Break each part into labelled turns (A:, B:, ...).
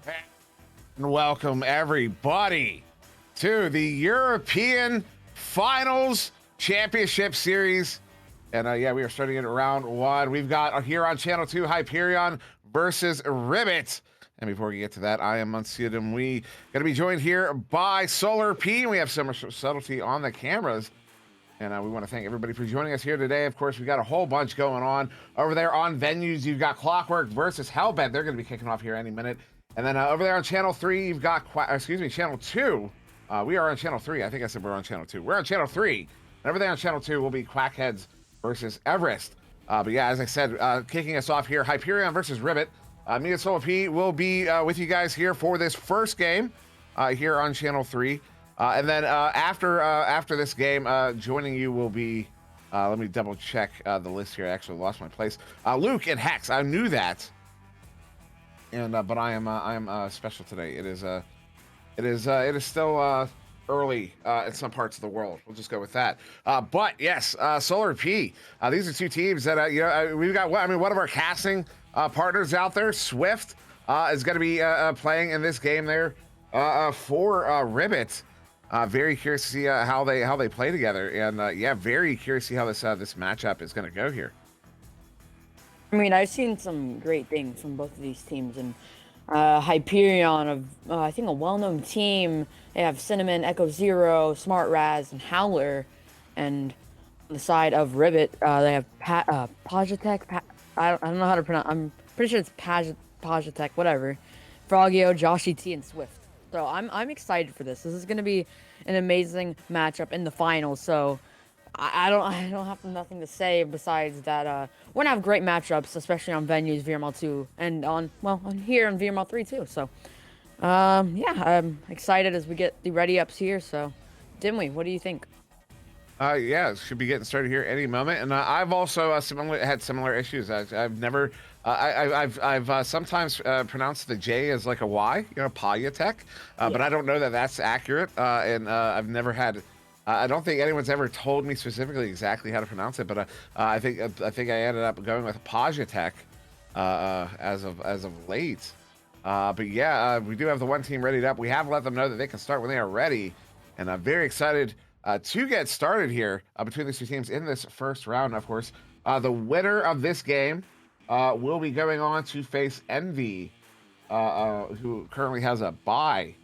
A: And welcome everybody to the European Finals Championship Series. And yeah, we are starting in round one. We've got here on Channel 2, Hyperion versus Ribbit. And before we get to that, I am Monsieur Demouy. Going to be joined here by Solar P. And we have some subtlety on the cameras. And we want to thank everybody for joining us here today. Of course, we got a whole bunch going on over there on venues. You've got Clockwork versus Hellbent. They're going to be kicking off here any minute. And then over there on Channel 3, you've got, Channel 2. We are on Channel 3. I think I said we're on Channel 2. We're on Channel 3. And over there on Channel 2 will be Quackheads versus Everest. But yeah, as I said, kicking us off here, Hyperion versus Ribbit. Me and Solar P will be with you guys here for this first game here on Channel 3. And then after this game, joining you will be, let me double check the list here. I actually lost my place. Luke and Hex. I knew that. And but I am special today. It is still early in some parts of the world. We'll just go with that. But yes, Solar P. These are two teams that we've got. One of our casting partners out there, Swift, is going to be playing in this game there for Ribbit. Very curious to see how they play together, and yeah, very curious to see how this matchup is going to go here.
B: I mean, I've seen some great things from both of these teams, and Hyperion, I think a well-known team. They have Cinnamon, Echo Zero, Smart Raz, and Howler, and on the side of Ribbit, they have Pajatek. I don't know how to pronounce. I'm pretty sure it's Pajatek, whatever. Frogio, Joshy T, and Swift. So I'm excited for this. This is going to be an amazing matchup in the finals. So I don't have nothing to say besides that we're gonna have great matchups, especially on venues VRML 2 and on here on VRML 3 too. So yeah, I'm excited as we get the ready ups here. So Dimwee, what do you think?
A: Yeah, should be getting started here any moment. And I've also had similar issues. I've never, I've sometimes pronounced the J as like a Y, Payatek, but I don't know that that's accurate. And I've never had. I don't think anyone's ever told me specifically exactly how to pronounce it, but I think I ended up going with Pajatek as of late. But yeah, we do have the one team readied up. We have let them know that they can start when they are ready, and I'm very excited to get started here between these two teams in this first round. Of course, the winner of this game will be going on to face Envy, who currently has a bye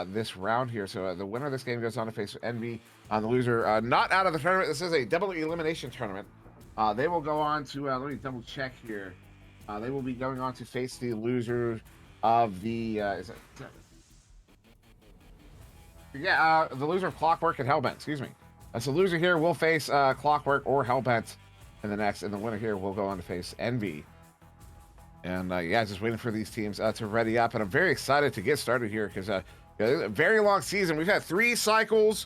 A: this round here. So the winner of this game goes on to face Envy. The loser not out of the tournament. This is a double elimination tournament. They will go on to, let me double check here. They will be going on to face the loser of the, the loser of Clockwork and Hellbent, excuse me. So the loser here will face Clockwork or Hellbent in the next, and the winner here will go on to face Envy. And yeah, just waiting for these teams to ready up, and I'm very excited to get started here because it's a very long season. We've had 3 cycles,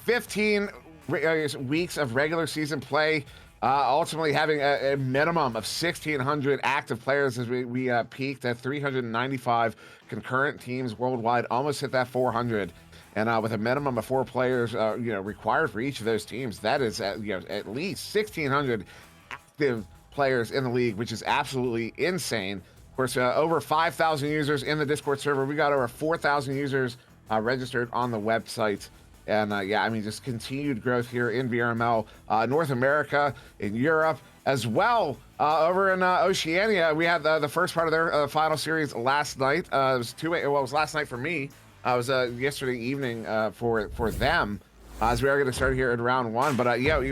A: 15 weeks of regular season play, ultimately having a minimum of 1,600 active players as we peaked at 395 concurrent teams worldwide, almost hit that 400. And with a minimum of 4 players, required for each of those teams, that is at least 1,600 active players in the league, which is absolutely insane. Of course, over 5,000 users in the Discord server. We got over 4,000 users registered on the website. And yeah, I mean, just continued growth here in VRML, North America, in Europe, as well. Over in Oceania, we had the first part of their final series last night. It was it was last night for me. It was yesterday evening for them. As we are going to start here in round 1. But yeah, we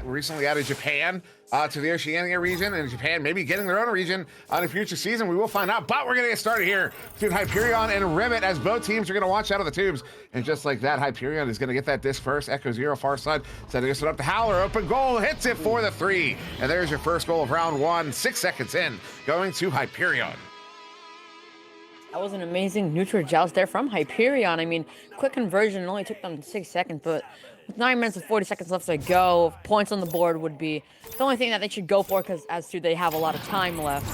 A: recently added Japan to the Oceania region, and Japan maybe getting their own region on a future season. We will find out, but we're going to get started here between Hyperion and Ribbit as both teams are going to launch out of the tubes. And just like that, Hyperion is going to get that disc first. Echo Zero far side, setting us up to Howler. Open goal, hits it for the 3. And there's your first goal of round 1, 6 seconds in, going to Hyperion.
B: That was an amazing neutral joust there from Hyperion. I mean, quick conversion, it only took them 6 seconds, but with 9 minutes and 40 seconds left to go, points on the board would be the only thing that they should go for, because as to they have a lot of time left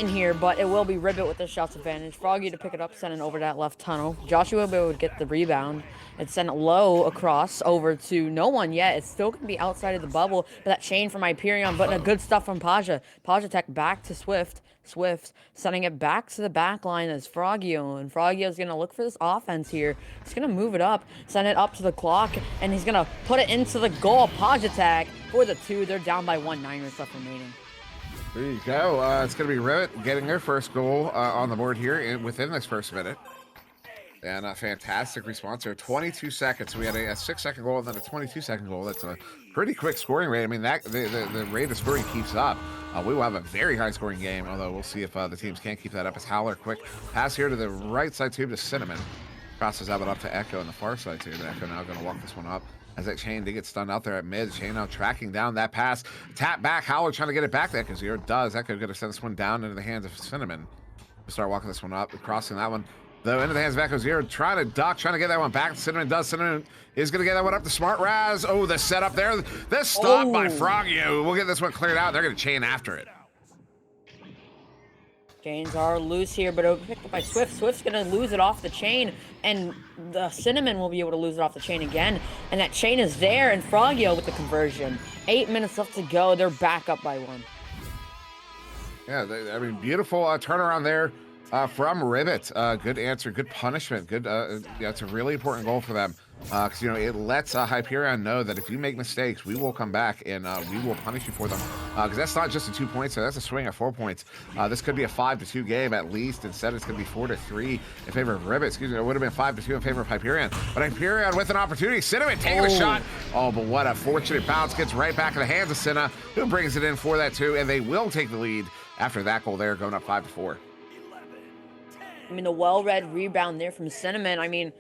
B: in here, but it will be Ribbit with the shots advantage. Froggy to pick it up, send it over that left tunnel. Joshua will be able to get the rebound and send it low across over to no one yet. It's still going to be outside of the bubble, but that chain from Hyperion, but a good stuff from Paja. Pajatek back to Swift. Swift sending it back to the back line as Frogio, and Frogio's gonna look for this offense here. He's gonna move it up, send it up to the clock, and he's gonna put it into the goal. Attack for the 2. They're down by 1, 9 minutes left remaining.
A: There you go. It's going to be Rivet getting their first goal on the board here within this first minute. And a fantastic response here. 22 seconds. We had a 6-second goal and then a 22-second goal. That's a pretty quick scoring rate. I mean, that the rate of scoring keeps up. We will have a very high scoring game, although we'll see if the teams can't keep that up. As Howler, quick pass here to the right side tube to Cinnamon. Crosses that one up to Echo on the far side too. Echo now going to walk this one up. As that Chain did get stunned out there at mid. Chain now tracking down that pass. Tap back. Howler trying to get it back to Echo Zero. Does. Echo going to send this one down into the hands of Cinnamon. Start walking this one up. Crossing that one. Though into the hands of Echo Zero. Trying to duck. Trying to get that one back. Cinnamon does. Cinnamon is going to get that one up to Smart Raz. Oh, the setup there. The stop by Frogio. We'll get this one cleared out. They're going to chain after it.
B: Chains are loose here, but it'll be picked up by Swift. Swift's going to lose it off the chain, and the Cinnamon will be able to lose it off the chain again. And that chain is there, and Frogio with the conversion. 8 minutes left to go. They're back up by 1.
A: Yeah, I mean, beautiful turnaround there from Rivet. Good answer, good punishment. Good. Yeah, it's a really important goal for them. Because, you know, it lets Hyperion know that if you make mistakes, we will come back and we will punish you for them. Because that's not just a 2 points, so that's a swing at 4 points. This could be a 5-2 game at least. Instead, it's going to be 4-3 in favor of Rivet. Excuse me, it would have been 5-2 in favor of Hyperion. But Hyperion with an opportunity. Cinnamon taking the shot. Oh, but what a fortunate bounce. Gets right back in the hands of Cinna, who brings it in for that 2, and they will take the lead after that goal there, going up 5-4.
B: I mean, the well-read rebound there from Cinnamon. I mean,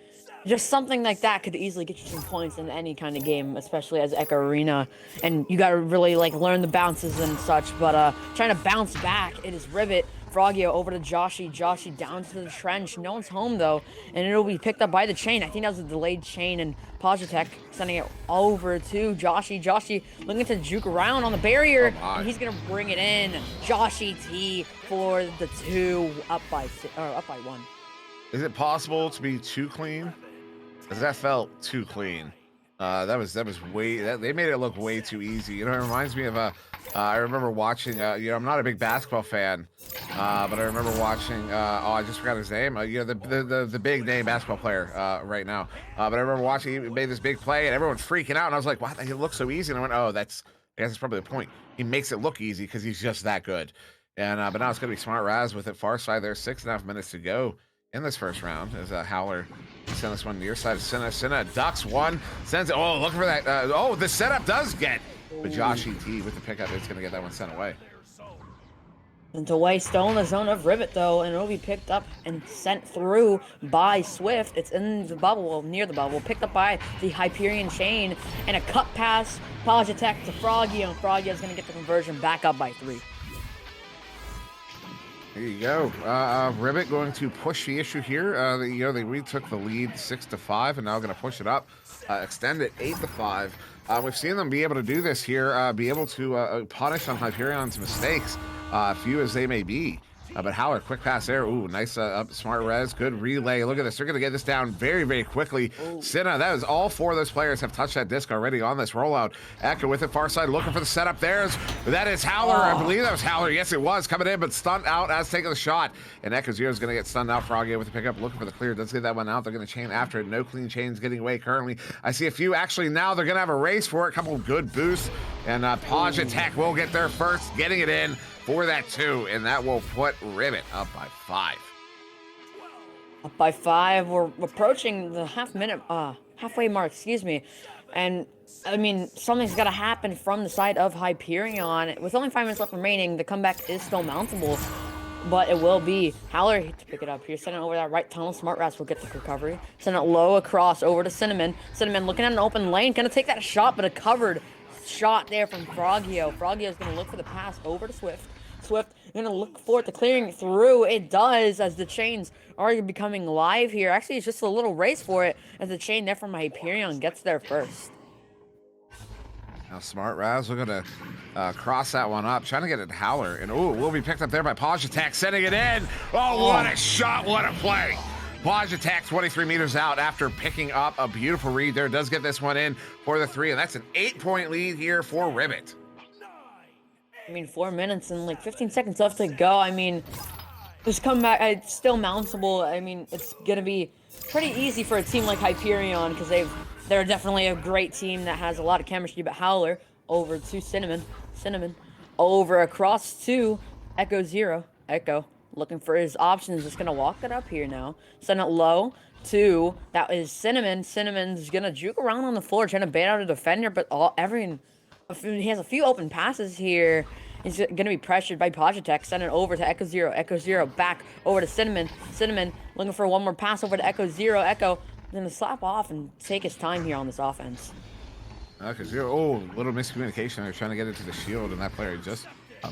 B: just something like that could easily get you some points in any kind of game, especially as Echo Arena. And you got to really, like, learn the bounces and such. But trying to bounce back, it is Rivet. Frogio over to Joshy. Joshy down to the trench. No one's home, though. And it'll be picked up by the chain. I think that was a delayed chain. And Pajatek sending it over to Joshy. Joshy looking to juke around on the barrier. And he's going to bring it in. Joshy T for the 2, up by 1.
A: Is it possible to be too clean? Because that felt too clean. That was way. They made it look way too easy. You know, it reminds me of I remember watching. You know, I'm not a big basketball fan, but I remember watching. I just forgot his name. You know, the big name basketball player right now. But I remember watching. He made this big play, and everyone freaking out. And I was like, "Wow, it looks so easy." And I went, "Oh, I guess that's probably the point. He makes it look easy because he's just that good." And but now it's gonna be Smart Raz with it far side there. 6.5 minutes to go in this first round as Howler send this one near side of Cinna. Cinna ducks one, sends it. Oh, looking for that. The setup does get. But Joshy T with the pickup, it's going to get that one sent away.
B: Sent away, still in the zone of Rivet, though, and it'll be picked up and sent through by Swift. It's in the bubble, well, near the bubble, picked up by the Hyperion chain, and a cut pass, Pajatek to Frogio, and Frogio's going to get the conversion back up by 3.
A: There you go. Rivet going to push the issue here. You know, they retook the lead 6-5, and now going to push it up, extend it 8-5. We've seen them be able to do this here, be able to punish on Hyperion's mistakes, few as they may be. But Howler, quick pass there. Ooh, nice up, smart res, good relay. Look at this. They're going to get this down very, very quickly. Cinna, that is all 4 of those players have touched that disc already on this rollout. Echo with it far side, looking for the setup there. That is Howler. I believe that was Howler. Yes, it was. Coming in, but stunned out as taking the shot. And Echo Zero is going to get stunned out. Froggy with the pickup, looking for the clear. Does get that one out. They're going to chain after it. No clean chains getting away currently. I see a few actually now. They're going to have a race for it. A couple of good boosts. And Pajatek will get there first, getting it in for that 2, and that will put Rivet up by 5.
B: Up by 5. We're approaching the halfway mark, excuse me. And I mean, something's got to happen from the side of Hyperion. With only 5 minutes left remaining, the comeback is still mountable, but it will be Howler to pick it up here. Send it over that right tunnel. Smart Rats will get the recovery. Send it low across over to Cinnamon. Cinnamon looking at an open lane, gonna take that shot, but a covered shot there from Frogio. Frogio's gonna look for the pass over to Swift. Swift gonna look forward to clearing through. It does, as the chains are becoming live here. Actually, it's just a little race for it as the chain there from Hyperion gets there first.
A: Now Smart Raz, we're gonna cross that one up, trying to get it Howler, and will be picked up there by Pajatek, sending it in. Oh, what a shot! What a play! Pajatek 23 meters out after picking up a beautiful read there. Does get this one in for the 3, and that's an 8-point lead here for Rivet.
B: I mean, 4 minutes and like 15 seconds left to go. I mean, this comeback, it's still mountable. I mean, it's gonna be pretty easy for a team like Hyperion because they're definitely a great team that has a lot of chemistry. But Howler over to Cinnamon over across to Echo Zero. Echo looking for his options, just gonna walk it up here now. Send it low to that is Cinnamon. Cinnamon's gonna juke around on the floor trying to bait out a defender, but he has a few open passes here. He's going to be pressured by Pojatek. Send it over to Echo Zero. Echo Zero back over to Cinnamon. Cinnamon looking for one more pass over to Echo Zero. Echo going to slap off and take his time here on this offense.
A: Echo Zero. Oh, little miscommunication. They're trying to get into the shield, and that player just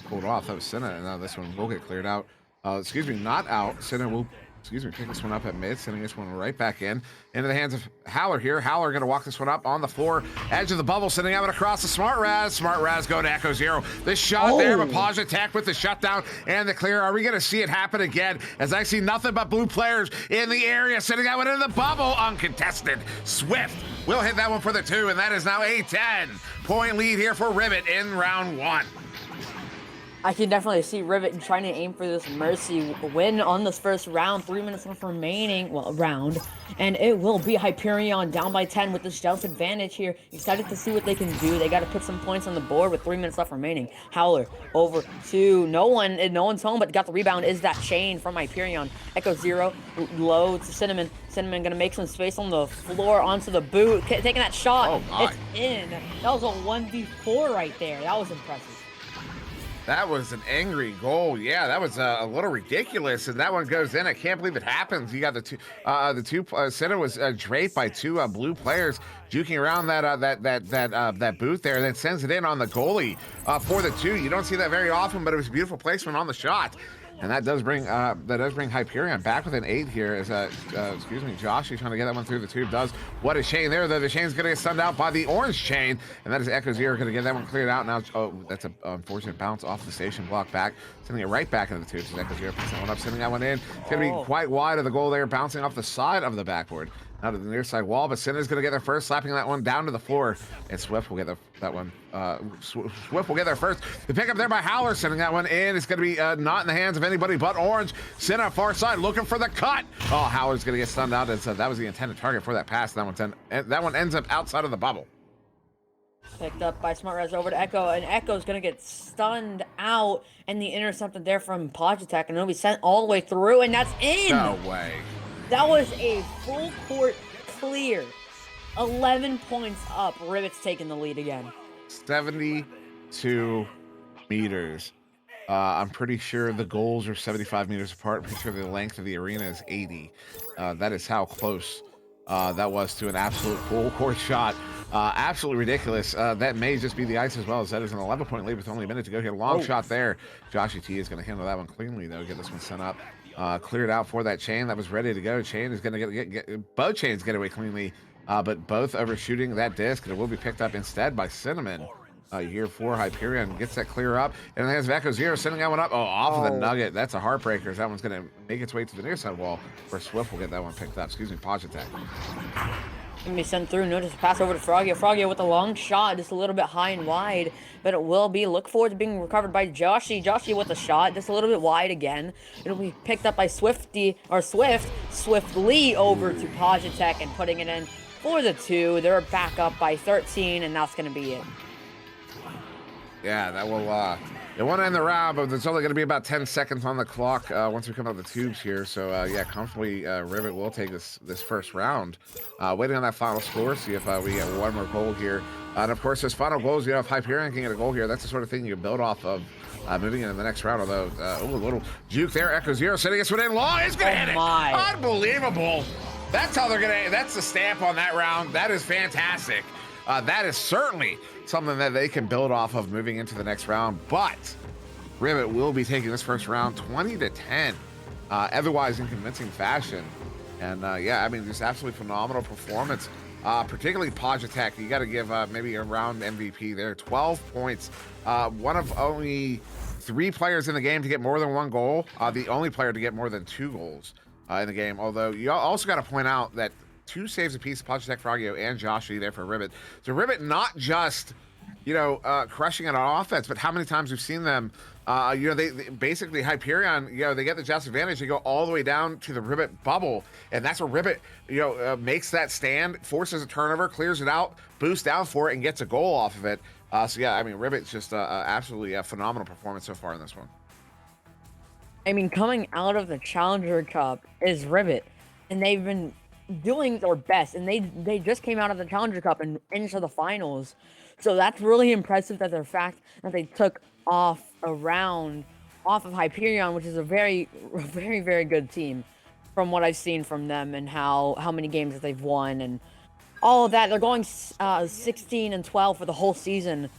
A: pulled off. That was Senna, and now this one will get cleared out. Excuse me, not out. Senna will, excuse me, pick this one up at mid, sending this one right back into the hands of Howler here. Howler going to walk this one up on the floor, edge of the bubble, sending out it across the Smart Raz. Smart Raz go to Echo Zero. This shot there, but Pojatek with the shutdown and the clear. Are we going to see it happen again? As I see nothing but blue players in the area, sending that one into the bubble, uncontested. Swift will hit that one for the 2, and that is now a 10-point lead here for Rivet in round 1.
B: I can definitely see Rivet trying to aim for this Mercy win on this first round. 3 minutes left remaining, round. And it will be Hyperion down by 10 with this stealth advantage here. Excited to see what they can do. They got to put some points on the board with 3 minutes left remaining. Howler over to no one's home, but got the rebound. Is that chain from Hyperion. Echo Zero low to Cinnamon. Cinnamon gonna make some space on the floor onto the boot. Taking that shot.
A: Oh my.
B: It's in. That was a 1v4 right there. That was impressive.
A: That was an angry goal. Yeah, that was a little ridiculous, and that one goes in. I can't believe it happens. You got the two center was draped by 2 blue players juking around that boot there, and then sends it in on the goalie for the 2. You don't see that very often, but it was a beautiful placement on the shot. And that does bring Hyperion back within 8 here. As excuse me, Josh, he's trying to get that one through the tube. Does what a chain there, though. The chain's going to get stunned out by the orange chain, and that is Echo Zero going to get that one cleared out now. Oh, that's an unfortunate bounce off the station block back, sending it right back into the tubes. Echo Zero picks that one up, sending that one in. It's going to be quite wide of the goal there, bouncing off the side of the backboard. Now to the near side wall, but Cinna's going to get there first, slapping that one down to the floor, and Swift will get that one. Swift will get there first. The pickup there by Howler, sending that one in. It's going to be not in the hands of anybody but Orange. Cinna far side looking for the cut. Oh, Howler's going to get stunned out, and so that was the intended target for that pass. That one ends up outside of the bubble.
B: Picked up by Smart Res over to Echo, and Echo's gonna get stunned out, and the intercepted there from Pojatek, and it'll be sent all the way through, and that's in!
A: No way.
B: That was a full court clear. 11 points up. Rivet's taking the lead again.
A: 72 meters. I'm pretty sure the goals are 75 meters apart. I'm pretty sure the length of the arena is 80. That is how close that was to an absolute full court shot. Absolutely ridiculous. That may just be the ice as well, as that is an 11-point lead with only a minute to go here. Long shot there. Joshy T is going to handle that one cleanly, though. Get this one sent up. Cleared out for that chain that was ready to go. Chain is going to get both chains get away cleanly, but both overshooting that disc, and it will be picked up instead by Cinnamon. Here for Hyperion gets that clear up, and it has Echo Zero sending that one up. Off of the nugget. That's a heartbreaker. That one's going to make its way to the near side wall, where Swift will get that one picked up. Excuse me, Pojatek.
B: Gonna be sent through. Notice a pass over to Froggy. Froggy with a long shot, just a little bit high and wide, but it will be look forward to being recovered by Joshy. Joshy with a shot, just a little bit wide again. It'll be picked up by Swiftly over to Pojatek and putting it in for the 2. They're back up by 13, and that's gonna be it.
A: Yeah, that will it won't end the round, but there's only going to be about 10 seconds on the clock once we come out of the tubes here. So yeah, comfortably Rivet will take this first round. Waiting on that final score, see if we get one more goal here. And of course, those final goals, if Hyperion can get a goal here, that's the sort of thing you build off of moving into the next round. Although a little juke there, Echo Zero sending this one in long. It's going to hit it. Unbelievable. That's how they're going to. That's the stamp on that round. That is fantastic. That is certainly something that they can build off of moving into the next round. But Rivet will be taking this first round 20-10, otherwise in convincing fashion. And yeah, I mean, just absolutely phenomenal performance. Particularly Pojatek, you got to give maybe a round MVP there. 12 points. One of only 3 players in the game to get more than 1 goal. The only player to get more than 2 goals in the game. Although you also got to point out that 2 saves apiece, Pojatek, Frogio, and Joshi there for Rivet. So Rivet not just crushing it on offense. But how many times we've seen them, they basically Hyperion, they get the just advantage. They go all the way down to the Ribbit bubble, and that's where Ribbit, makes that stand, forces a turnover, clears it out, boosts down for it, and gets a goal off of it. So yeah, I mean, Ribbit's just absolutely a phenomenal performance so far in this one.
B: I mean, coming out of the Challenger Cup is Ribbit, and they've been doing their best, and they just came out of the Challenger Cup and into the finals, so that's really impressive. That the fact that they took off a round off of Hyperion, which is a very, very, very good team, from what I've seen from them and how many games that they've won and all of that. They're going 16-12 for the whole season,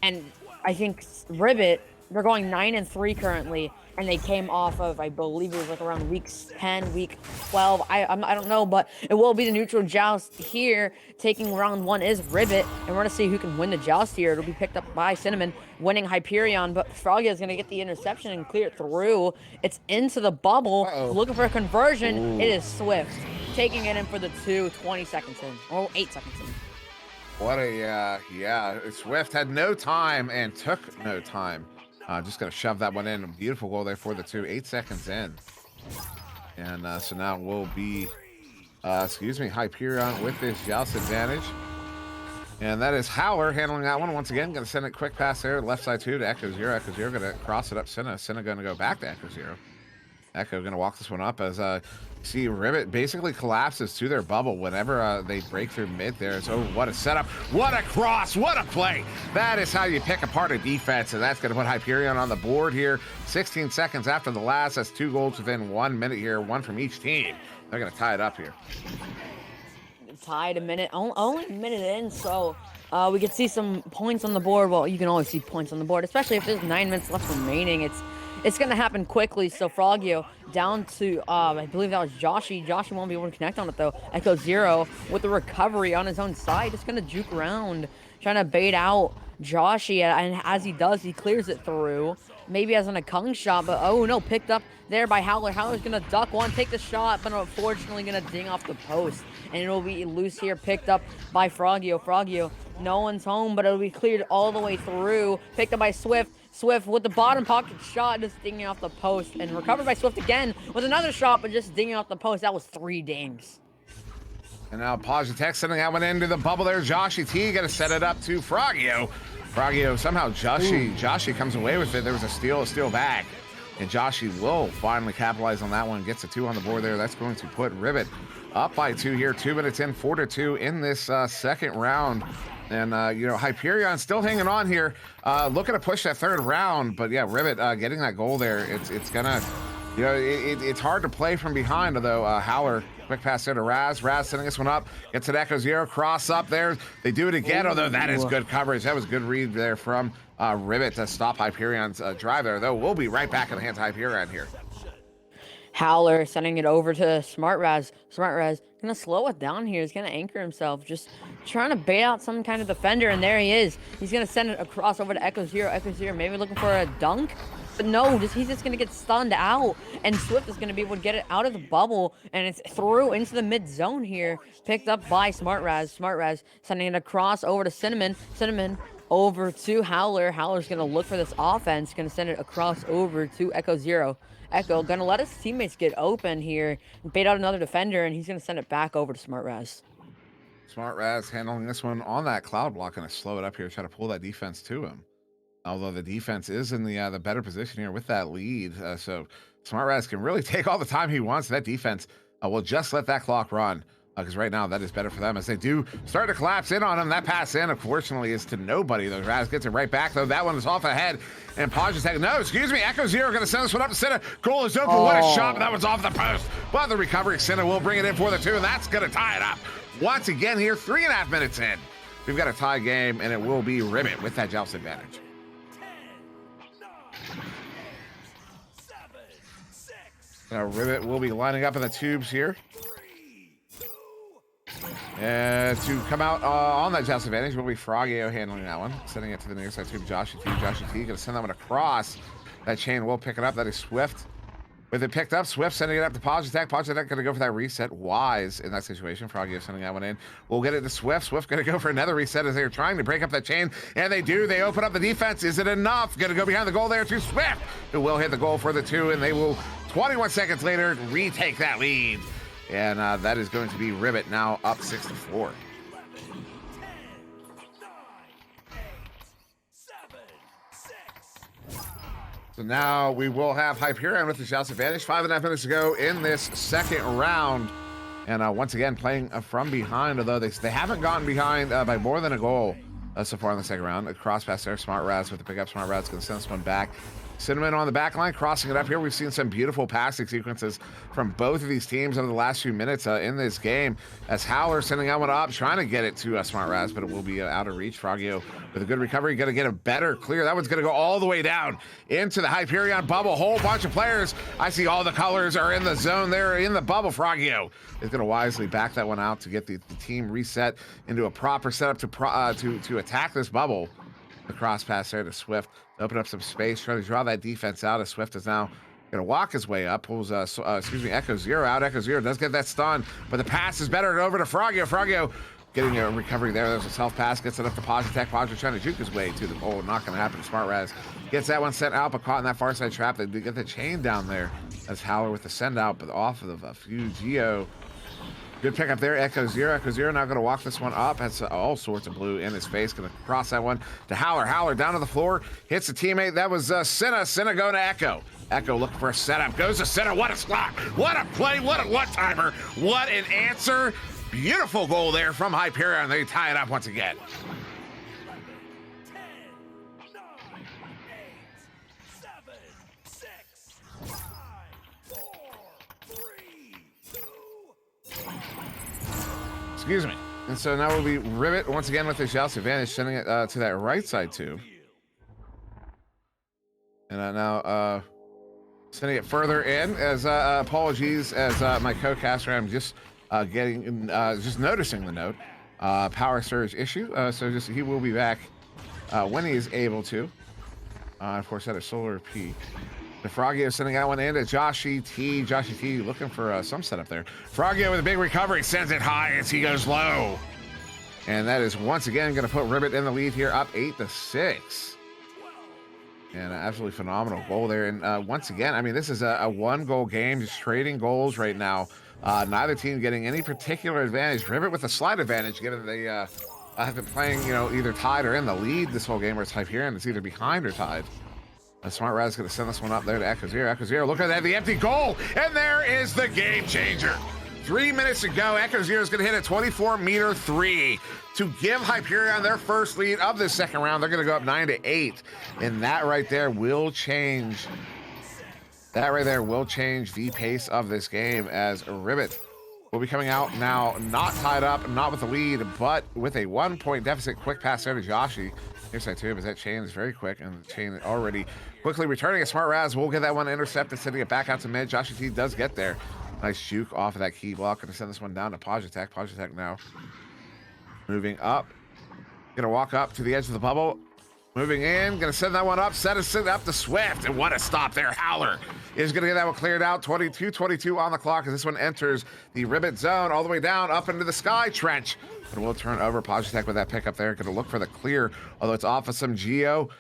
B: and I think Ribbit, they're going 9-3 currently, and they came off of, I believe it was like around week 10, week 12. I don't know, but it will be the neutral joust here. Taking round 1 is Ribbit, and we're gonna see who can win the joust here. It'll be picked up by Cinnamon, winning Hyperion, but Froggy is gonna get the interception and clear it through. It's into the bubble, looking for a conversion. Ooh. It is Swift taking it in for the 20 seconds in, or 8 seconds in.
A: What a, Swift had no time and took no time. Just going to shove that one in. A beautiful goal there for the 2. 8 seconds in. And so now we'll be, Hyperion with this joust advantage. And that is Howler handling that one. Once again, going to send it quick pass there. Left side 2 to Echo Zero. Echo Zero going to cross it up Senna. Senna going to go back to Echo Zero. Echo going to walk this one up as see Ribbit basically collapses to their bubble whenever they break through mid there. So what a setup, what a cross, what a play. That is how you pick apart a defense, and that's going to put Hyperion on the board here. 16 seconds after the last. That's 2 goals within 1 minute here, 1 from each team. They're going to tie it up here.
B: Tied a minute, only a minute in, so we can see some points on the board. Well, you can always see points on the board, especially if there's 9 minutes left remaining. It's going to happen quickly. So Frogio down to, I believe that was Joshy. Joshy won't be able to connect on it, though. Echo Zero with the recovery on his own side. Just going to juke around, trying to bait out Joshy. And as he does, he clears it through. Maybe as a Kung shot, but oh no, picked up there by Howler. Howler's going to duck one, take the shot, but unfortunately going to ding off the post. And it'll be loose here, picked up by Frogio. Frogio, no one's home, but it'll be cleared all the way through. Picked up by Swift. Swift with the bottom pocket shot, just dinging off the post, and recovered by Swift again with another shot, but just dinging off the post. That was 3 dings.
A: And now Pajitech sending that one into the bubble there. Joshy T going to set it up to Frogio. Frogio, somehow Joshy comes away with it. There was a steal back. And Joshy will finally capitalize on that one. Gets a 2 on the board there. That's going to put Ribbit up by 2 here. 2 minutes in, 4-2 in this second round. And, Hyperion still hanging on here, looking to push that 3rd round. But, yeah, Ribbit getting that goal there. It's going to, it's hard to play from behind, although Howler, quick pass there to Raz. Raz setting this one up. Gets an Echo Zero, cross up there. They do it again, although that is good coverage. That was good read there from Ribbit to stop Hyperion's drive there, though. We'll be right back in the hands of Hyperion here.
B: Howler sending it over to Smart Raz. Smart Raz gonna slow it down here. He's gonna anchor himself, just trying to bait out some kind of defender, and there he is. He's gonna send it across over to Echo Zero. Echo Zero maybe looking for a dunk, but no, he's just gonna get stunned out, and Swift is gonna be able to get it out of the bubble, and it's through into the mid zone here, picked up by Smart Raz. Smart Raz sending it across over to Cinnamon. Cinnamon over to Howler. Howler's gonna look for this offense, gonna send it across over to Echo Zero. Echo gonna let his teammates get open here, bait out another defender, and he's gonna send it back over to Smart Raz.
A: Smart Raz handling this one on that cloud block, gonna slow it up here, try to pull that defense to him. Although the defense is in the better position here with that lead, so Smart Raz can really take all the time he wants. That defense will just let that clock run. Because right now that is better for them as they do start to collapse in on him. That pass in, unfortunately, is to nobody. Though Raz gets it right back, though. That one is off ahead. And Podge is taking, no, excuse me, Echo Zero going to send this one up to center. Goal is open. What a shot, but that one's off the post. But the recovery, Center will bring it in for the 2, and that's going to tie it up. Once again here, 3.5 minutes in. We've got a tie game, and it will be Ribbit with that joust advantage. 10, 9, 7, 6. Now Ribbit will be lining up in the tubes here. And to come out on that joust advantage will be Frogio handling that one, sending it to the nearest side tube. Joshy T going to send that one across. That chain will pick it up. That is Swift With it picked up, Swift sending it up to Pajitech. Pajitech going to go for that reset. Wise in that situation. Froggy sending that one in. We'll get it to Swift. Swift going to go for another reset as they're trying to break up that chain. And they do. They open up the defense. Is it enough? Going to go behind the goal there to Swift, who will hit the goal for the 2. And they will, 21 seconds later, retake that lead. And that is going to be Ribbit now up 6-4. So now we will have Hyperion with the shots advantage. 5.5 minutes to go in this second round. And once again, playing from behind, although they haven't gotten behind by more than a goal so far in the second round. A cross pass there. Smart Raz with the pickup. Smart Raz going to send this one back. Cinnamon on the back line, crossing it up here. We've seen some beautiful passing sequences from both of these teams over the last few minutes in this game. As Howler sending that one up, trying to get it to Smart Raz, but it will be out of reach. Frogio with a good recovery, going to get a better clear. That one's going to go all the way down into the Hyperion bubble. Whole bunch of players. I see all the colors are in the zone there in the bubble. Frogio is going to wisely back that one out to get the team reset into a proper setup to attack this bubble. The cross pass there to Swift. Open up some space, trying to draw that defense out as Swift is now going to walk his way up. Pulls, Echo Zero out. Echo Zero does get that stun, but the pass is better over to Frogio. Frogio getting a recovery there. There's a self pass, gets it up to Pajitech. Pajitech trying to juke his way to the goal. Not going to happen. Smart Raz gets that one sent out, but caught in that far side trap. They get the chain down there. That's Howler with the send out, but off of a few Geo. Good pickup there, Echo Zero. Echo Zero now going to walk this one up. Has all sorts of blue in his face. Going to cross that one to Howler. Howler down to the floor. Hits a teammate. That was Senna. Senna going to Echo. Echo looking for a setup. Goes to Senna. What a slot. What a play. What a one-timer. What an answer. Beautiful goal there from Hyperion. They tie it up once again. Excuse me. And so now we'll be Ribbit once again with the shots advantage, sending it to that right side too. And now sending it further in as apologies as my co-caster. I'm just just noticing the note. Power surge issue. So just he will be back when he is able to. Of course, at a solar peak. The Frogio sending that one in to Joshy T. Joshy T looking for some setup there. Frogio with a big recovery, sends it high as he goes low. And that is once again going to put Ribbit in the lead here, up 8-6. And an absolutely phenomenal goal there. And once again, I mean, this is a one-goal game, just trading goals right now. Neither team getting any particular advantage. Ribbit with a slight advantage, given they have been playing, either tied or in the lead this whole game, where it's Hyperion. It's either behind or tied. Smart Raz going to send this one up there to Echo Zero. Echo Zero, look at that, the empty goal, and there is the game changer. 3 minutes to go. Echo Zero is going to hit a 24-meter 3 to give Hyperion their first lead of the second round. They're going to go up 9-8, and that right there will change. That right there will change the pace of this game, as Ribbit will be coming out now, not tied up, not with the lead, but with a 1-point deficit. Quick pass there to Joshy. Here's that too, but that chain is very quick, and the chain already quickly returning. A Smart Raz will get that one intercepted, sending it back out to mid. Joshy T does get there. Nice juke off of that key block. Gonna send this one down to Pajitech. Pajitech now moving up. Gonna walk up to the edge of the bubble. Moving in, gonna send that one up, send it up to Swift, and what a stop there. Howler is gonna get that one cleared out. 22-22 on the clock as this one enters the Ribbit zone, all the way down, up into the Sky Trench. But we'll turn over. Pajitech with that pickup there, gonna look for the clear, although it's off of some Geo.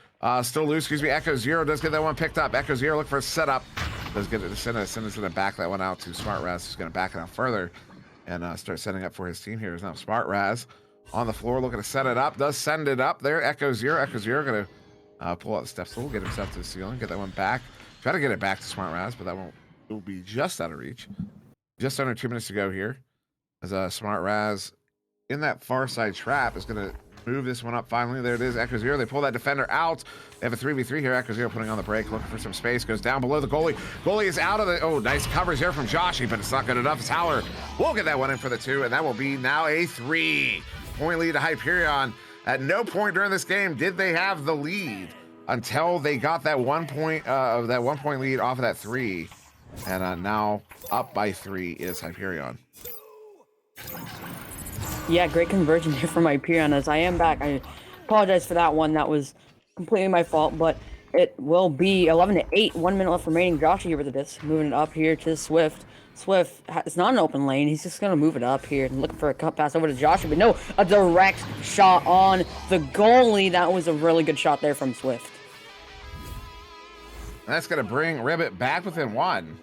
A: Still loose, excuse me. Echo Zero does get that one picked up. Echo Zero look for a setup. Does get it to Sinna's gonna back that one out to Smart Raz, who's gonna back it out further and start setting up for his team here. Is now Smart Raz on the floor looking to set it up. Does send it up there. Echo Zero gonna pull out the step stool, get himself to the ceiling, get that one back. Try to get it back to Smart Raz, but that won't. It will be just out of reach. Just under 2 minutes to go here, as Smart Raz in that far side trap is gonna move this one up finally. There it is, Echo Zero. They pull that defender out. They have a 3v3 here. Echo Zero putting on the break, looking for some space. Goes down below the goalie. Goalie is out of the... Oh, nice coverage there from Joshy, but it's not good enough. It's Howler. We'll get that one in for the 2, and that will be now a 3-point lead to Hyperion. At no point during this game did they have the lead until they got that 1 point lead off of that 3. And now up by 3 is Hyperion.
B: Yeah, great conversion here from Hyperion. As I am back, I apologize for that one. That was completely my fault. But It will be 11-8. 1 minute left remaining. Josh here with the disc, moving it up here to Swift. Swift, it's not an open lane. He's just gonna move it up here and looking for a cut pass over to Joshua, but no, a direct shot on the goalie. That was a really good shot there from Swift.
A: And that's gonna bring Ribbit back within 1.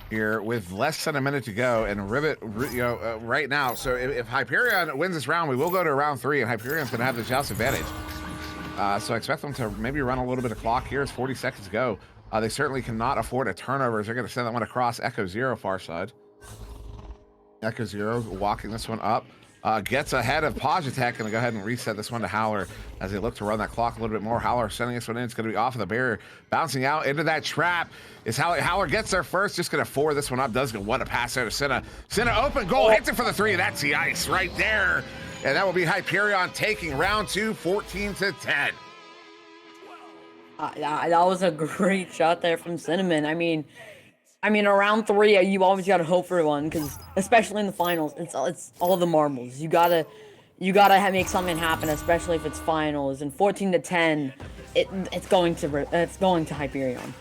A: Here with less than a minute to go, and Ribbit, right now. So if Hyperion wins this round, we will go to round 3, and Hyperion's gonna have the Joust advantage. So I expect them to maybe run a little bit of clock here. It's 40 seconds to go. They certainly cannot afford a turnover. They're going to send that one across Echo Zero far side. Echo Zero walking this one up. Gets ahead of Pajitech. Going to go ahead and reset this one to Howler as they look to run that clock a little bit more. Howler sending this one in. It's going to be off of the barrier. Bouncing out into that trap is Howler gets there first. Just going to forward this one up. Does get what a pass there to Senna. Senna open goal. Hits it for the 3. That's the ice right there. And that will be Hyperion taking round 2, 14-10.
B: That was a great shot there from Cinnamon. I mean, around 3, you always gotta hope for one, because especially in the finals, it's all the marbles. You gotta make something happen, especially if it's finals. And 14-10, it's going to Hyperion.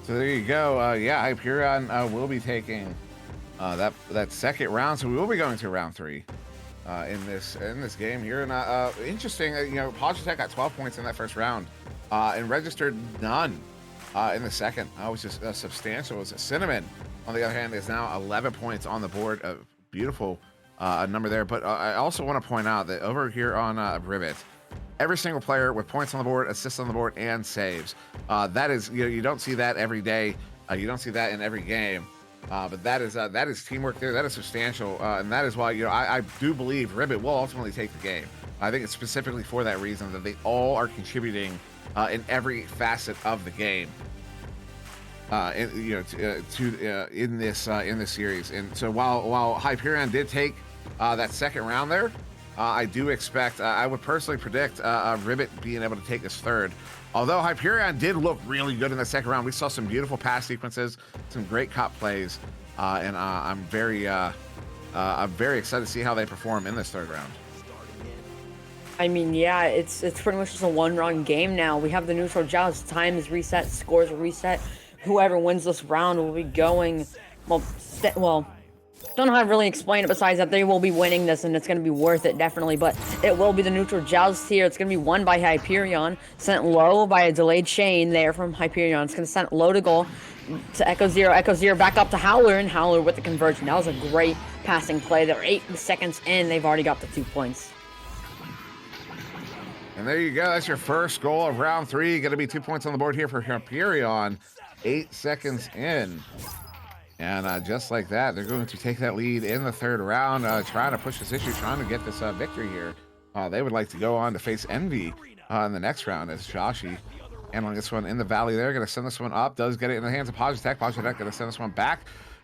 A: So there you go. Yeah, Hyperion will be taking that second round. So we will be going to round 3 in this game here. And interesting, Pajitech got 12 points in that first round and registered none in the second, which is substantial. It's Cinnamon, on the other hand, is now 11 points on the board. Beautiful number there. But I also want to point out that over here on Ribbit, every single player with points on the board, assists on the board, and saves. That is, you don't see that every day. You don't see that in every game. But that is teamwork there. That is substantial, and that is why I do believe Ribbit will ultimately take the game. I think it's specifically for that reason that they all are contributing in every facet of the game. In this series. And so while Hyperion did take that second round there, I do expect, I would personally predict Ribbit being able to take this third. Although Hyperion did look really good in the second round, we saw some beautiful pass sequences, some great cut plays, and I'm very excited to see how they perform in this third round.
B: I mean, yeah, it's pretty much just a one-run game now. We have the neutral joust. Time is reset. Scores are reset. Whoever wins this round will be going. Well, don't know how to really explain it besides that they will be winning this, and it's going to be worth it, definitely. But it will be the neutral joust here. It's going to be won by Hyperion, sent low by a delayed chain there from Hyperion. It's going to send low to goal to Echo Zero. Echo Zero back up to Howler, and Howler with the conversion. That was a great passing play. They're 8 seconds in. They've already got the 2 points.
A: And there you go. That's your first goal of round 3. Going to be 2 points on the board here for Hyperion. 8 seconds in. And just like that, they're going to take that lead in the third round, trying to push this issue, trying to get this victory here. They would like to go on to face Envy in the next round as Joshi handling this one in the valley there. Going to send this one up. Does get it in the hands of Pajitech. Pajitech going to send this one back.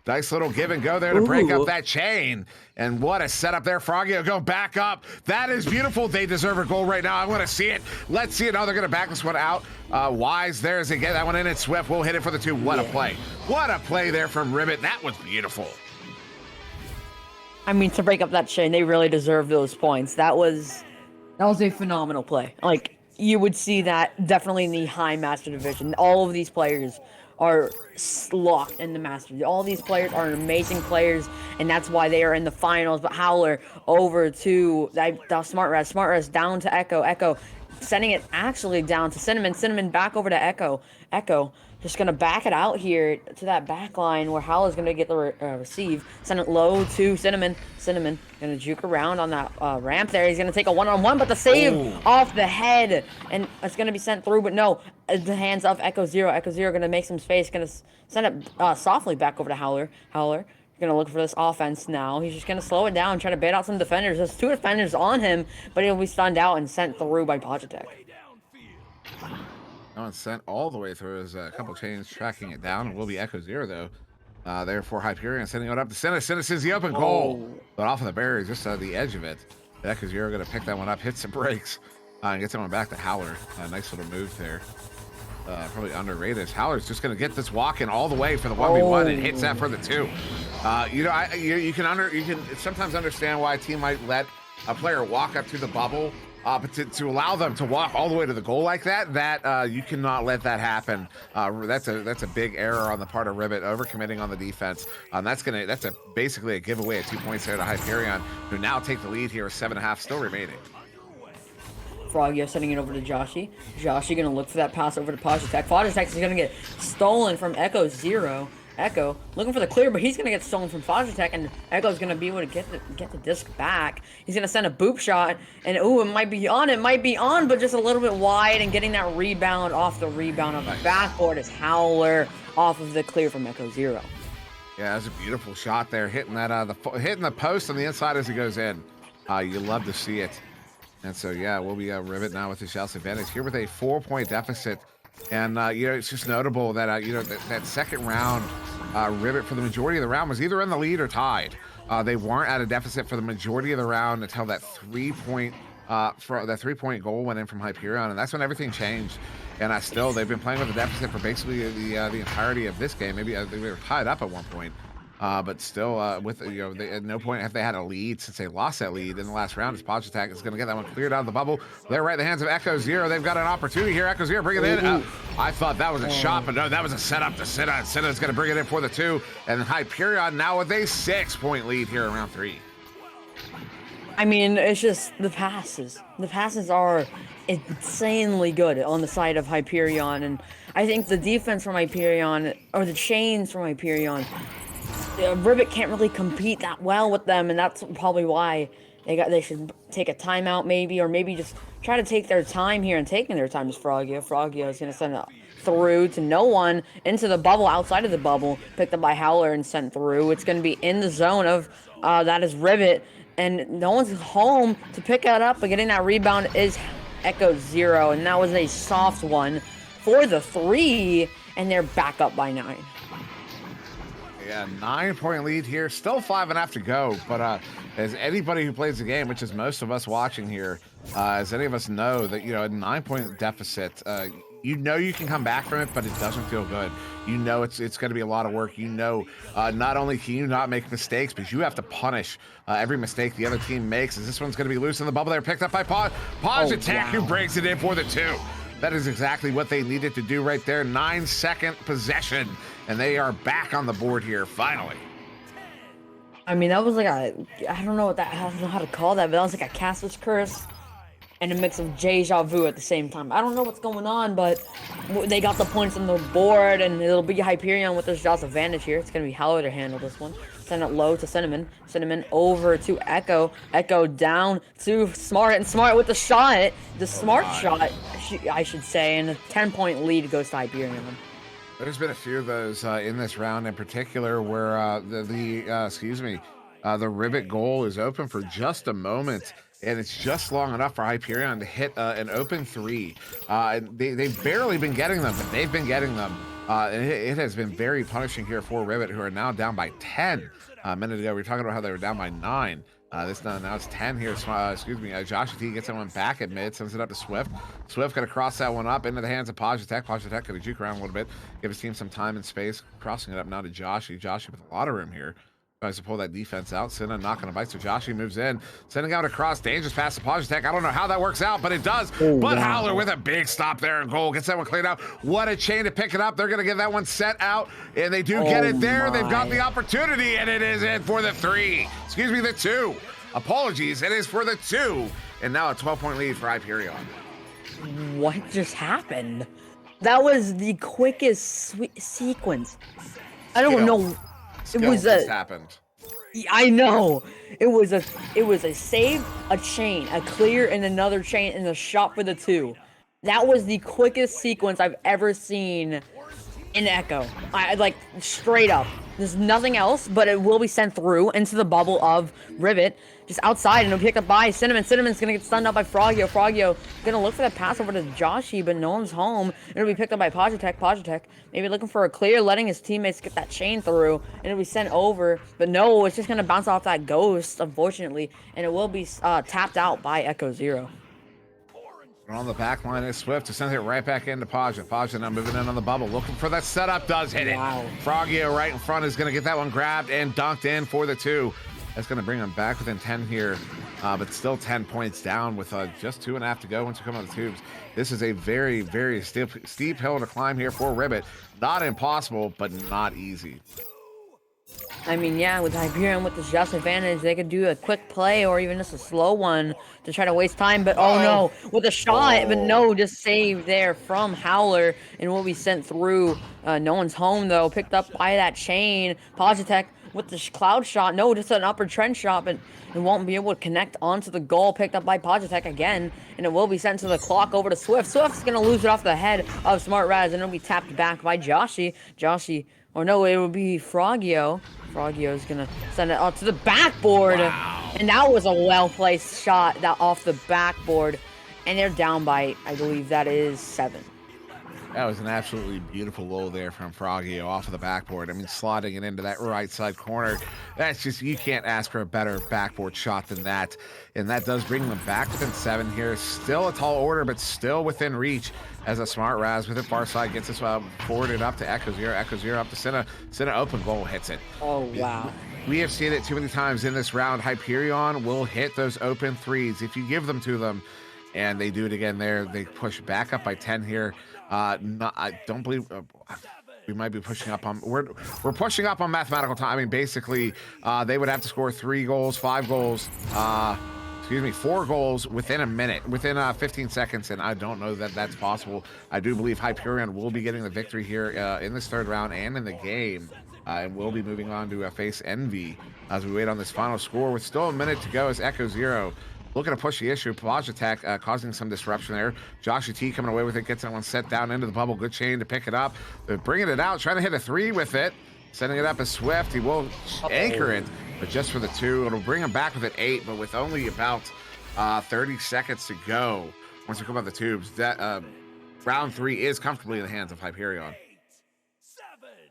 A: Nice little give and go there to break up that chain. And what a setup there. Froggy will go back up. That is beautiful. They deserve a goal right now. I want to see it. Let's see it. Oh, they're going to back this one out. Wise there as they get that one in. And Swift will hit it for the 2. What a play. What a play there from Ribbit. That was beautiful.
B: I mean, to break up that chain, they really deserve those points. That was a phenomenal play. Like, you would see that definitely in the high Master Division. All of these players are locked in the Masters. All these players are amazing players, and that's why they are in the finals. But Howler over to the Smart Res down to Echo, sending it actually down to Cinnamon back over to Echo, just gonna back it out here to that back line where Howler's gonna get the receive, send it low to Cinnamon gonna juke around on that ramp there. He's gonna take a one-on-one, but the save off the head, and it's gonna be sent through, but no, the hands of Echo Zero gonna make some space, gonna send it softly back over to Howler. Gonna look for this offense now. He's just gonna slow it down, try to bait out some defenders. There's 2 defenders on him, but he'll be stunned out and sent through by Pajitech.
A: No one sent all the way through. There's a couple chains tracking it down. It will be Echo Zero though. Therefore Hyperion sending it up to Senna. Senna sees the open goal, but off of the barrier, just the edge of it. Echo Zero gonna pick that one up, hits the brakes, and gets that one back to Howler. Nice little move there. Probably underrated. Howler's just going to get this walk in all the way for the 1v1 and hits that for the 2. You can sometimes understand why a team might let a player walk up to the bubble, but to allow them to walk all the way to the goal like that, you cannot let that happen. That's a big error on the part of Ribbit, overcommitting on the defense. That's basically a giveaway of 2 points there to Hyperion, who now take the lead here with 7.5 still remaining.
B: Frogio sending it over to Joshy. Joshy gonna look for that pass over to Pajitech. Pajitech is gonna get stolen from Echo Zero. Echo looking for the clear, but he's gonna get stolen from Pajitech, and Echo's gonna be able to get the disc back. He's gonna send a boop shot, and ooh, it might be on, but just a little bit wide, and getting that rebound off the rebound on the backboard is Howler off of the clear from Echo Zero.
A: Yeah, that's a beautiful shot there, hitting that hitting the post on the inside as he goes in. You love to see it. And so, yeah, we'll be Ribbit now with the shots advantage here with a 4-point deficit. And, it's just notable that, that second round, Ribbit for the majority of the round was either in the lead or tied. They weren't at a deficit for the majority of the round until that 3-point goal went in from Hyperion. And that's when everything changed. And they've been playing with a deficit for basically the entirety of this game. Maybe they were tied up at one point. But still, at no point have they had a lead since they lost that lead in the last round. As Pajitech is going to get that one cleared out of the bubble. They're right in the hands of Echo Zero. They've got an opportunity here. Echo Zero, bring it in. I thought that was a shot, but no, that was a setup to Sinna. Sinna's going to bring it in for the 2. And Hyperion now with a 6-point lead here in round 3.
B: I mean, it's just the passes. The passes are insanely good on the side of Hyperion, and I think the defense from Hyperion, or the chains from Hyperion, Ribbit can't really compete that well with them, and that's probably why they should take a timeout maybe, or maybe just try to take their time here. And taking their time is Frogio. Frogio is going to send it through to no one into the bubble, outside of the bubble, picked up by Howler and sent through. It's going to be in the zone of that is Ribbit, and no one's home to pick that up, but getting that rebound is Echo Zero, and that was a soft one for the 3, and they're back up by 9.
A: Yeah, 9-point lead here. Still 5.5 to go. But as anybody who plays the game, which is most of us watching here, as any of us know that, a 9-point deficit, you can come back from it, but it doesn't feel good. It's going to be a lot of work. Not only can you not make mistakes, but you have to punish every mistake the other team makes. As this one's going to be loose in the bubble there, picked up by Pajitech, who breaks it in for the 2. That is exactly what they needed to do right there. 9-second possession, and they are back on the board here, finally.
B: I mean, that was like I don't know how to call that, but that was like a Caster's Curse and a mix of Deja Vu at the same time. I don't know what's going on, but they got the points on the board, and it'll be Hyperion with their shots advantage here. It's going to be Howler to handle this one. Send it low to Cinnamon. Cinnamon over to Echo. Echo down to Smart, and Smart with the shot. The smart shot, I should say, and a 10-point lead goes to Hyperion.
A: There's been a few of those in this round in particular where the Ribbit goal is open for just a moment, and it's just long enough for Hyperion to hit an open 3. They've barely been getting them, but they've been getting them. It has been very punishing here for Ribbit, who are now down by 10. A minute ago, we were talking about how they were down by 9. Now it's 10 here. Josh T gets that one back at mid, sends it up to Swift. Swift gonna cross that one up into the hands of Pajitech. Pajitech gonna juke around a little bit, give his team some time and space, crossing it up now to Joshy. Joshy with a lot of room here. Tries to pull that defense out. Sinna not gonna bite, so Joshy moves in, sending out across, dangerous pass to Pajitech. I don't know how that works out, but it does. Howler with a big stop there and goal, gets that one cleared out. What a chain to pick it up. They're gonna get that one set out, and they do get it there. They've got the opportunity, and it is in for the 3. The 2. Apologies, it is for the 2, and now a 12-point lead for Hyperion.
B: What just happened? That was the quickest sequence. I don't know. It was
A: happened.
B: I know. It was a save, a chain, a clear, and another chain, and a shot for the 2. That was the quickest sequence I've ever seen in Echo. Like straight up. There's nothing else, but it will be sent through into the bubble of Ribbit, just outside, and it'll be picked up by Cinnamon. Cinnamon's gonna get stunned up by Frogio. Frogio gonna look for that pass over to Joshy, but no one's home. It'll be picked up by Pajitech. Pajitech maybe looking for a clear, letting his teammates get that chain through, and it'll be sent over. But no, it's just gonna bounce off that ghost, unfortunately, and it will be tapped out by Echo Zero.
A: On the back line is Swift to send it right back into Paja. Paja now moving in on the bubble, looking for that setup, does hit it. Frogio right in front is going to get that one grabbed and dunked in for the 2. That's going to bring him back within 10 here but still 10 points down with just 2.5 to go once you come out of the tubes. This is a very, very steep hill to climb here for Ribbit. Not impossible, but not easy.
B: I mean, yeah, with Hyperion with this just advantage, they could do a quick play or even just a slow one to try to waste time. But oh no, with a shot, but no, just saved there from Howler and will be sent through. No one's home though, picked up by that chain. Positek with the cloud shot, no, just an upper trench shot, but it won't be able to connect onto the goal. Picked up by Positek again, and it will be sent to the clock over to Swift. Swift's gonna lose it off the head of Smart Raz, and it'll be tapped back by Joshy. Or no, it would be Frogio. Frogio's gonna send it out to the backboard.
A: Wow.
B: And that was a well-placed shot that off the backboard. And they're down by, I believe that is 7.
A: That was an absolutely beautiful roll there from Frogio off of the backboard. I mean, slotting it into that right side corner. That's just, you can't ask for a better backboard shot than that. And that does bring them back within 7 here. Still a tall order, but still within reach as a Smart Raz with it far side gets us forwarded up to Echo Zero. Echo Zero up to Senna. Senna open goal hits it.
B: Oh, wow.
A: We have seen it too many times in this round. Hyperion will hit those open threes if you give them to them. And they do it again there. They push back up by 10 here. I don't believe we might be pushing up on. We're pushing up on mathematical time. I mean, basically, they would have to score 3 goals, 5 goals. 4 goals within a minute, within 15 seconds, and I don't know that that's possible. I do believe Hyperion will be getting the victory here in this 3rd round and in the game, and we'll be moving on to face Envy as we wait on this final score with still a minute to go as Echo Zero looking to push the issue. Pajatek causing some disruption there. Joshua T coming away with it, gets that one set down into the bubble. Good chain to pick it up. They're bringing it out, trying to hit a 3 with it. Sending it up as Swift. He will anchor it, but just for the 2. It'll bring him back with an 8, but with only about 30 seconds to go. Once we come out the tubes, that round 3 is comfortably in the hands of Hyperion.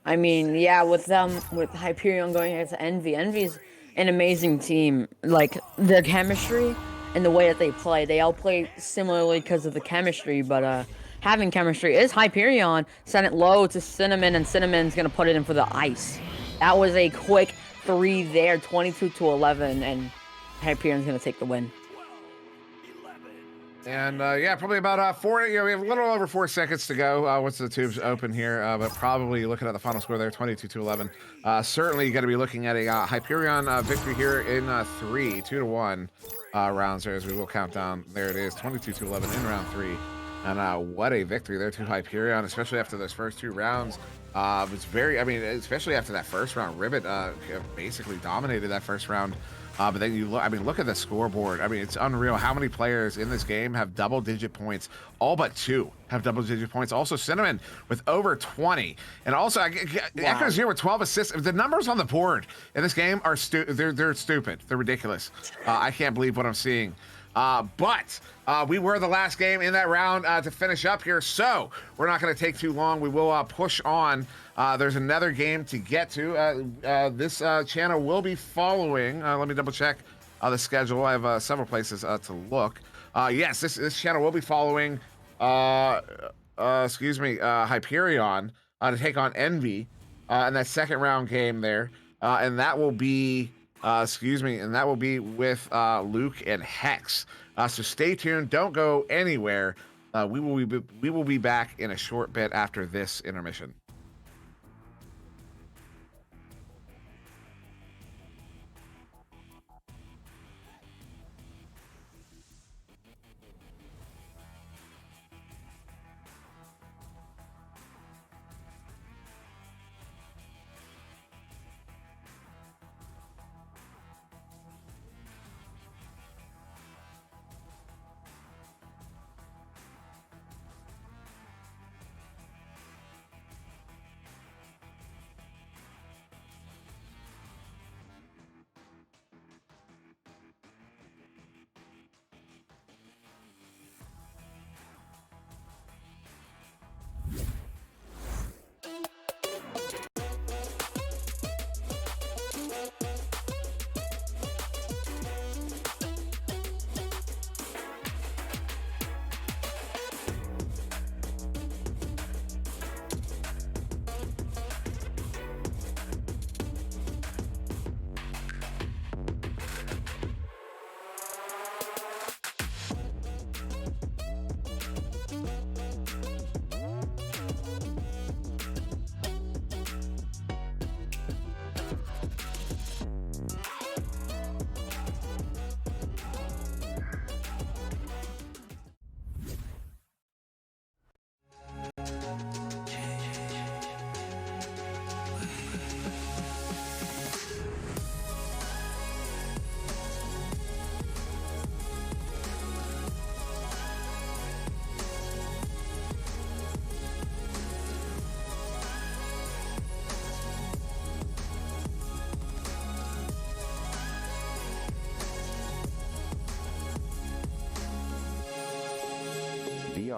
B: I mean, yeah, with Hyperion going against Envy. Envy's an amazing team. Like, their chemistry and the way that they play. They all play similarly because of the chemistry, but having chemistry is Hyperion. Sent it low to Cinnamon, and Cinnamon's going to put it in for the ice. That was a quick 3 there, 22-11, and Hyperion's going to take the win.
A: And yeah, probably about 4. We have a little over 4 seconds to go once the tubes open here, but probably looking at the final score there, 22-11. Certainly, you got to be looking at a Hyperion victory here in 3, 2-1 rounds there as we will count down. There it is, 22-11 in round 3. And what a victory there to Hyperion, especially after those first 2 rounds. It's very, I mean, especially after that first round, Ribbit basically dominated that first round. But then you look, I mean, look at the scoreboard. I mean, it's unreal how many players in this game have double-digit points. All but 2 have double-digit points. Also, Cinnamon with over 20. And also, Echo Zero with 12 assists. The numbers on the board in this game are they're stupid. They're ridiculous. I can't believe what I'm seeing. But we were the last game in that round to finish up here, so we're not going to take too long. We will push on. There's another game to get to. This channel will be following. Let me double check the schedule. I have several places to look. Yes, this channel will be following. Hyperion to take on Envy in that 2nd round game there, and that will be. And that will be with Luke and Hex. So stay tuned. Don't go anywhere. We will be back in a short bit after this intermission.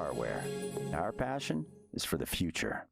C: Starware. Our passion is for the future.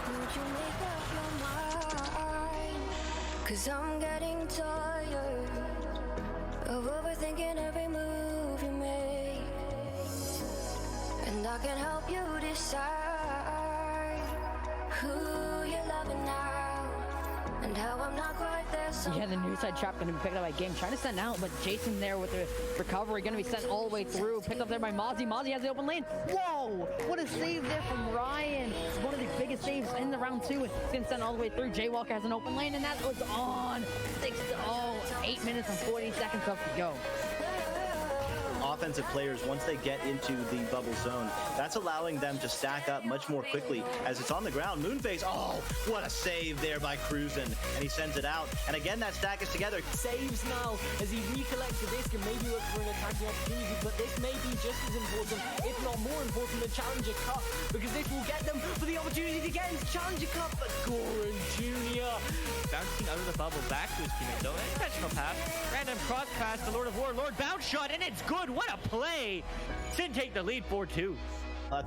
D: Would you make up your mind? 'Cause I'm getting tired of overthinking every move you make. And I can help you decide who you're loving now and how I'm not quite there.
B: Yeah, the near side trap gonna be picked up by Game. Trying to send out, but Jason there with the recovery gonna be sent all the way through. Picked up there by Mozzie. Mozzie has the open lane. Whoa! What a save there from Ryan. It's one of the biggest saves in the round two. It's gonna send all the way through. Jaywalker has an open lane, and that was on. 8 minutes and 40 seconds left to go.
E: Offensive players, once they get into the bubble zone, that's allowing them to stack up much more quickly as it's on the ground. Moonface, oh, what a save there by Cruisin', and he sends it out. And again, that stack is together.
F: Saves now as he recollects the disc and maybe look for an attacking opportunity, but this may be just as important, if not more important, than Challenger Cup, because this will get them for the opportunity to get into Challenger Cup. But Goran Jr. bouncing out of the bubble back to his teammate, though. Intentional pass, random cross pass to Lord of War, Lord bounce shot, and it's good. What a play! Sin take the lead 4-2.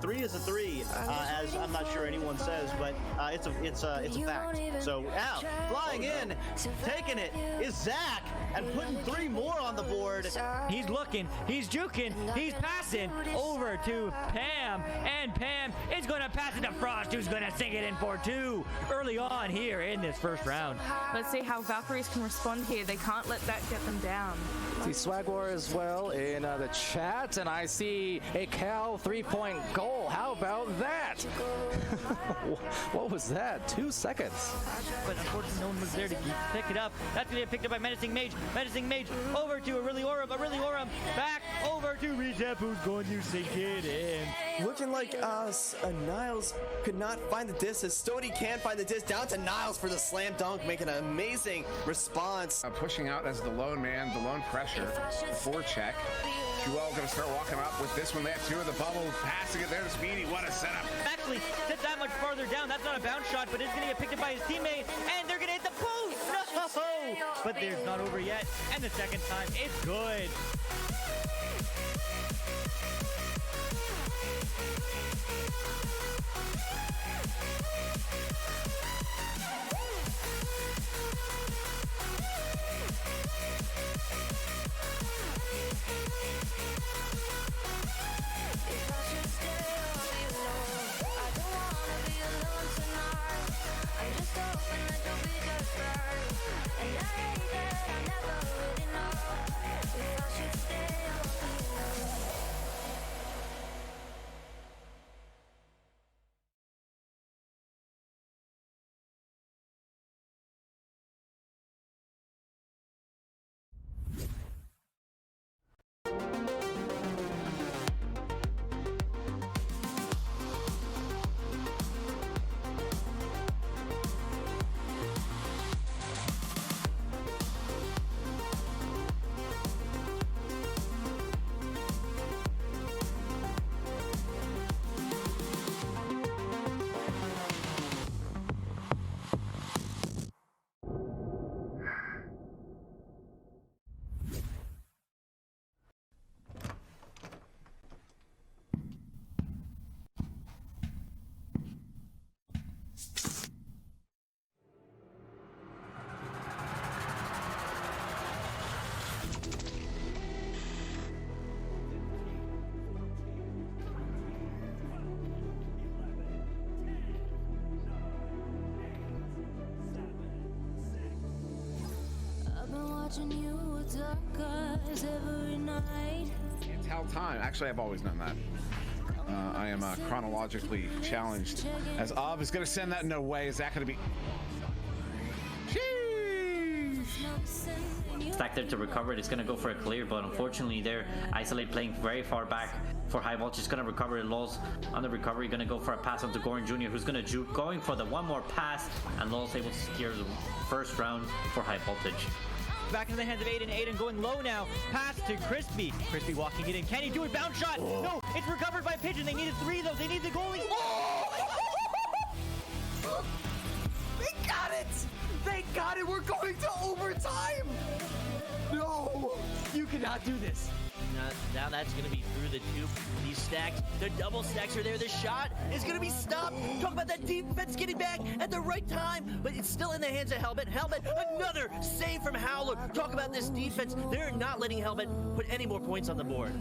E: 3 is a 3, as I'm not sure anyone says, but it's a fact. So now, flying in, taking it is Zach, and putting 3 more on the board.
F: He's looking, he's juking, he's passing over to Pam, and Pam is going to pass it to Frost, who's going to sink it in for 2 early on here in this first round.
G: Let's see how Valkyries can respond here. They can't let that get them down.
H: See Swag War as well in the chat, and I see a Cal 3-point goal. How about that? What was that? 2 seconds.
F: But unfortunately, no one was there to pick it up. That's going to get picked up by Menacing Mage. Menacing Mage over to Aureli Orum. Back over to Recep, who's going to sink it in.
I: Looking like Niles could not find the disc, as Stody can find the disc. Down to Niles for the slam dunk, making an amazing response.
A: Pushing out as the lone man, the lone pressure, the forecheck. Jewel going to start walking up with this one. They have 2 of the bubble, passing it there to Speedy. What a setup.
F: Actually, sits that much farther down. That's not a bounce shot, but it's going to get picked up by his teammate, and they're going to hit the post. No! But there's not over yet, and the second time, it's good.
D: I've been watching you with dark eyes every night.
A: Can't tell time. Actually, I've always known that. I am chronologically challenged. As Ob is going to send that. No way. Is that going to be...
J: Stack there to recover it. It's going to go for a clear, but unfortunately there, Isolate playing very far back for High Voltage. Is going to recover it. Lulz on the recovery, going to go for a pass onto Goran Jr., who's going to juke, going for the one more pass, and Lulz able to secure the first round for High Voltage.
F: Back into the hands of Aiden. Aiden going low now. Pass to Crispy. Crispy walking it in. Can he do it? Bounce shot. Oh. No, it's recovered by Pigeon. They needed 3 though. They need the goalie. Oh!
I: They got it! They got it! We're going to overtime! No!
F: You cannot do this. Now that's going to be through the tube. These stacks, the double stacks are there. The shot is going to be stopped. Talk about that defense getting back at the right time, but it's still in the hands of Helmet. Helmet, another save from Howler. Talk about this defense. They're not letting Helmet put any more points on the board.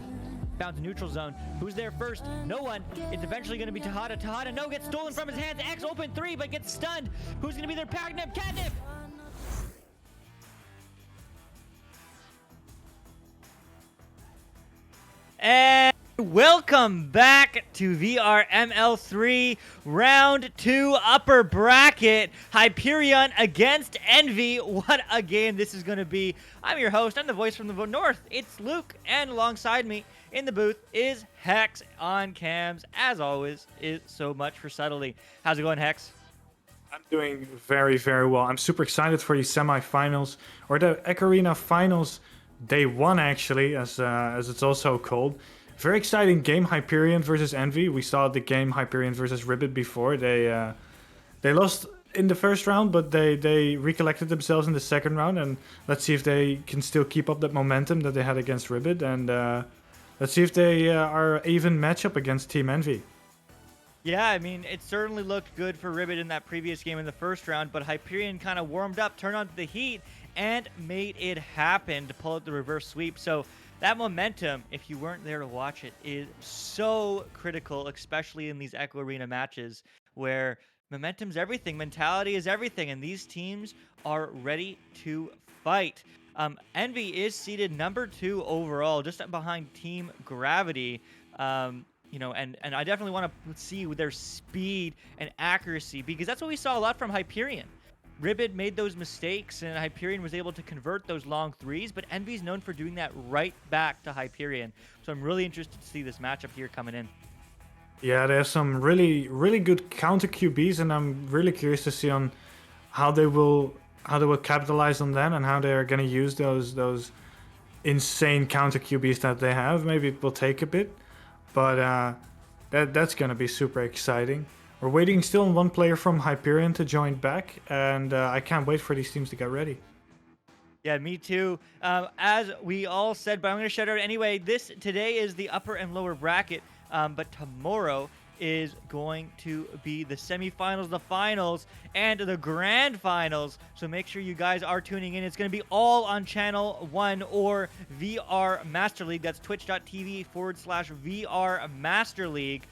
F: Down to neutral zone. Who's there first? No one. It's eventually going to be Tahada. Tahada, no, gets stolen from his hands. X open 3, but gets stunned. Who's going to be there? Catnip. Catnip! And welcome back to VRML 3, round 2 upper bracket. Hyperion against Envy. What a game this is going to be. I'm your host. I'm the voice from the north. It's Luke, and alongside me in the booth is Hex on cams. As always, is so much for subtlety. How's it going, Hex?
K: I'm doing very, very well. I'm super excited for these semifinals, or the Echo Arena Finals Day 1, actually, as it's also called. Very exciting game, Hyperion versus Envy. We saw the game Hyperion versus Ribbit before. They lost in the first round, but they recollected themselves in the second round. And let's see if they can still keep up that momentum that they had against Ribbit. And let's see if they are even matchup against Team Envy.
F: Yeah, I mean, it certainly looked good for Ribbit in that previous game in the first round, but Hyperion kind of warmed up, turned on the heat, and made it happen to pull out the reverse sweep. So that momentum, if you weren't there to watch it, is so critical, especially in these Echo Arena matches where momentum's everything, mentality is everything, and these teams are ready to fight. Envy is seeded number 2 overall, just behind Team Gravity. You know, and I definitely want to see their speed and accuracy, because that's what we saw a lot from Hyperion. Ribbit made those mistakes, and Hyperion was able to convert those long threes, but Envy's known for doing that right back to Hyperion. So I'm really interested to see this matchup here coming in.
K: Yeah, there's some really, really good counter QBs, and I'm really curious to see on how they will capitalize on them and how they're going to use those insane counter QBs that they have. Maybe it will take a bit. But that's going to be super exciting. We're waiting still on one player from Hyperion to join back, and I can't wait for these teams to get ready.
F: Yeah, me too. As we all said, but I'm going to shout out anyway, today is the upper and lower bracket, but tomorrow is going to be the semifinals, the finals, and the grand finals. So make sure you guys are tuning in. It's going to be all on Channel 1 or VR Master League. That's twitch.tv/VR Master League.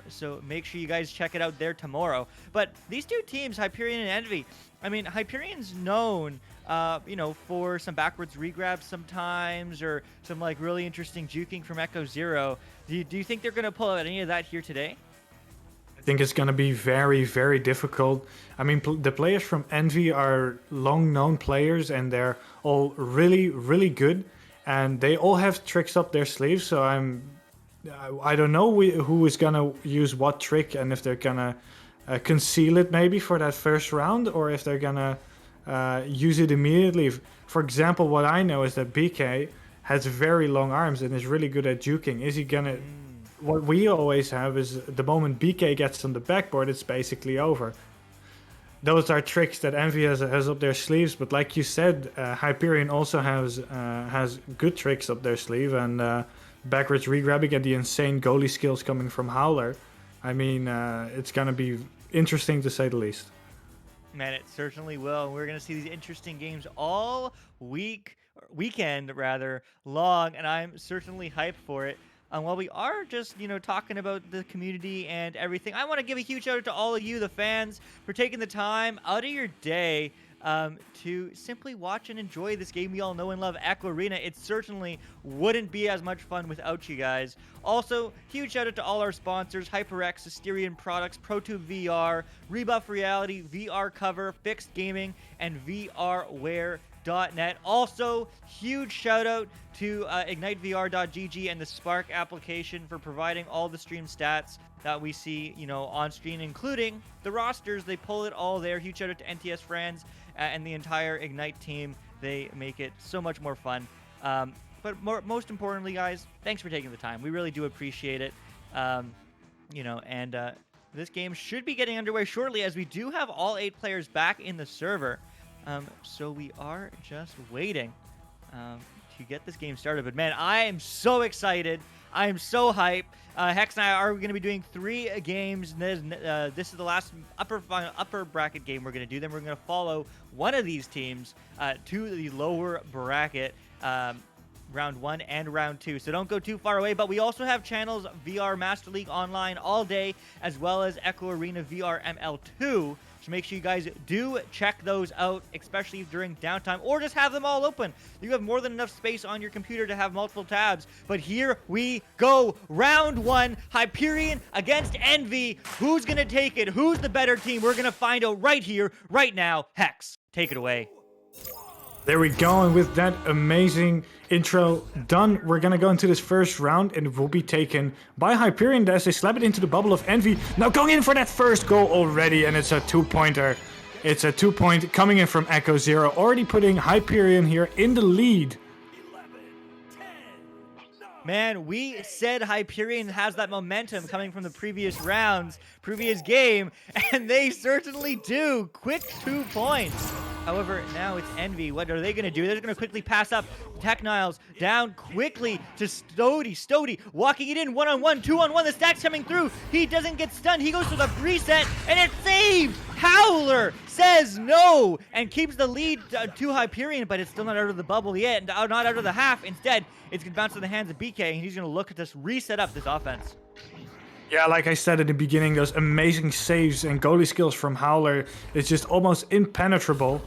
F: So make sure you guys check it out there tomorrow. But these two teams, Hyperion and Envy, I mean, Hyperion's known, you know, for some backwards regrabs sometimes, or some like really interesting juking from Echo Zero. Do you think they're going to pull out any of that here today?
K: I think it's going to be very, very difficult. I mean, the players from Envy are long-known players, and they're all really, really good. And they all have tricks up their sleeves, so I don't know who is going to use what trick, and if they're going to conceal it maybe for that first round, or if they're going to use it immediately. For example, what I know is that BK has very long arms and is really good at juking. Is he going to... What we always have is the moment BK gets on the backboard, it's basically over. Those are tricks that Envy has up their sleeves, but like you said, Hyperion also has good tricks up their sleeve, and backwards regrabbing and the insane goalie skills coming from Howler. I mean, it's going to be interesting to say the least.
F: Man, it certainly will. We're going to see these interesting games all weekend long, and I'm certainly hyped for it. While we are just, you know, talking about the community and everything, I want to give a huge shout out to all of you, the fans, for taking the time out of your day
L: to simply watch and enjoy this game we all know and love, Echo Arena. It certainly wouldn't be as much fun without you guys. Also, huge shout out to all our sponsors: HyperX, Asterion Products, ProTube VR, Rebuff Reality, VR Cover, Fixed Gaming, and VRWare.net. Also, huge shout out to IgniteVR.gg and the Spark application for providing all the stream stats that we see, on screen, including the rosters. They pull it all there. Huge shout out to NTS Friends and the entire Ignite team. They make it so much more fun. But most importantly, guys, thanks for taking the time. We really do appreciate it. This game should be getting underway shortly, as we do have all 8 players back in the server. So we are just waiting to get this game started. But man, I am so excited. I am so hyped. Hex and I are going to be doing 3 games. This is the last upper bracket game we're going to do. Then we're going to follow one of these teams to the lower bracket, round 1 and round 2. So don't go too far away. But we also have channels VR Master League Online all day, as well as Echo Arena VRML 2. So make sure you guys do check those out, especially during downtime, or just have them all open. You have more than enough space on your computer to have multiple tabs. But here we go. Round 1, Hyperion against Envy. Who's going to take it? Who's the better team? We're going to find out right here, right now. Hex, take it away.
K: There we go, and with that amazing intro done, we're gonna go into this first round, and it will be taken by Hyperion as they slap it into the bubble of Envy. Now going in for that first goal already, and it's a 2-pointer. It's a 2-point coming in from Echo Zero, already putting Hyperion here in the lead.
L: Man, we said Hyperion has that momentum coming from the previous rounds, previous game, and they certainly do. Quick 2 points. However, now it's Envy. What are they going to do? They're going to quickly pass up. Techniles down quickly to Stody. Stody walking it in 1-on-1, 2-on-1. The stack's coming through. He doesn't get stunned. He goes for the reset, and it's saved. Howler says no and keeps the lead to Hyperion, but it's still not out of the bubble yet, not out of the half. Instead, it's going to bounce to the hands of BK, and he's going to look at this, reset up this offense.
K: Yeah, like I said at the beginning, those amazing saves and goalie skills from Howler is just almost impenetrable.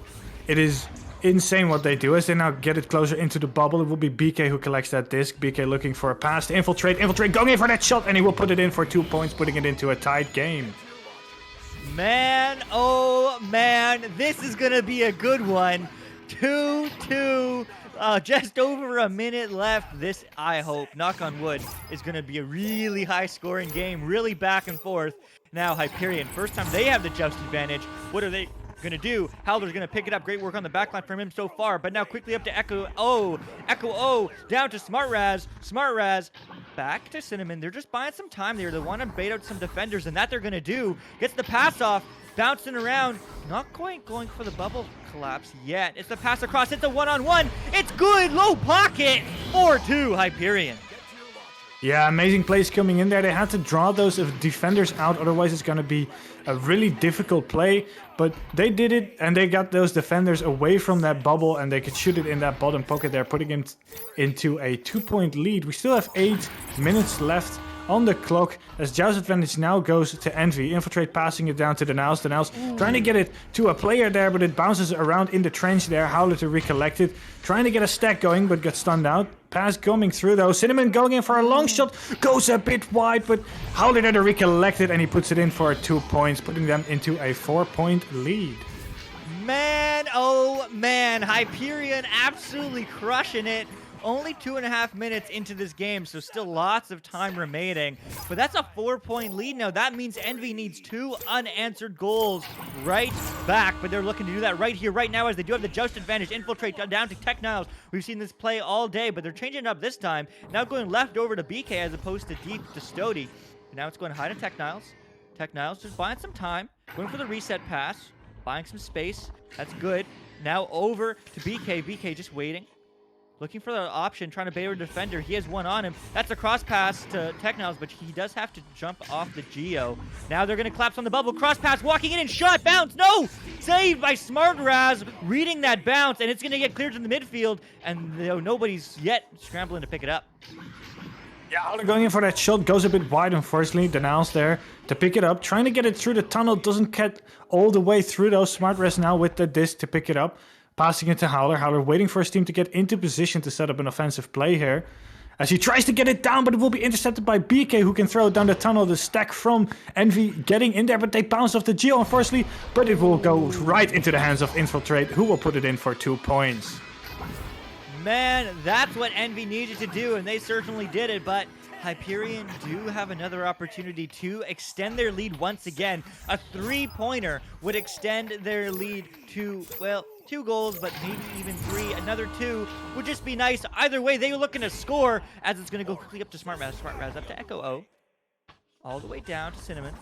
K: It is insane what they do as they now get it closer into the bubble. It will be BK who collects that disc. BK looking for a pass to infiltrate, going in for that shot, and he will put it in for 2 points, putting it into a tied game.
L: Man, oh man, this is going to be a good one. 2-2. Just over a minute left. This, I hope, knock on wood, is going to be a really high-scoring game, really back and forth. Now, Hyperion, first time they have the just advantage. What are they going to do? Howler's going to pick it up. Great work on the backline from him so far, but now quickly up to Echo O. Echo O down to Smart Raz. Smart Raz back to Cinnamon. They're just buying some time there. They want to bait out some defenders, and that they're going to do. Gets the pass off. Bouncing around, not quite going for the bubble collapse yet. It's the pass across, it's a 1-on-1. It's good, low pocket, 4-2 Hyperion.
K: Yeah, amazing plays coming in there. They had to draw those defenders out, otherwise it's going to be a really difficult play. But they did it, and they got those defenders away from that bubble, and they could shoot it in that bottom pocket there, putting it into a 2-point lead. We still have 8 minutes left on the clock as Joust advantage now goes to Envy. Infiltrate passing it down to the Niles. The Niles trying to get it to a player there, but it bounces around in the trench there. Howler to recollect it. Trying to get a stack going, but got stunned out. Pass coming through though. Cinnamon going in for a long shot. Goes a bit wide, but Howler there to recollect it, and he puts it in for 2 points, putting them into a 4-point lead.
L: Man, oh man, Hyperion absolutely crushing it. Only 2.5 minutes into this game, so still lots of time remaining. But that's a 4-point lead now. That means Envy needs 2 unanswered goals right back. But they're looking to do that right here, right now, as they do have the Joust advantage. Infiltrate down to Techniles. We've seen this play all day, but they're changing it up this time. Now going left over to BK as opposed to deep to Stody. And now it's going high to Techniles. Techniles just buying some time. Going for the reset pass. Buying some space. That's good. Now over to BK. BK just waiting. Looking for the option, trying to bait a defender. He has one on him. That's a cross pass to Techniles, but he does have to jump off the Geo. Now they're going to collapse on the bubble. Cross pass, walking in and shot. Bounce. No! Saved by Smart Raz, reading that bounce, and it's going to get cleared to the midfield, and nobody's yet scrambling to pick it up.
K: Yeah, Howler going in for that shot, goes a bit wide, unfortunately. Denials there to pick it up, trying to get it through the tunnel, doesn't get all the way through though. Smart Res now with the disc to pick it up, passing it to Howler. Howler waiting for his team to get into position to set up an offensive play here. As he tries to get it down, but it will be intercepted by BK, who can throw it down the tunnel. The stack from Envy getting in there, but they bounce off the Geo, unfortunately. But it will go right into the hands of Infiltrate, who will put it in for 2 points.
L: Man, that's what Envy needed to do, and they certainly did it, but Hyperion do have another opportunity to extend their lead once again. A 3-pointer would extend their lead to, well, 2 goals, but maybe even 3. Another 2 would just be nice. Either way, they were looking to score, as it's going to go quickly up to Smart Raz. Smart Raz up to Echo O. All the way down to Cinnamon.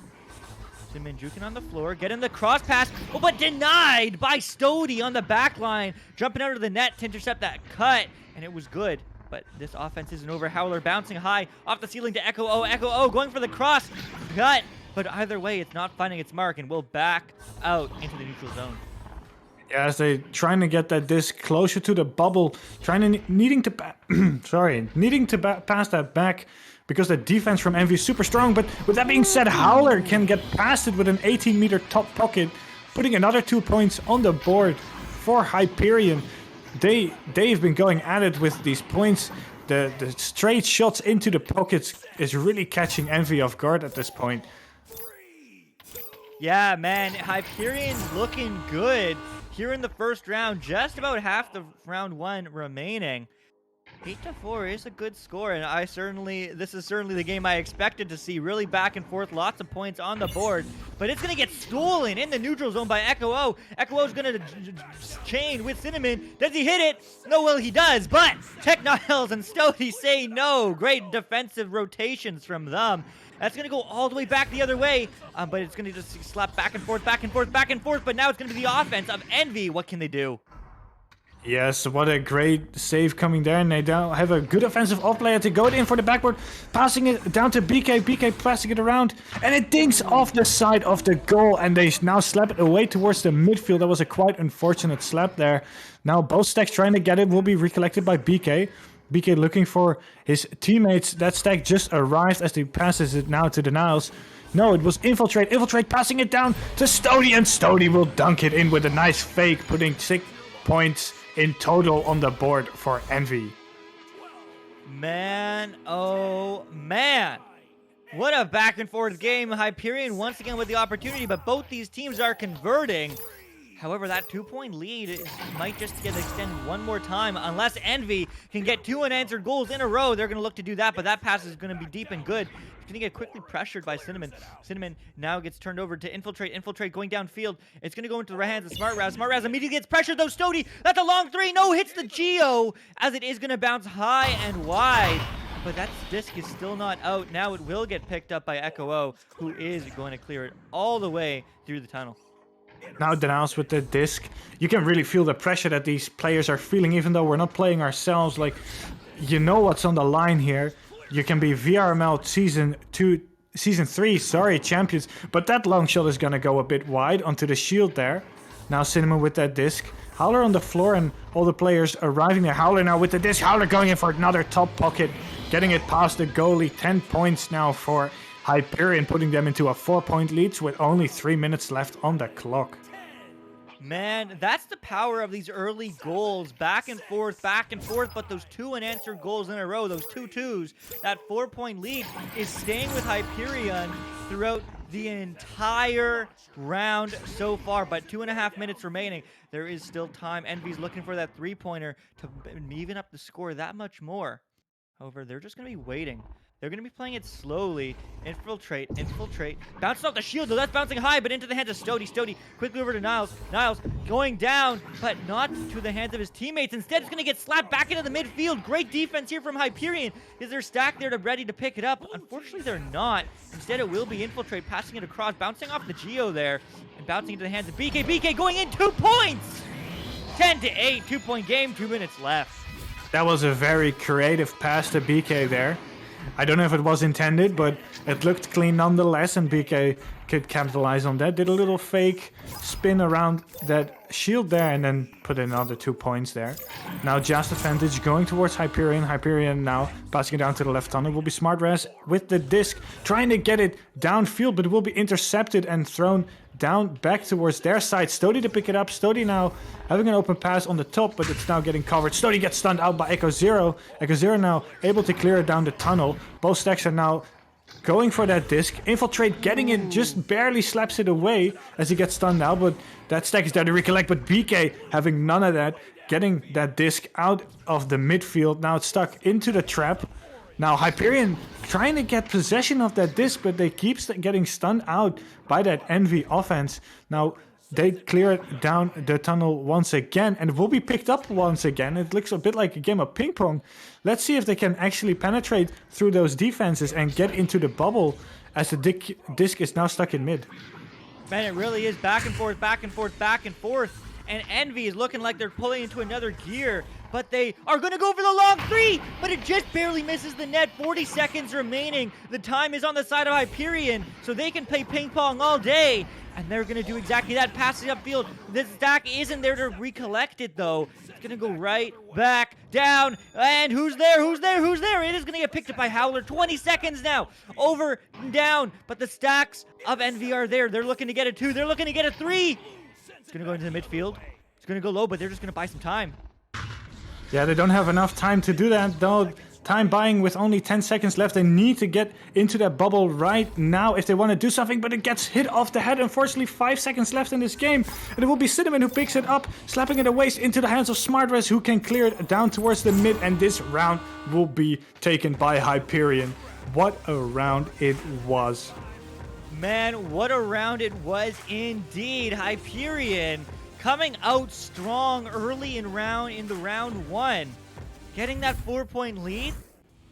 L: Cinnamon juking on the floor, getting the cross pass, but denied by Stody on the back line, jumping out of the net to intercept that cut, and it was good. But this offense isn't over. Howler bouncing high off the ceiling to Echo O. Echo O going for the cross cut, but either way, it's not finding its mark and will back out into the neutral zone.
K: Yeah, as they trying to get that disc closer to the bubble, needing to pass that back, because the defense from Envy is super strong. But with that being said, Howler can get past it with an 18-meter top pocket, putting another 2 points on the board for Hyperion. They've been going at it with these points. The straight shots into the pockets is really catching Envy off guard at this point.
L: Yeah, man, Hyperion looking good here in the first round. Just about half the round 1 remaining. 8-4 is a good score, and this is certainly the game I expected to see. Really back and forth, lots of points on the board, but it's going to get stolen in the neutral zone by Echo O. Echo O's going to chain with Cinnamon. Does he hit it? No, well, he does, but Tech Niles and Stody say no. Great defensive rotations from them. That's going to go all the way back the other way, but it's going to just slap back and forth, back and forth, back and forth, but now it's going to be the offense of Envy. What can they do?
K: Yes, what a great save coming there, and they now have a good offensive off-player to go in for the backboard, passing it down to BK, BK passing it around, and it dinks off the side of the goal, and they now slap it away towards the midfield. That was a quite unfortunate slap there. Now both stacks trying to get it, will be recollected by BK. BK looking for his teammates. That stack just arrived as he passes it now to the Niles. No, it was Infiltrate. Infiltrate passing it down to Stody, and Stody will dunk it in with a nice fake, putting 6 points in total on the board for Envy.
L: Man, oh man. What a back and forth game. Hyperion once again with the opportunity, but both these teams are converting. However, that 2-point lead might just get extended one more time. Unless Envy can get 2 unanswered goals in a row, they're going to look to do that, but that pass is going to be deep and good. He's going to get quickly pressured by Cinnamon. Cinnamon now gets turned over to Infiltrate. Infiltrate going downfield. It's going to go into the hands of Smart Raz. Smart Raz immediately gets pressured, though. Stody, that's a long 3. No, hits the Geo, as it is going to bounce high and wide. But that disc is still not out. Now it will get picked up by Echo O, who is going to clear it all the way through the tunnel.
K: Now Denials with the disc. You can really feel the pressure that these players are feeling, even though we're not playing ourselves. Like, you know what's on the line here. You can be VRML Season 3, champions. But that long shot is going to go a bit wide onto the shield there. Now Cinnamon with that disc. Howler on the floor and all the players arriving there. Howler now with the disc. Howler going in for another top pocket. Getting it past the goalie. 10 points now for Hyperion, putting them into a 4-point lead with only 3 minutes left on the clock.
L: Man, that's the power of these early goals. Back and forth, but those 2 unanswered goals in a row, those 2-2s, that 4-point lead is staying with Hyperion throughout the entire round so far, but 2.5 minutes remaining. There is still time. Envy's looking for that 3-pointer to even up the score that much more. However, they're just going to be waiting. They're going to be playing it slowly. Infiltrate. Bouncing off the shield, though. That's bouncing high, but into the hands of Stody. Stody quickly over to Niles. Niles going down, but not to the hands of his teammates. Instead, it's going to get slapped back into the midfield. Great defense here from Hyperion. Is there stack there ready to pick it up? Unfortunately, they're not. Instead, it will be Infiltrate passing it across, bouncing off the Geo there, and bouncing into the hands of BK. BK going in, 2 points! 10-8, 2-point game, 2 minutes left.
K: That was a very creative pass to BK there. I don't know if it was intended, but it looked clean nonetheless, and BK could capitalize on that. Did a little fake spin around that shield there and then put in another 2 points there. Now Just advantage going towards Hyperion. Hyperion now passing it down to the left tunnel. Will be SmartRez with the disc, trying to get it downfield, but it will be intercepted and thrown down back towards their side. Stody to pick it up. Stody now having an open pass on the top, but it's now getting covered. Stody gets stunned out by Echo Zero. Echo Zero now able to clear it down the tunnel. Both stacks are now going for that disc. Infiltrate getting it, just barely slaps it away as he gets stunned out, but that stack is there to recollect. But BK having none of that, getting that disc out of the midfield. Now it's stuck into the trap. Now Hyperion trying to get possession of that disc, but they keep getting stunned out by that Envy offense. Now they clear it down the tunnel once again, and it will be picked up once again. It looks a bit like a game of ping pong. Let's see if they can actually penetrate through those defenses and get into the bubble, as the disc is now stuck in mid.
L: Man, it really is back and forth, back and forth, back and forth. And Envy is looking like they're pulling into another gear, but they are going to go for the long three, but it just barely misses the net. 40 seconds remaining. The time is on the side of Hyperion, so they can play ping pong all day. And they're going to do exactly that, passing upfield. This stack isn't there to recollect it, though. It's going to go right back down. And who's there? Who's there? Who's there? It is going to get picked up by Howler. 20 seconds now. Over and down. But the stacks of Envy are there. They're looking to get a 2. They're looking to get a 3. It's going to go into the midfield. It's going to go low, but they're just going to buy some time.
K: Yeah, they don't have enough time to do that, though. Time buying with only 10 seconds left. They need to get into that bubble right now if they want to do something, but it gets hit off the head. Unfortunately, 5 seconds left in this game. And it will be Cinnamon who picks it up, slapping it away into the hands of SmartRez, who can clear it down towards the mid. And this round will be taken by Hyperion. What a round it was.
L: Man, what a round it was indeed. Hyperion coming out strong early in the round 1. Getting that 4-point lead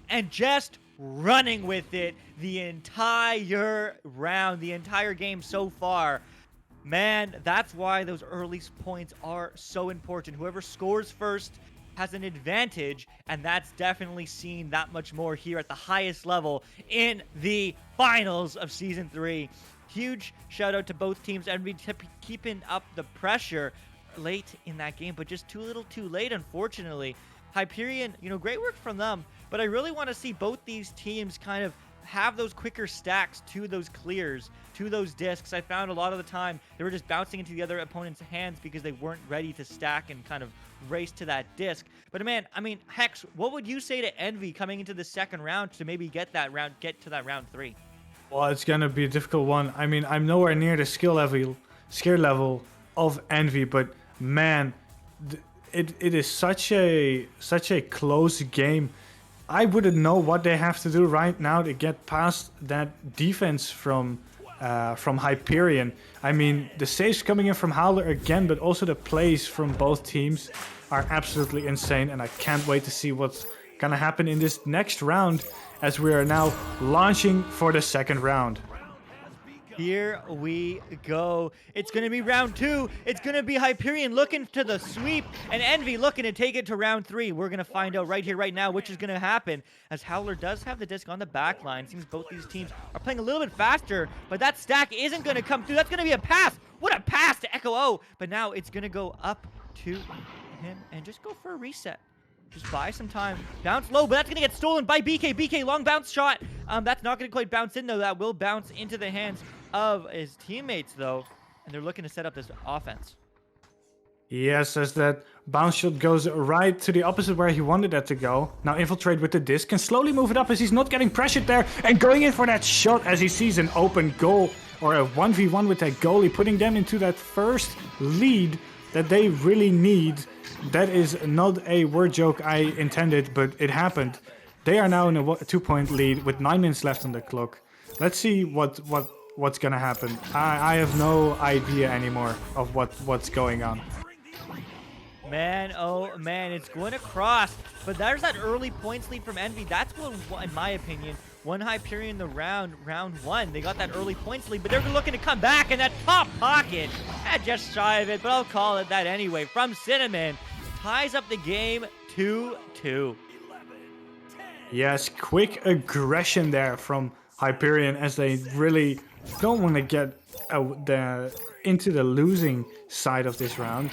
L: and just running with it the entire round, the entire game so far. Man, that's why those early points are so important. Whoever scores first has an advantage, and that's definitely seen that much more here at the highest level in the finals of Season 3. Huge shout out to both teams and keeping up the pressure late in that game, but just too little too late, unfortunately. Hyperion, great work from them, but I really want to see both these teams kind of have those quicker stacks to those clears, to those discs. I found a lot of the time they were just bouncing into the other opponent's hands because they weren't ready to stack and kind of race to that disc. But man, Hex, what would you say to Envy coming into the second round to maybe get to that round 3?
K: Well, it's gonna be a difficult one. I'm nowhere near the skill level of Envy, but man, it is such a close game. I wouldn't know what they have to do right now to get past that defense from Hyperion. The saves coming in from Howler again, but also the plays from both teams are absolutely insane, and I can't wait to see what's gonna happen in this next round as we are now launching for the second round.
L: Here we go. It's going to be round 2. It's going to be Hyperion looking to the sweep and Envy looking to take it to round 3. We're going to find out right here, right now, which is going to happen, as Howler does have the disc on the back line. Seems both these teams are playing a little bit faster, but that stack isn't going to come through. That's going to be a pass. What a pass to Echo O. But now it's going to go up to him and just go for a reset. Just buy some time. Bounce low, but that's going to get stolen by BK. BK, long bounce shot. That's not going to quite bounce in, though. That will bounce into the hands of his teammates, though. And they're looking to set up this offense.
K: Yes, as that bounce shot goes right to the opposite where he wanted that to go. Now Infiltrate with the disc and slowly move it up as he's not getting pressured there. And going in for that shot as he sees an open goal or a 1v1 with that goalie, putting them into that first lead that they really need. That is not a word joke I intended, but it happened. They are now in a 2-point lead with 9 minutes left on the clock. Let's see what's gonna happen. I have no idea anymore of what's going on.
L: Man, oh man, it's going across. But there's that early points lead from Envy. That's what, in my opinion, won Hyperion the round 1. They got that early points lead, but they're looking to come back in that top pocket. Just shy of it, but I'll call it that anyway. From Cinnamon, ties up the game 2-2.
K: Yes, quick aggression there from Hyperion, as they really don't want to get into the losing side of this round.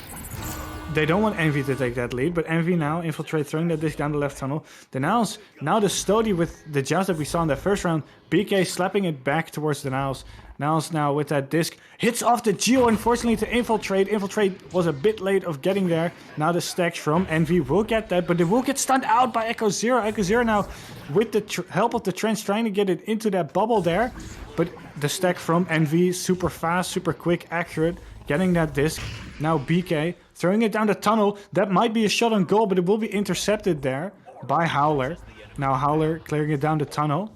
K: They don't want Envy to take that lead, but Envy now infiltrate, throwing that disc down the left tunnel. The Niles, now the Stody with the jazz that we saw in the first round. BK slapping it back towards the Niles. Niles now with that disc, hits off the Geo, unfortunately, to Infiltrate. Infiltrate was a bit late of getting there. Now the stacks from Envy will get that, but they will get stunned out by Echo Zero. Echo Zero now with the help of the Trench trying to get it into that bubble there. But the stack from Envy, super fast, super quick, accurate, getting that disc. Now BK throwing it down the tunnel. That might be a shot on goal, but it will be intercepted there by Howler. Now Howler clearing it down the tunnel.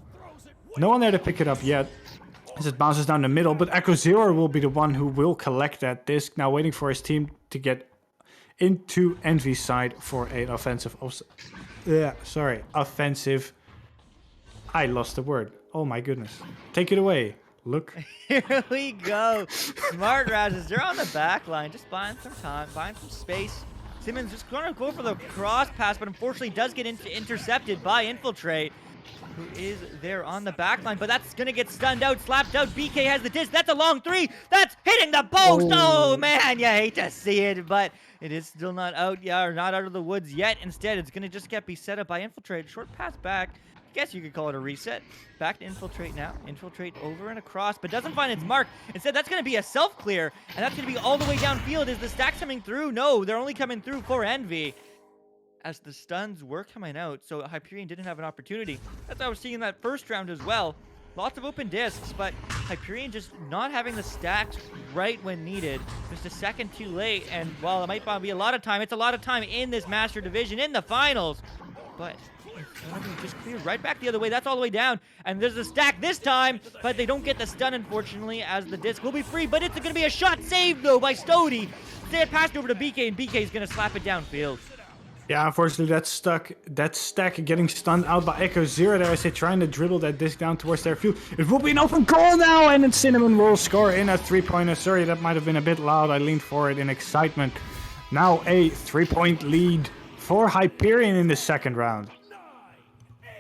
K: No one there to pick it up yet, as it bounces down the middle, but Echo Zero will be the one who will collect that disc. Now waiting for his team to get into Envy's side for an offensive... offensive... I lost the word. Oh my goodness. Take it away. Look.
L: Here we go. Smart Razes, they're on the back line, just buying some time, buying some space. Simmons just going to go for the cross pass, but unfortunately does get intercepted by Infiltrate, who is there on the back line, but that's going to get stunned out, slapped out. BK has the disc. That's a long three. That's hitting the post. Oh, man, you hate to see it, but it is still not out, or not out of the woods yet. Instead, it's going to just get set up by Infiltrate. Short pass back. Guess you could call it a reset. Back to Infiltrate now. Infiltrate over and across, but doesn't find its mark. Instead, that's going to be a self-clear, and that's going to be all the way downfield. Is the stacks coming through? No, they're only coming through for Envy, as the stuns were coming out, so Hyperion didn't have an opportunity. That's what I was seeing in that first round as well. Lots of open discs, but Hyperion just not having the stacks right when needed. Just a second too late, and while it might not be a lot of time, it's a lot of time in this Master Division, in the finals. But just cleared right back the other way. That's all the way down. And there's a stack this time, but they don't get the stun, unfortunately, as the disc will be free. But it's going to be a shot saved, though, by Stody. They had passed over to BK, and BK is going to slap it downfield.
K: Yeah, unfortunately, that stack getting stunned out by Echo Zero there as they trying to dribble that disc down towards their field. It will be an open goal now, and then Cinnamon will score in a three-pointer. Sorry, that might have been a bit loud. I leaned forward in excitement. Now a three-point lead for Hyperion in the second round.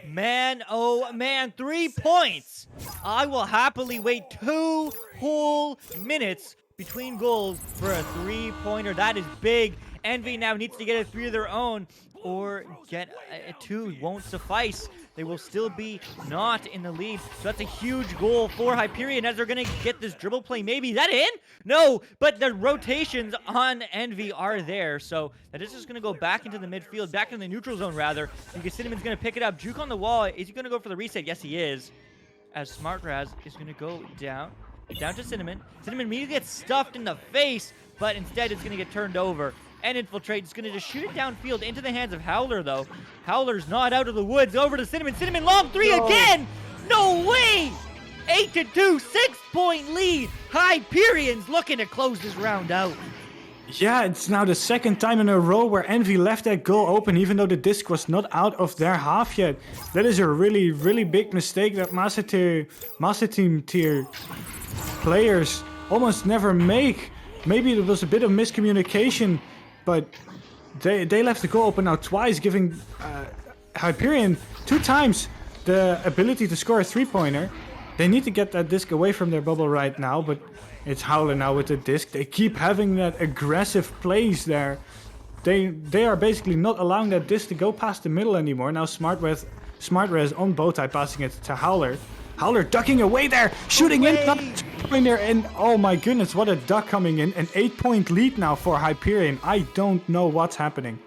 L: Man, oh man, 3 points. I will happily wait 2 whole minutes between goals for a three-pointer. That is big. Envy now needs to get a 3 of their own, or get a 2 won't suffice. They will still be not in the lead. So that's a huge goal for Hyperion, as they're going to get this dribble play. Maybe. Is that in? No, but the rotations on Envy are there. So that is just going to go back into the midfield, back in the neutral zone, rather. You can Cinnamon's going to pick it up. Juke on the wall. Is he going to go for the reset? Yes, he is. As Smart Raz is going to go down to Cinnamon. Cinnamon immediately gets stuffed in the face, but instead it's going to get turned over. And Infiltrate is going to just shoot it downfield into the hands of Howler, though. Howler's not out of the woods. Over to Cinnamon. Cinnamon, long three again! No way! 8-2, 6-point lead. Hyperion's looking to close this round out.
K: Yeah, it's now the second time in a row where Envy left that goal open, even though the disc was not out of their half yet. That is a really, really big mistake that Master Team tier players almost never make. Maybe there was a bit of miscommunication, but they left the goal open now twice, giving Hyperion 2 times the ability to score a three-pointer. They need to get that disc away from their bubble right now, but it's Howler now with the disc. They keep having that aggressive plays there. They are basically not allowing that disc to go past the middle anymore. Now Smart Res on Bowtie, passing it to Howler. Howler ducking away there, shooting in, pointer, and oh my goodness, what a duck coming in. An 8-point lead now for Hyperion. I don't know what's happening.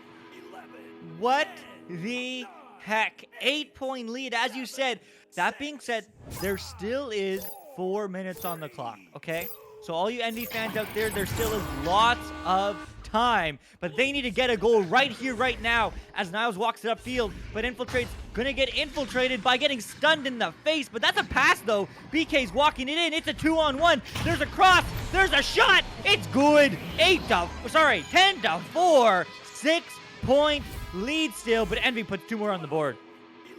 L: What the heck? 8-point lead, as you said. That being said, there still is 4 minutes on the clock, okay? So all you Envy fans out there still is lots of time, but they need to get a goal right here, right now, as Niles walks it upfield, but Infiltrate's gonna get infiltrated by getting stunned in the face, but that's a pass, though. BK's walking it in. It's a 2-on-1. There's a cross. There's a shot. It's good. 10-4. 6-point lead still, but Envy puts 2 more on the board.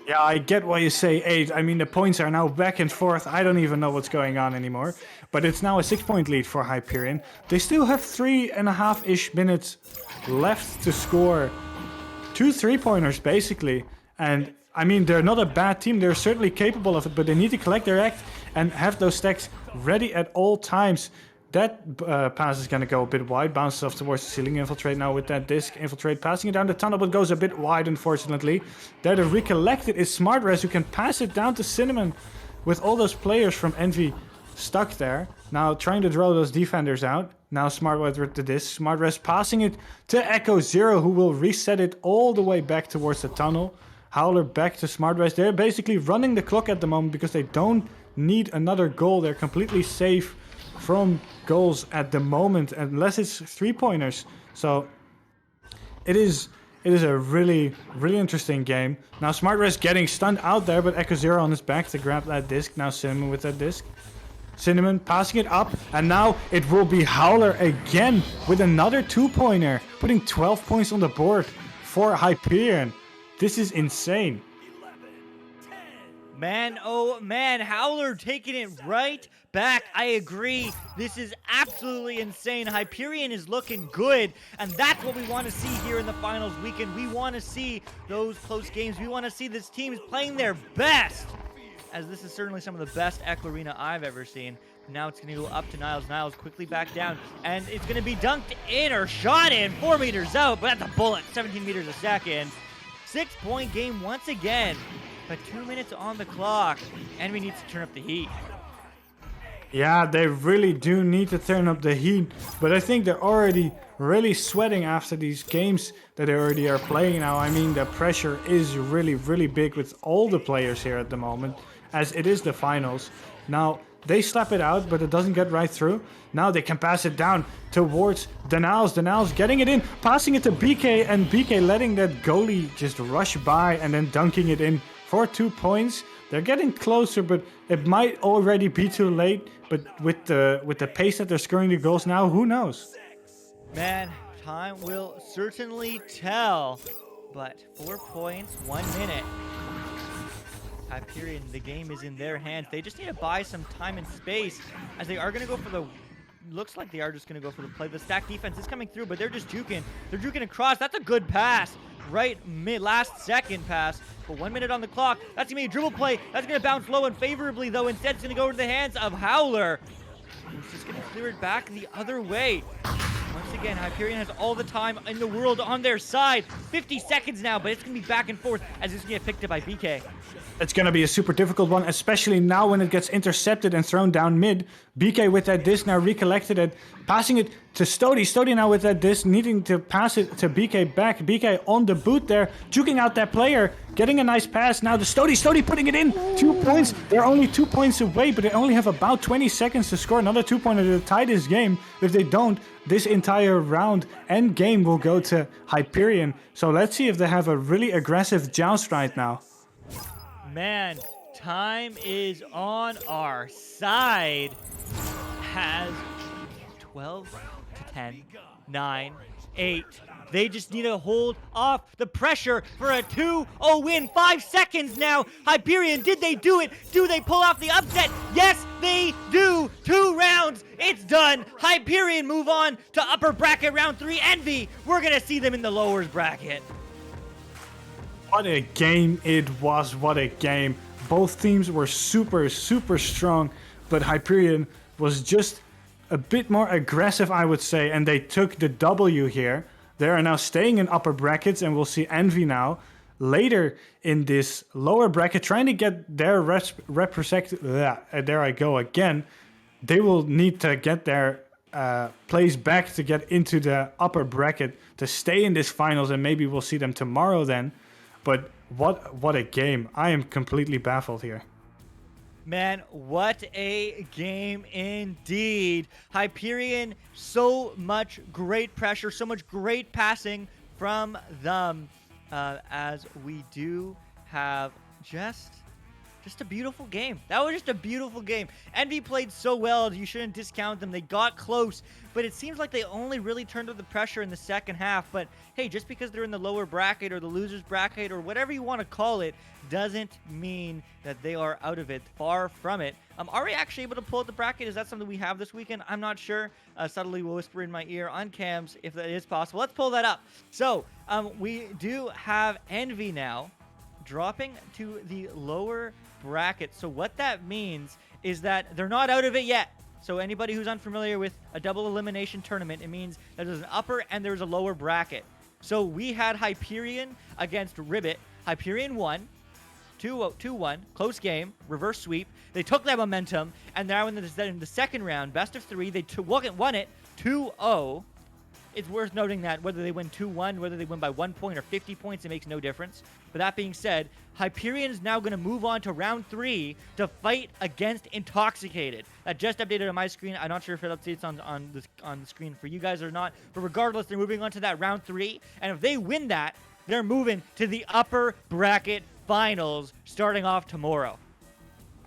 K: Yeah, I get why you say 8. I mean, the points are now back and forth. I don't even know what's going on anymore. But it's now a 6-point lead for Hyperion. They still have 3.5-ish minutes left to score 2 3-pointers, basically. And I mean, they're not a bad team. They're certainly capable of it, but they need to collect their act and have those stacks ready at all times. That pass is going to go a bit wide. Bounces off towards the ceiling. Infiltrate now with that disc. Infiltrate passing it down the tunnel, but goes a bit wide, unfortunately. There to recollect it is SmartRes, who can pass it down to Cinnamon with all those players from Envy stuck there. Now trying to draw those defenders out. Now SmartRes with the disc. SmartRes passing it to Echo Zero, who will reset it all the way back towards the tunnel. Howler back to SmartRes. They're basically running the clock at the moment because they don't need another goal. They're completely safe from goals at the moment, unless it's 3-pointers. So it is a really interesting game. Now SmartRes getting stunned out there, but Echo Zero on his back to grab that disc. Now Cinnamon with that disc. Cinnamon passing it up, and now it will be Howler again with another 2-pointer, putting 12 points on the board for Hyperion. This is insane.
L: Man, oh man, Howler taking it right back. I agree. This is absolutely insane. Hyperion is looking good, and that's what we want to see here in the finals weekend. We want to see those close games. We want to see this team playing their best, as this is certainly some of the best Echo Arena I've ever seen. Now it's going to go up to Niles. Niles quickly back down, and it's going to be dunked in or shot in 4 meters out, but that's a bullet, 17 meters a second. 6-point game once again. But 2 minutes on the clock, and we need to turn up the heat.
K: Yeah, they really do need to turn up the heat, but I think they're already really sweating after these games that they already are playing now. I mean, the pressure is really big with all the players here at the moment, as it is the finals. Now, they slap it out, but it doesn't get right through. Now they can pass it down towards Daniels. Daniels getting it in, passing it to BK, and BK letting that goalie just rush by and then dunking it in for 2 points. They're getting closer, but it might already be too late. But with the pace that they're scoring the goals now, who knows?
L: Man, time will certainly tell. But 4 points, 1 minute. Hyperion, the game is in their hands. They just need to buy some time and space, as they are going to go for the... Looks like they are just going to go for the play. The stack defense is coming through, but they're just juking. They're juking across. That's a good pass. Right last second pass. But 1 minute on the clock. That's going to be a dribble play. That's going to bounce low and favorably, though. Instead, it's going to go into the hands of Howler, who's just going to clear it back the other way. Once again, Hyperion has all the time in the world on their side. 50 seconds now, but it's going to be back and forth as it's going to get picked up by BK.
K: It's going to be a super difficult one, especially now when it gets intercepted and thrown down mid. BK with that disc now recollected it, passing it to Stody. Stody now with that disc, needing to pass it to BK back. BK on the boot there, juking out that player, getting a nice pass. Now the Stody. Stody putting it in. 2 points. They're only 2 points away, but they only have about 20 seconds to score another 2-pointer to tie this game. If they don't, this entire round and game will go to Hyperion. So let's see if they have a really aggressive joust right now.
L: Man, time is on our side. Has 12 to 10, 9, 8. They just need to hold off the pressure for a 2-0 win. 5 seconds now. Hyperion, did they do it? Do they pull off the upset? Yes, they do. 2 rounds. It's done. Hyperion move on to upper bracket round 3. Envy, we're going to see them in the lowers bracket.
K: What a game it was, what a game. Both teams were super strong, but Hyperion was just a bit more aggressive, I would say, and they took the W here. They are now staying in upper brackets, and we'll see Envy now later in this lower bracket, trying to get their there I go again. They will need to get their place back to get into the upper bracket to stay in this finals, and maybe we'll see them tomorrow then. But what a game. I am completely baffled here.
L: Man, what a game indeed. Hyperion, so much great pressure, so much great passing from them, as we do have just a beautiful game. That was just a beautiful game. Envy played so well, you shouldn't discount them. They got close, but it seems like they only really turned up the pressure in the second half. But hey, just because they're in the lower bracket or the losers bracket or whatever you want to call it, doesn't mean that they are out of it. Far from it. Are we actually able to pull out the bracket? Is that something we have this weekend? I'm not sure. Subtly will whisper in my ear on cams if that is possible. Let's pull that up. So we do have Envy now dropping to the lower bracket. So what that means is that they're not out of it yet. So anybody who's unfamiliar with a double elimination tournament, it means that there's an upper and there's a lower bracket. So we had Hyperion against Ribbit. Hyperion won 2-1, close game, reverse sweep. They took that momentum, and now in the second round, best of 3, they won it 2-0. It's worth noting that whether they win 2-1, whether they win by 1 point or 50 points, it makes no difference. But that being said, Hyperion is now going to move on to round 3 to fight against Intoxicated. That just updated on my screen. I'm not sure if it updates on the screen for you guys or not. But regardless, they're moving on to that round 3. And if they win that, they're moving to the upper bracket finals starting off tomorrow.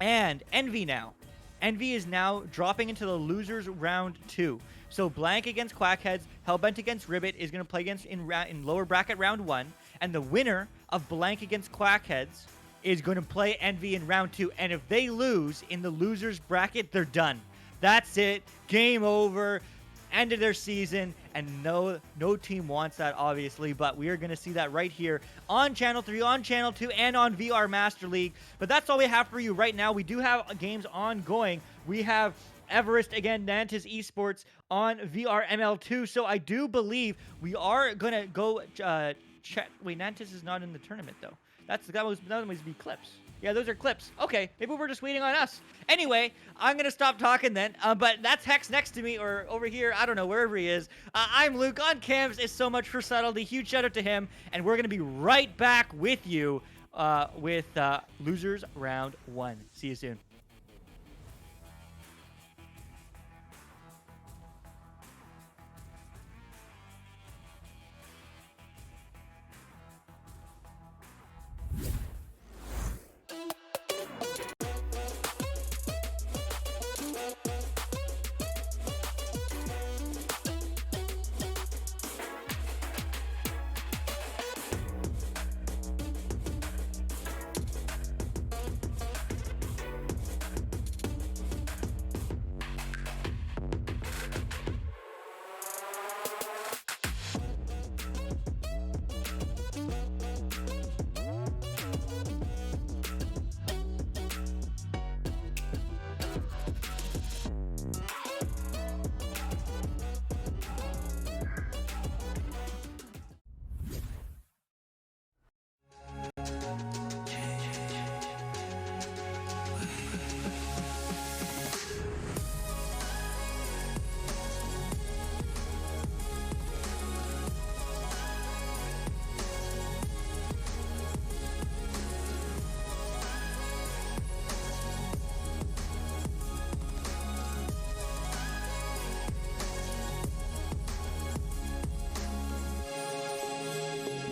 L: And Envy now. Envy is now dropping into the losers round 2. So Blank against Quackheads, Hellbent against Ribbit is going to play against in lower bracket round 1. And the winner of Blank against Quackheads is going to play Envy in round 2. And if they lose in the losers bracket, they're done. That's it. Game over. End of their season. And no team wants that, obviously. But we are going to see that right here on Channel 3, on Channel 2, and on VR Master League. But that's all we have for you right now. We do have games ongoing. We have Everest again, Nantes Esports on VRML 2. So I do believe we are going to go check. Wait, Nantes is not in the tournament, though. That must be clips. Yeah, those are clips. Okay, maybe we're just waiting on us. Anyway, I'm going to stop talking then. But that's Hex next to me, or over here. I don't know, wherever he is. I'm Luke on cams. Is so much for subtlety. Huge shout out to him. And we're going to be right back with you with Losers Round 1. See you soon.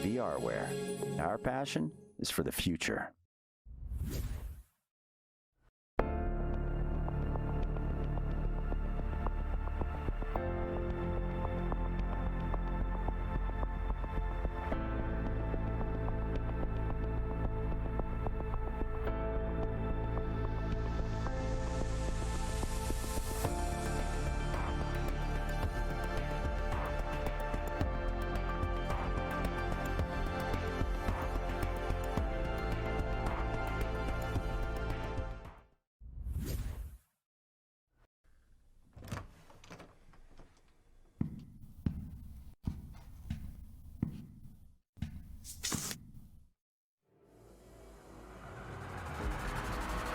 C: VRware. Our passion is for the future.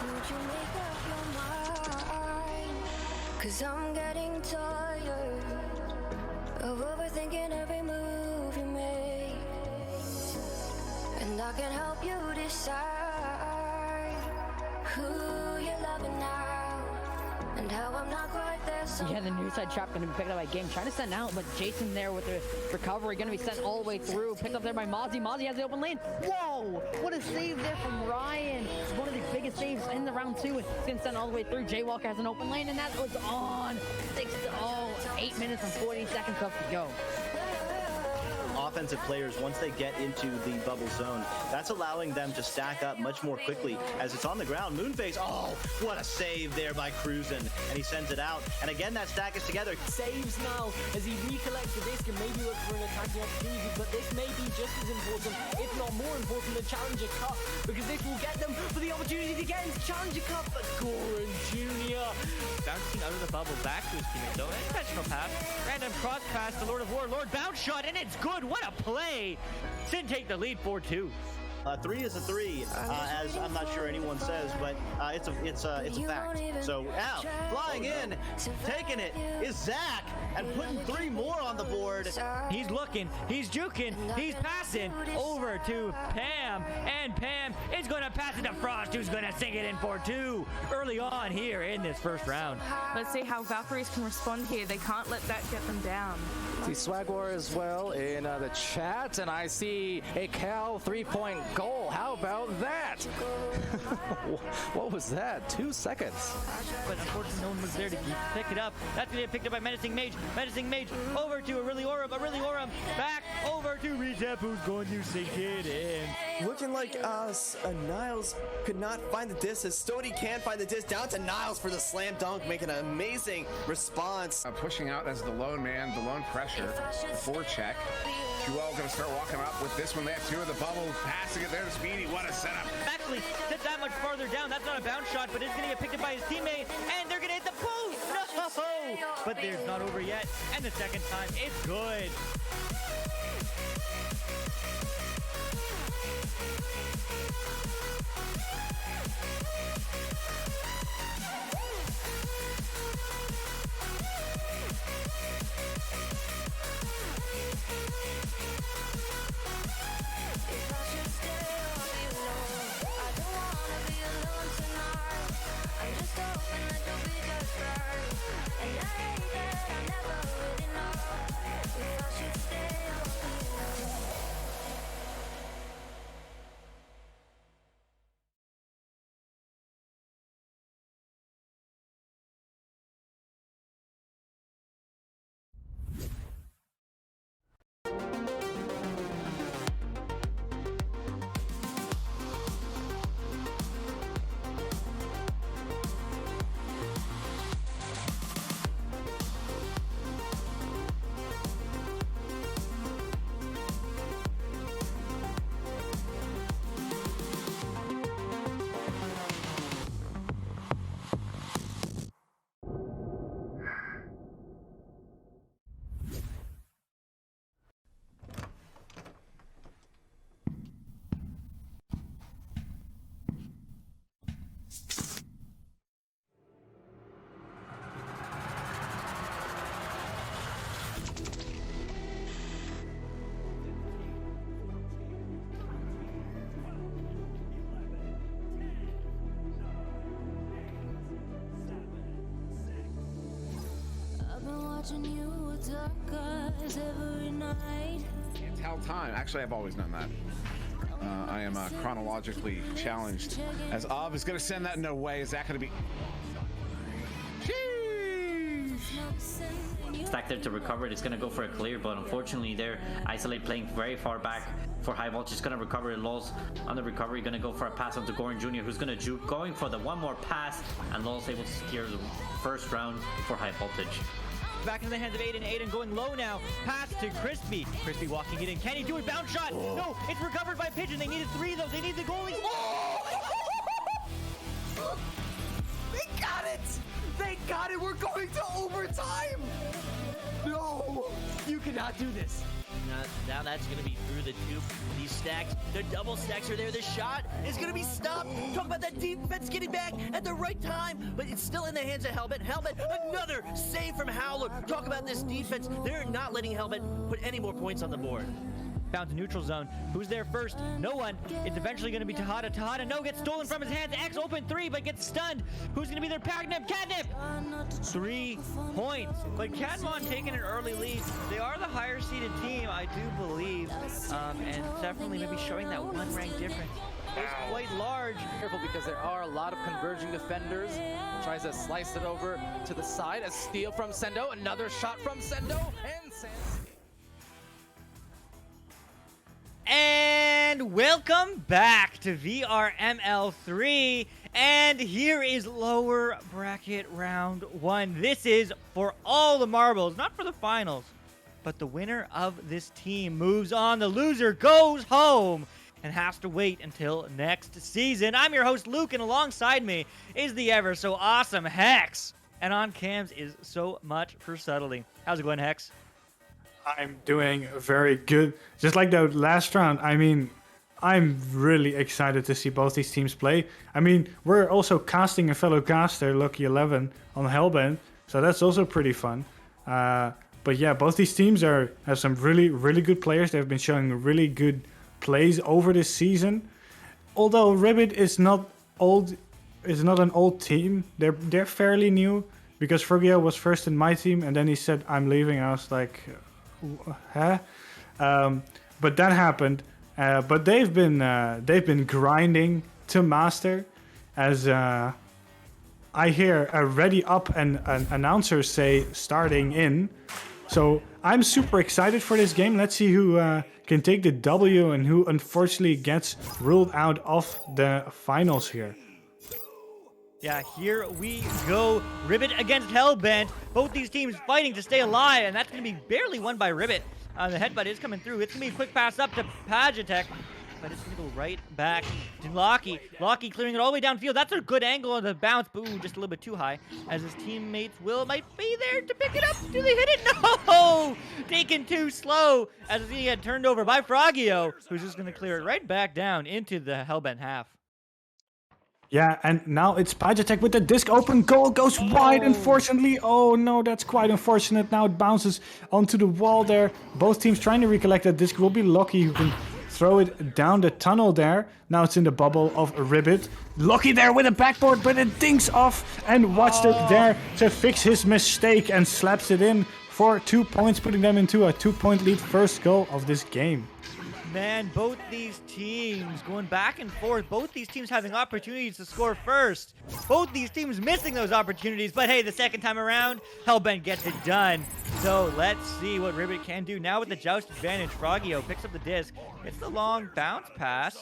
D: Would you make up your mind? 'Cause I'm getting tired of overthinking every move you make. And I can help you decide who you're loving now and how I'm not quite there.
B: Yeah, the near side trap going to be picked up by Game. Trying to send out, but Jason there with the recovery. Going to be sent all the way through. Picked up there by Mozzie. Mozzie has the open lane. Whoa! What a save there from Ryan. It's one of the biggest saves in the round 2. It's going to send all the way through. Jaywalker has an open lane, and that was on. 8 minutes and 40 seconds left to go.
E: offensive players, once they get into the bubble zone, that's allowing them to stack up much more quickly as it's on the ground. Moonface, oh, what a save there by Cruzen, and he sends it out. And again, that stack is together.
F: Saves now as he recollects the disc and maybe look for an attacking opportunity, but this may be just as important, if not more important, than Challenger Cup, because this will get them for the opportunity to get into Challenger Cup. But Goran Jr.
L: bouncing out of the bubble back to his teammate though. Intentional pass, random cross pass to Lord of War. Lord bounce shot, and it's good. What a play! Sin take the lead 4-2.
E: 3 is a 3, as I'm not sure anyone says, but it's a fact. So now, flying in, taking it is Zach, and putting 3 more on the board.
L: He's looking, he's juking, he's passing over to Pam, and Pam is going to pass it to Frost, who's going to sink it in for 2 early on here in this first round.
G: Let's see how Valkyries can respond here. They can't let that get them down.
H: See Swagwar as well in the chat, and I see a Cal 3-point goal. How about that? What was that? 2 seconds.
L: But unfortunately, no one was there to pick it up. That's going to get picked up by Menacing Mage. Menacing Mage over to Aureli Aurum. Aureli Aurum back over to Recep, who's going to sink it in.
I: Looking like Niles could not find the disc, as Stody can find the disc. Down to Niles for the slam dunk, making an amazing response.
A: Pushing out as the lone man, the lone pressure, the forecheck. Jewel going to start walking up with this one. They have 2 of the bubble, passing it there to Speedy. What a setup.
L: Actually, sit that much farther down. That's not a bounce shot, but it's going to get picked up by his teammate, and they're going to hit the post. No! But there's not over yet, and the second time, it's good.
A: Tell time. Actually, I've always known that. I am chronologically challenged. As Ob is going to send that no way. Is that going to be?
J: Stack there to recover it. It's going to go for a clear, but unfortunately there, Isolate playing very far back for High Voltage. It's going to recover it. Lulz on the recovery, going to go for a pass onto Goran Jr., who's going to juke, going for the one more pass, and Lulz able to secure the first round for High Voltage.
L: Back into the hands of Aiden. Aiden going low now. Pass to Crispy. Crispy walking it in. Can he do it? Bounce shot. Oh. No, it's recovered by Pigeon. They needed 3 though. They need the goalie. Oh!
I: They got it! They got it! We're going to overtime! No! You cannot do this.
F: Now that's going to be through the tube. These stacks, the double stacks are there. The shot is going to be stopped. Talk about that defense getting back at the right time, but it's still in the hands of Helmet. Helmet, another save from Howler. Talk about this defense. They're not letting Helmet put any more points on the board.
L: Down to neutral zone. Who's there first? No one. It's eventually going to be Tahada. Tahada, no, gets stolen from his hands. X open 3, but gets stunned. Who's going to be there? Catnip. Catnip! 3 points. But Catmon taking an early lead. They are the higher seeded team, I do believe. And definitely maybe showing that 1 rank difference. It's quite large.
H: Careful because there are a lot of converging defenders. Tries to slice it over to the side. A steal from Sendo. Another shot from Sendo. And
L: And welcome back to VRML 3. And here is lower bracket round 1. This is for all the marbles, not for the finals. But the winner of this team moves on. The loser goes home and has to wait until next season. I'm your host, Luke, and alongside me is the ever so awesome Hex. And on cams is so much for subtlety. How's it going, Hex?
K: I'm doing very good. Just like the last round, I mean, I'm really excited to see both these teams play. I mean, we're also casting a fellow caster, Lucky11, on Hellbent, so that's also pretty fun. But yeah, both these teams have some really, really good players. They've been showing really good plays over this season. Although Ribbit is not an old team. They're fairly new, because Frugio was first in my team and then he said I'm leaving. I was like, huh? But that happened. But they've been grinding to master, as I hear a ready up and an announcer say starting in. So I'm super excited for this game. Let's see who can take the W and who unfortunately gets ruled out of the finals here.
L: Yeah, here we go. Ribbit against Hellbent. Both these teams fighting to stay alive, and that's going to be barely won by Ribbit. The headbutt is coming through. It's going to be a quick pass up to Pagitek, but it's going to go right back to Locky. Locky clearing it all the way downfield. That's a good angle on the bounce, but ooh, just a little bit too high, as his teammates might be there to pick it up. Do they hit it? No! Taken too slow, as he had turned over by Frogio, who's just going to clear it right back down into the Hellbent half.
K: Yeah, and now it's Pagitek with the disc open. Goal goes wide, unfortunately. Oh no, that's quite unfortunate. Now it bounces onto the wall there. Both teams trying to recollect that disc. Will be Lucky who can throw it down the tunnel there. Now it's in the bubble of Ribbit. Lucky there with a backboard, but it dinks off. And watched it there to fix his mistake and slaps it in for 2 points, putting them into a 2-point lead. First goal of this game.
L: Man, both these teams going back and forth. Both these teams having opportunities to score first. Both these teams missing those opportunities. But hey, the second time around, Hellbent gets it done. So let's see what Ribbit can do. Now with the joust advantage, Frogio picks up the disc. It's the long bounce pass.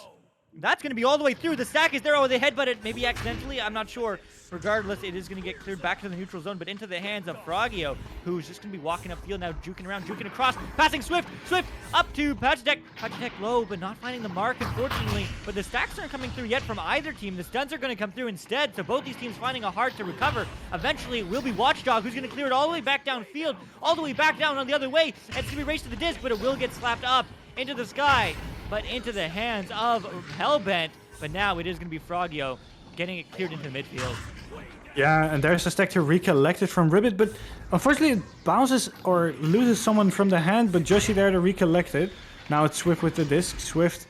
L: That's going to be all the way through. The stack is there. Oh, they headbutt it maybe accidentally. I'm not sure. Regardless, it is going to get cleared back to the neutral zone, but into the hands of Frogio, who's just going to be walking upfield now, juking around, juking across, passing Swift up to Pagitek. Pagitek low, but not finding the mark, unfortunately. But the stacks aren't coming through yet from either team. The stuns are going to come through instead, so both these teams finding it hard to recover. Eventually, it will be Watchdog, who's going to clear it all the way back downfield, all the way back down on the other way, and it's going to be raced to the disc, but it will get slapped up into the sky, but into the hands of Hellbent. But now it is going to be Frogio getting it cleared into the midfield.
K: Yeah, and there's a stack to recollect it from Ribbit, but unfortunately it bounces or loses someone from the hand, but Joshi there to recollect it. Now it's Swift with the disc. Swift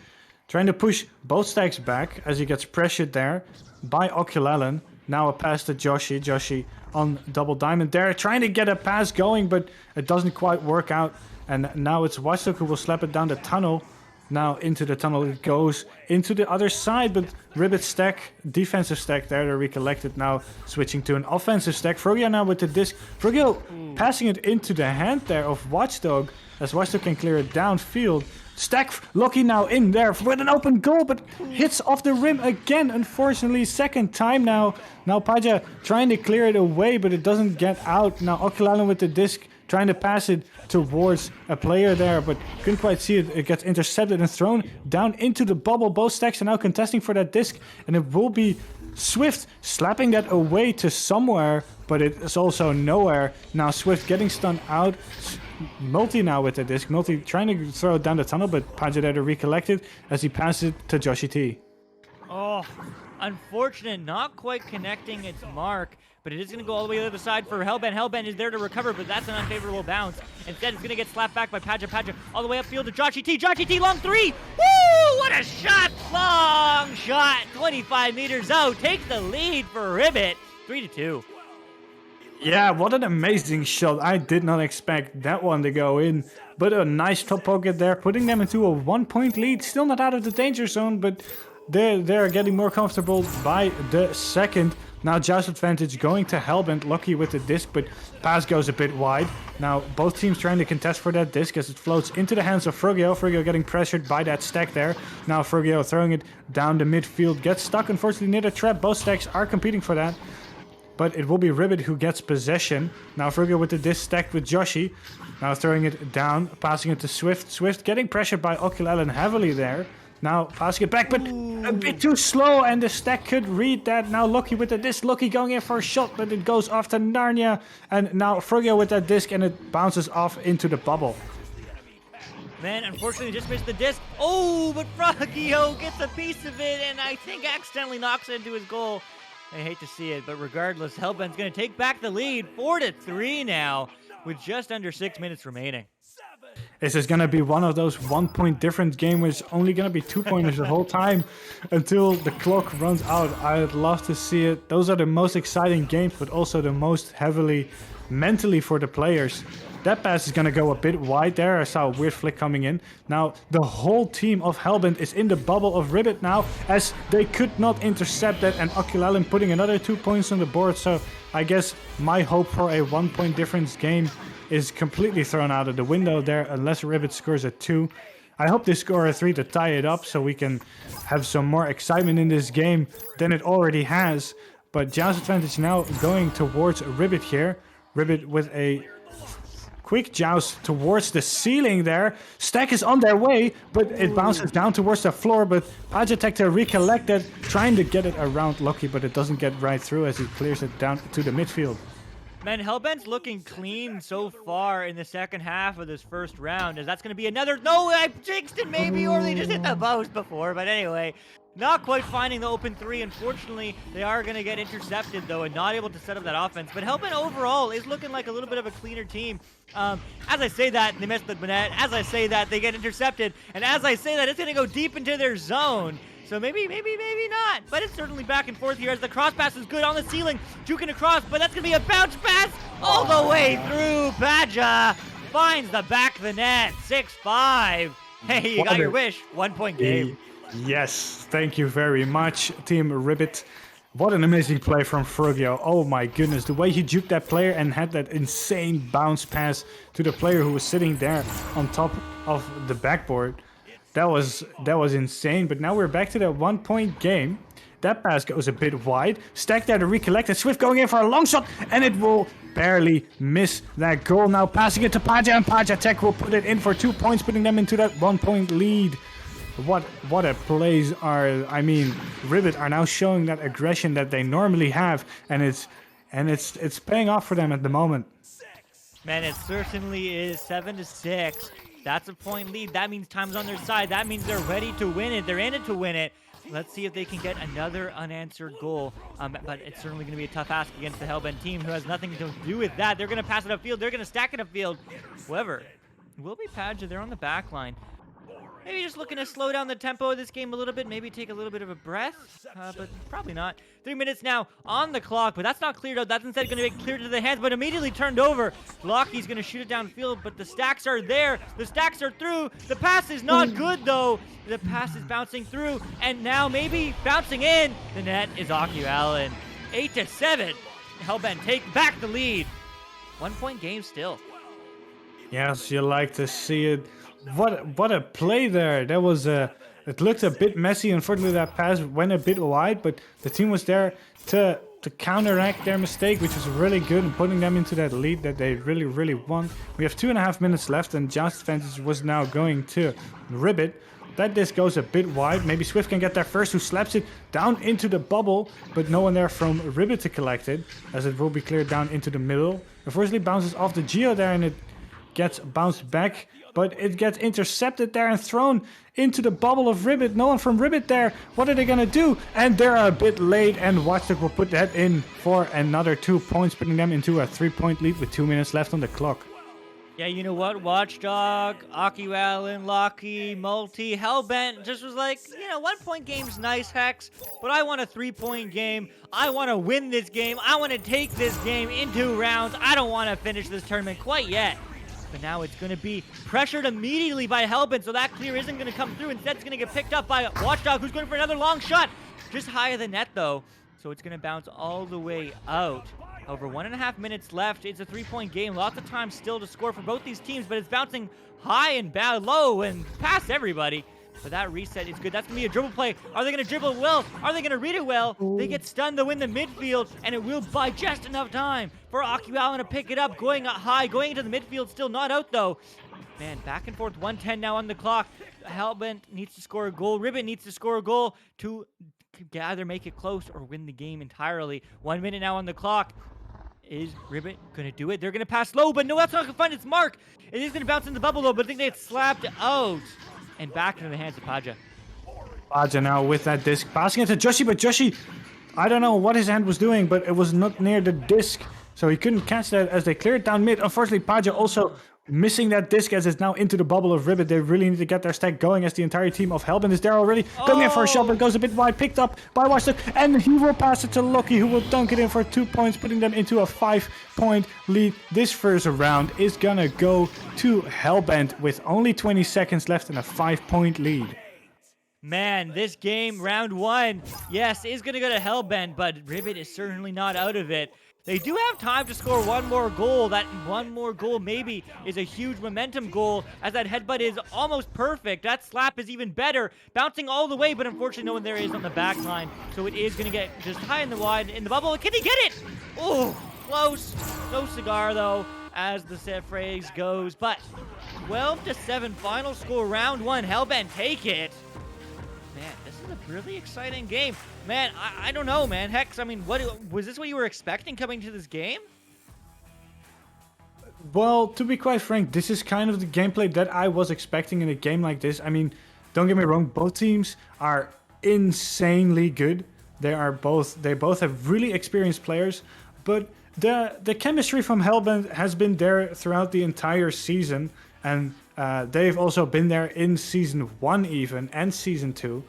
K: trying to push both stacks back as he gets pressured there by Oculalen. Now a pass to Joshi. Joshi on double diamond there, trying to get a pass going, but it doesn't quite work out. And now it's Watchdog who will slap it down the tunnel. Now into the tunnel it goes, into the other side, but Ribbit stack, defensive stack there to recollect it, now switching to an offensive stack. Frogio now with the disc. Frogio passing it into the hand there of Watchdog, as Watchdog can clear it downfield. Stack Lucky now in there with an open goal, but hits off the rim again, unfortunately. Second time now. Now Paja trying to clear it away, but it doesn't get out. Now Oculalen with the disc, trying to pass it towards a player there, but couldn't quite see it. It gets intercepted and thrown down into the bubble. Both stacks are now contesting for that disc, and it will be Swift slapping that away to somewhere, but it is also nowhere. Now Swift getting stunned out. Multi now with the disc. Multi trying to throw it down the tunnel, but Paja there to recollect it as he passes it to Joshi T.
L: Oh, unfortunate, not quite connecting its mark, but it is going to go all the way to the other side for Hellbent. Hellbent is there to recover, but that's an unfavorable bounce. Instead, it's going to get slapped back by Paja. Paja all the way upfield to Joshi T. Joshi T, long three. Woo! What a shot! Long shot, 25 meters out. Takes the lead for Ribbit, 3-2.
K: Yeah, what an amazing shot. I did not expect that one to go in, but a nice top pocket there, putting them into a 1-point lead. Still not out of the danger zone, but they're getting more comfortable by the second. Now Joust advantage going to Hellbent, lucky with the disc, but pass goes a bit wide. Now both teams trying to contest for that disc as it floats into the hands of Frugio. Frugio getting pressured by that stack there. Now Frugio throwing it down the midfield, gets stuck unfortunately near the trap. Both stacks are competing for that. But it will be Ribbit who gets possession. Now Frugio with the disc stacked with Joshi. Now throwing it down, passing it to Swift. Swift getting pressured by Oculellen heavily there. Now passing it back, but a bit too slow, and the stack could read that. Now Lucky with the disc. Lucky going in for a shot, but it goes off to Narnia. And now Frugio with that disc, and it bounces off into the bubble.
L: Man, unfortunately, just missed the disc. Oh, but Frugio gets a piece of it, and I think accidentally knocks it into his goal. I hate to see it, but regardless, Hellbent's going to take back the lead, 4-3 now, with just under 6 minutes remaining.
K: This is going to be one of those 1 point difference games where it's only going to be 2 pointers the whole time until the clock runs out. I'd love to see it. Those are the most exciting games, but also the most heavily mentally for the players. That pass is going to go a bit wide there. I saw a weird flick coming in. Now, the whole team of Hellbent is in the bubble of Ribbit now, as they could not intercept that, and Oculellen putting another 2 points on the board. So I guess my hope for a 1 point difference game is completely thrown out of the window there, unless Ribbit scores a 2. I hope they score a 3 to tie it up so we can have some more excitement in this game than it already has. But Joust advantage now going towards Ribbit here. Ribbit with a quick joust towards the ceiling there. Stack is on their way, but it bounces down towards the floor. But Pajatector recollected, trying to get it around Lucky, but it doesn't get right through as he clears it down to the midfield.
L: Man, Hellbent's looking clean so far in the second half of this first round, as that's going to be another... No, I jinxed it maybe, or they just hit the post before. But anyway, not quite finding the open three. Unfortunately, they are going to get intercepted, though, and not able to set up that offense. But Hellbent overall is looking like a little bit of a cleaner team. As I say that, they miss the net. As I say that, they get intercepted. And as I say that, it's going to go deep into their zone. So maybe not. But it's certainly back and forth here as the cross pass is good on the ceiling. Juking across, but that's going to be a bounce pass all the way through. Paja finds the back of the net. 6-5. Hey, you got your wish. 1 point game.
K: Yes, thank you very much, Team Ribbit. What an amazing play from Frugio. Oh my goodness, the way he juked that player and had that insane bounce pass to the player who was sitting there on top of the backboard. That was insane, but now we're back to that 1 point game. That pass goes a bit wide. Stack there to recollect it. Swift going in for a long shot, and it will barely miss that goal. Now passing it to Paja, and Paja Tech will put it in for 2 points, putting them into that 1 point lead. What a plays are, I mean, Ribbit are now showing that aggression that they normally have, and it's paying off for them at the moment.
L: Man, it certainly is. 7-6. That's a point lead. That means time's on their side. That means they're ready to win it. They're in it to win it. Let's see if they can get another unanswered goal. But it's certainly going to be a tough ask against the Hellbent team, who has nothing to do with that. They're going to pass it upfield. They're going to stack it upfield. However, it will be Padja. They're on the back line. Maybe just looking to slow down the tempo of this game a little bit. Maybe take a little bit of a breath, but probably not. 3 minutes now on the clock, but that's not cleared out. That's instead going to be cleared to the hands, but immediately turned over. Lockie's going to shoot it downfield, but the stacks are there. The stacks are through. The pass is not good, though. The pass is bouncing through, and now maybe bouncing in. The net is Oculellen. 8-7. Hellbent take back the lead. 1 point game still.
K: Yes, you like to see it. What a play there. That was it looked a bit messy. Unfortunately, that pass went a bit wide, but the team was there to counteract their mistake, which was really good, and putting them into that lead that they really want. We have 2.5 minutes left, and Joust advantage was now going to Ribbit. That disc goes a bit wide. Maybe Swift can get there first, who slaps it down into the bubble, but no one there from Ribbit to collect it, as it will be cleared down into the middle. Unfortunately, bounces off the Geo there, and it gets bounced back, but it gets intercepted there and thrown into the bubble of Ribbit. No one from Ribbit there. What are they going to do? And they're a bit late, and Watchdog will put that in for another 2 points, putting them into a 3 point lead with 2 minutes left on the clock.
L: Yeah, you know what? Watchdog, Oculellen, Lockie, Multi, Hellbent just was like, 1 point game's nice, Hex, but I want a 3 point game. I want to win this game. I want to take this game in 2 rounds. I don't want to finish this tournament quite yet. But now it's going to be pressured immediately by Hellbent, so that clear isn't going to come through. Instead, it's going to get picked up by Watchdog, who's going for another long shot. Just high of the net, though. so it's going to bounce all the way out. Over 1.5 minutes left. It's a 3-point game. Lots of time still to score for both these teams, but it's bouncing high and bad, low and past everybody. But that reset is good. That's going to be a dribble play. Are they going to dribble it well? Are they going to read it well? They get stunned, though, in the midfield, and it will buy just enough time for Aki Allen to pick it up, going up high, going into the midfield, still not out, though. Man, back and forth, 1:10 now on the clock. Hellbent needs to score a goal. Ribbit needs to score a goal to either make it close or win the game entirely. 1 minute now on the clock. Is Ribbit going to do it? They're going to pass low, but no, that's not going to find its mark. It is going to bounce in the bubble, though, but I think they get slapped out. And back into the hands of Paja.
K: Paja now with that disc, passing it to Joshi, but Joshi, I don't know what his hand was doing, but it was not near the disc, so he couldn't catch that as they cleared down mid. Unfortunately, Paja also missing that disc as it's now into the bubble of Ribbit. They really need to get their stack going as the entire team of Hellbent is there already. Going in for a shot, but goes a bit wide, picked up by Watchdog, and he will pass it to Lucky, who will dunk it in for 2 points, putting them into a 5-point lead. This first round is gonna go to Hellbent with only 20 seconds left and a 5-point lead.
L: Man, this game, round 1, yes, is going to go to Hellbent, but Ribbit is certainly not out of it. They do have time to score one more goal. That one more goal maybe is a huge momentum goal, as that headbutt is almost perfect. That slap is even better, bouncing all the way, but unfortunately no one there is on the back line, so it is going to get just high in the wide in the bubble. Can he get it? Oh, close. No cigar, though, as the set phrase goes, but 12-7 final score, round 1. Hellbent take it. Man, this is a really exciting game. Man, I don't know, man. Hex, I mean, what was this what you were expecting coming to this game?
K: Well, to be quite frank, this is kind of the gameplay that I was expecting in a game like this. I mean, don't get me wrong, both teams are insanely good. They both have really experienced players, but the chemistry from Hellbent has been there throughout the entire season, and they've also been there in Season 1 even, and Season 2.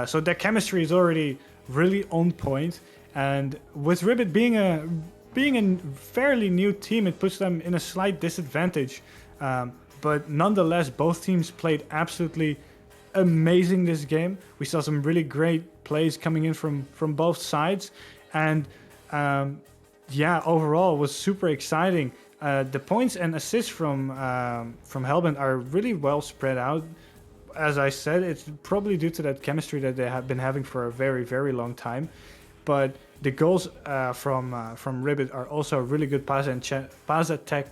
K: So their chemistry is already really on point. And with Ribbit being a fairly new team, it puts them in a slight disadvantage. But nonetheless, both teams played absolutely amazing this game. We saw some really great plays coming in from both sides. And yeah, overall, it was super exciting. The points and assists from Hellbent are really well spread out. As I said, it's probably due to that chemistry that they have been having for a very, very long time. But the goals from Ribbit are also really good. Pajatek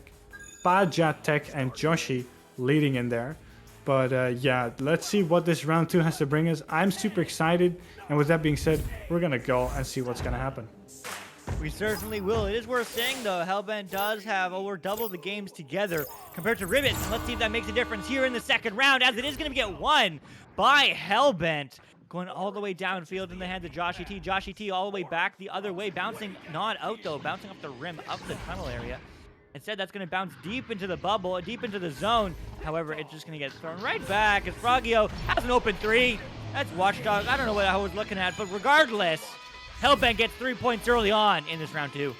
K: and Joshi leading in there. But yeah, let's see what this round 2 has to bring us. I'm super excited. And with that being said, we're going to go and see what's going to happen.
L: We certainly will. It is worth saying, though, Hellbent does have over double the games together compared to Ribbit. Let's see if that makes a difference here in the second round, as it is going to get won by Hellbent. Going all the way downfield in the hands of Joshy T. Joshy T all the way back the other way, bouncing not out, though, bouncing off the rim, up the tunnel area. Instead, that's going to bounce deep into the bubble, deep into the zone. However, it's just going to get thrown right back as Frogio has an open 3. That's Watchdog. I don't know what I was looking at, but regardless, Hellbent gets 3 points early on in this round 2.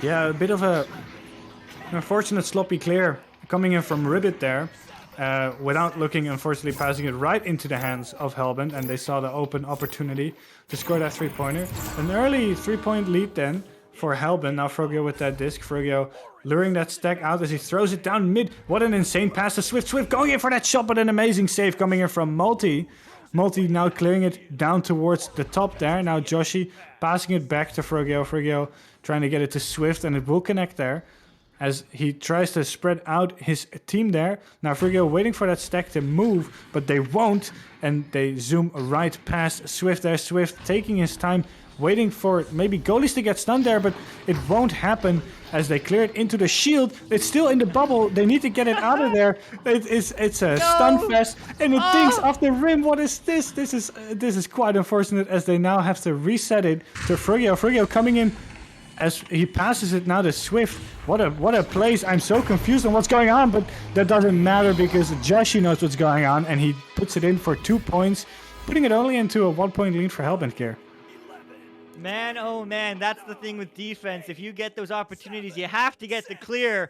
K: Yeah, a bit of an unfortunate sloppy clear coming in from Ribbit there. Without looking, unfortunately, passing it right into the hands of Hellbent, and they saw the open opportunity to score that 3-pointer. An early 3-point lead then for Hellbent. Now Frogio with that disc. Frogio luring that stack out as he throws it down mid. What an insane pass to Swift. Swift going in for that shot, but an amazing save coming in from Multi. Multi now clearing it down towards the top there. Now Joshi passing it back to Frogio. Frogio trying to get it to Swift, and it will connect there as he tries to spread out his team there. Now Frigio waiting for that stack to move, but they won't, and they zoom right past Swift there. Swift taking his time, waiting for maybe goalies to get stunned there, but it won't happen as they clear it into the shield. It's still in the bubble. They need to get it out of there. It's a stun fest, and it thinks off the rim. What is this? This is quite unfortunate as they now have to reset it to Frigio. Frigio coming in as he passes it now to Swift. What a place. I'm so confused on what's going on, but that doesn't matter because Joshi knows what's going on, and he puts it in for 2 points, putting it only into a 1-point lead for Hellbent here.
L: Man, oh man, that's the thing with defense. If you get those opportunities, you have to get the clear.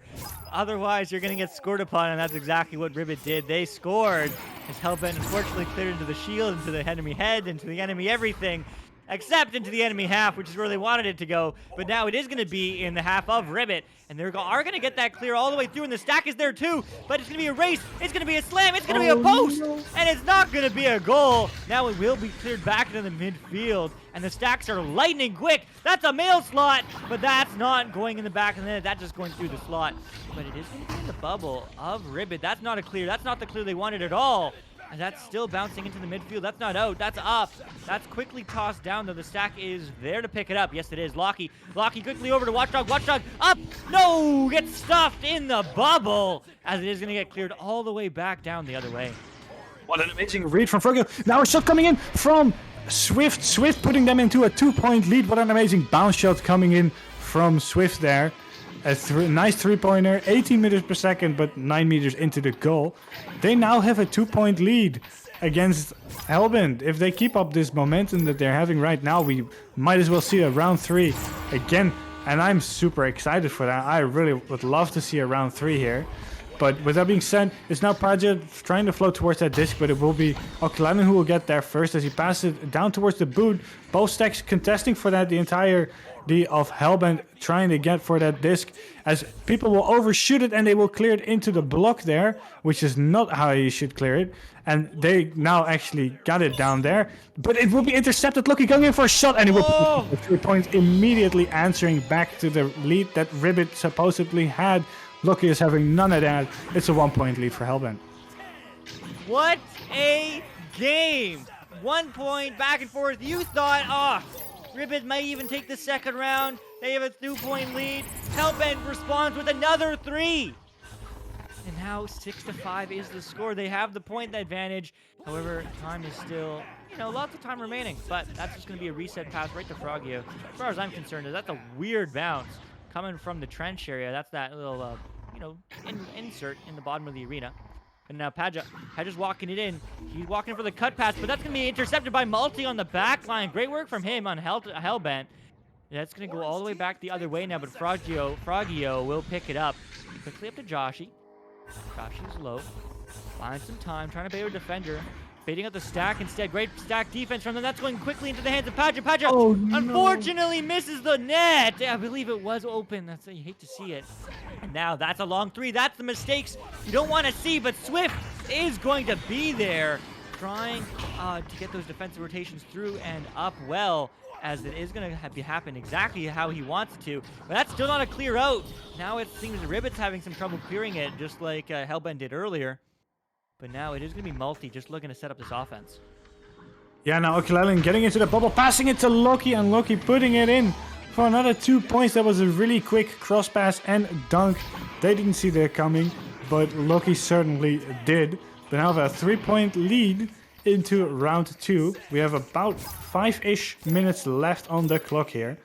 L: Otherwise, you're going to get scored upon, and that's exactly what Ribbit did. They scored as Hellbent unfortunately cleared into the shield, into the enemy head, into the enemy everything. except into the enemy half, which is where they wanted it to go. But now it is going to be in the half of Ribbit, and they are going to get that clear all the way through, and the stack is there too. But it's going to be a race, it's going to be a slam, it's going to be a post, and it's not going to be a goal. Now it will be cleared back into the midfield, and the stacks are lightning quick. That's a mail slot, but that's not going in the back of the net. That's just going through the slot. But it is going to be in the bubble of Ribbit. That's not a clear. That's not the clear they wanted at all. And that's still bouncing into the midfield. That's not out. That's up. That's quickly tossed down, though the stack is there to pick it up. Yes, it is. Lockie quickly over to Watchdog. Watchdog up. No! Gets stuffed in the bubble as it is going to get cleared all the way back down the other way.
K: What an amazing read from Frogio. Now a shot coming in from Swift. Swift putting them into a 2-point lead. What an amazing bounce shot coming in from Swift there. A nice three-pointer, 18 meters per second, but 9 meters into the goal. They now have a 2-point lead against Hellbent. If they keep up this momentum that they're having right now, we might as well see a round 3 again. And I'm super excited for that. I really would love to see a round 3 here. But with that being said, it's now Praja trying to float towards that disc, but it will be Oklanen who will get there first as he passes it down towards the boot. Both stacks contesting for that the entire of Hellbent trying to get for that disc as people will overshoot it and they will clear it into the block there, which is not how you should clear it. And they now actually got it down there, but it will be intercepted. Look, he's going in for a shot and he will put 3 points, immediately answering back to the lead that Ribbit supposedly had. Lucky is having none of that. It's a 1-point lead for Hellbent.
L: What a game! 1 point back and forth. You thought, Ribbit might even take the second round. They have a 2-point lead. Hellbent responds with another 3. And now 6-5 is the score. They have the point advantage. However, time is still, lots of time remaining. But that's just going to be a reset pass right to Frogio. As far as I'm concerned, that's a weird bounce coming from the trench area. That's that little, insert in the bottom of the arena. And now Paja's walking it in. He's walking for the cut pass, but that's going to be intercepted by Multi on the back line. Great work from him on Hellbent. That's going to go all the way back the other way now, but Frogio will pick it up. Quickly up to Joshy. Joshy's low. Finds some time, trying to bait a defender. Baiting out the stack instead. Great stack defense from them. That's going quickly into the hands of Paja. Unfortunately misses the net. I believe it was open. You hate to see it. And now that's a long 3. That's the mistakes you don't want to see, but Swift is going to be there trying to get those defensive rotations through and up well, as it is going to happen exactly how he wants it to. But that's still not a clear out. Now it seems Ribbit's having some trouble clearing it, just like Hellbent did earlier. But now it is going to be Multi just looking to set up this offense.
K: Yeah, now Oklanen getting into the bubble, passing it to Loki, and Loki putting it in for another 2 points. That was a really quick cross pass and dunk. They didn't see that coming, but Loki certainly did. But now have a 3-point lead into round 2. We have about 5-ish minutes left on the clock here.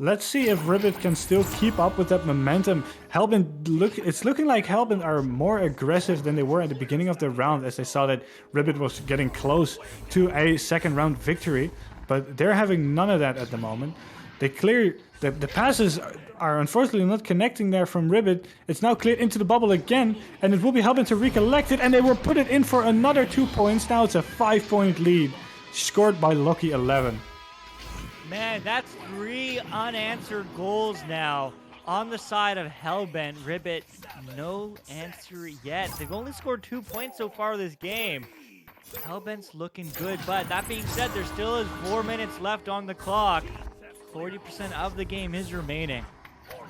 K: Let's see if Ribbit can still keep up with that momentum. It's looking like Hellbent are more aggressive than they were at the beginning of the round, as they saw that Ribbit was getting close to a second round victory. But they're having none of that at the moment. They clear the passes are unfortunately not connecting there from Ribbit. It's now cleared into the bubble again, and it will be Hellbent to recollect it, and they will put it in for another 2 points. Now it's a 5-point lead, scored by Lucky 11.
L: Man, that's 3 unanswered goals now on the side of Hellbent. Ribbit, no answer yet. They've only scored 2 points so far this game. Hellbent's looking good, but that being said, there still is 4 minutes left on the clock. 40% of the game is remaining.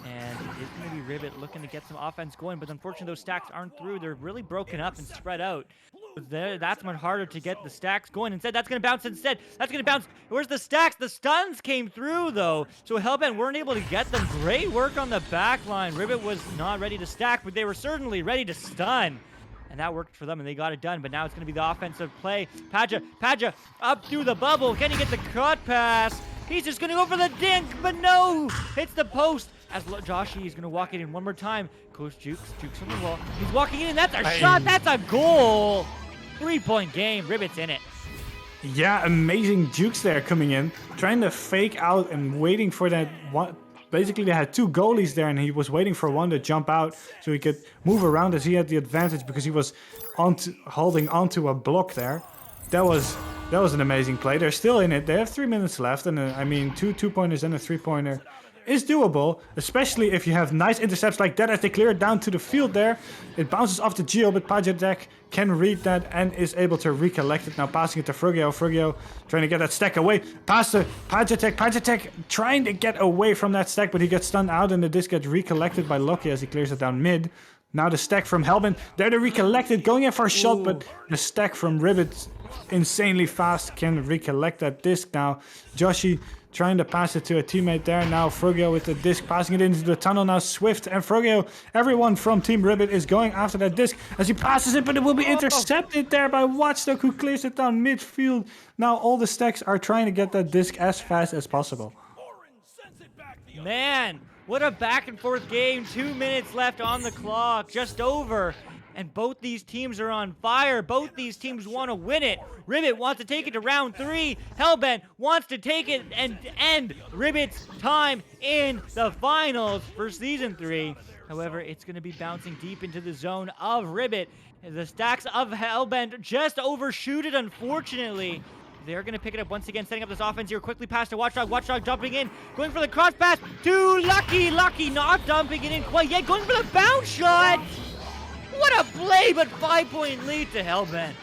L: And it's going to be Ribbit looking to get some offense going, but unfortunately those stacks aren't through. They're really broken up and spread out. That's much harder to get the stacks going. Instead, that's going to bounce instead. That's going to bounce. Where's the stacks? The stuns came through, though. So Hellbent weren't able to get them. Great work on the back line. Ribbit was not ready to stack, but they were certainly ready to stun. And that worked for them, and they got it done. But now it's going to be the offensive play. Paja up through the bubble. Can he get the cut pass? He's just going to go for the dink, but no! Hits the post. As Joshy is going to walk it in one more time. Coach Jukes on the wall. He's walking in. That's a shot. That's a goal. 3-point game. Ribbit's in it.
K: Yeah, amazing Jukes there coming in. Trying to fake out and waiting for that one. Basically, they had 2 goalies there, and he was waiting for one to jump out so he could move around as he had the advantage because he was holding onto a block there. That was That was an amazing play. They're still in it. They have 3 minutes left, and I mean, two 2-pointers and a 3-pointer is doable, especially if you have nice intercepts like that as they clear it down to the field there. It bounces off the Geo, but Pajatek can read that and is able to recollect it. Now passing it to Frugio. Frugio trying to get that stack away. Pass to Pajatek. Pajatek trying to get away from that stack, but he gets stunned out, and the disc gets recollected by Loki as he clears it down mid. Now the stack from Hellbent. There to recollect it, going in for a shot, but the stack from Ribbit insanely fast can recollect that disc now. Joshi trying to pass it to a teammate there. Now Frugio with the disc, passing it into the tunnel. Now Swift and Frugio, everyone from Team Ribbit is going after that disc as he passes it, but it will be intercepted there by Watchdog, who clears it down midfield. Now all the stacks are trying to get that disc as fast as possible.
L: Man, what a back and forth game. 2 minutes left on the clock, just over. And both these teams are on fire. Both these teams want to win it. Ribbit wants to take it to round 3. Hellbent wants to take it and end Ribbit's time in the finals for season 3. However, it's going to be bouncing deep into the zone of Ribbit. The stacks of Hellbent just overshoot it, unfortunately. They're going to pick it up once again, setting up this offense here. Quickly past to Watchdog. Watchdog jumping in, going for the cross pass to Lucky. Lucky not dumping it in quite yet, going for the bounce shot. What a play, but 5-point lead to Hellbent.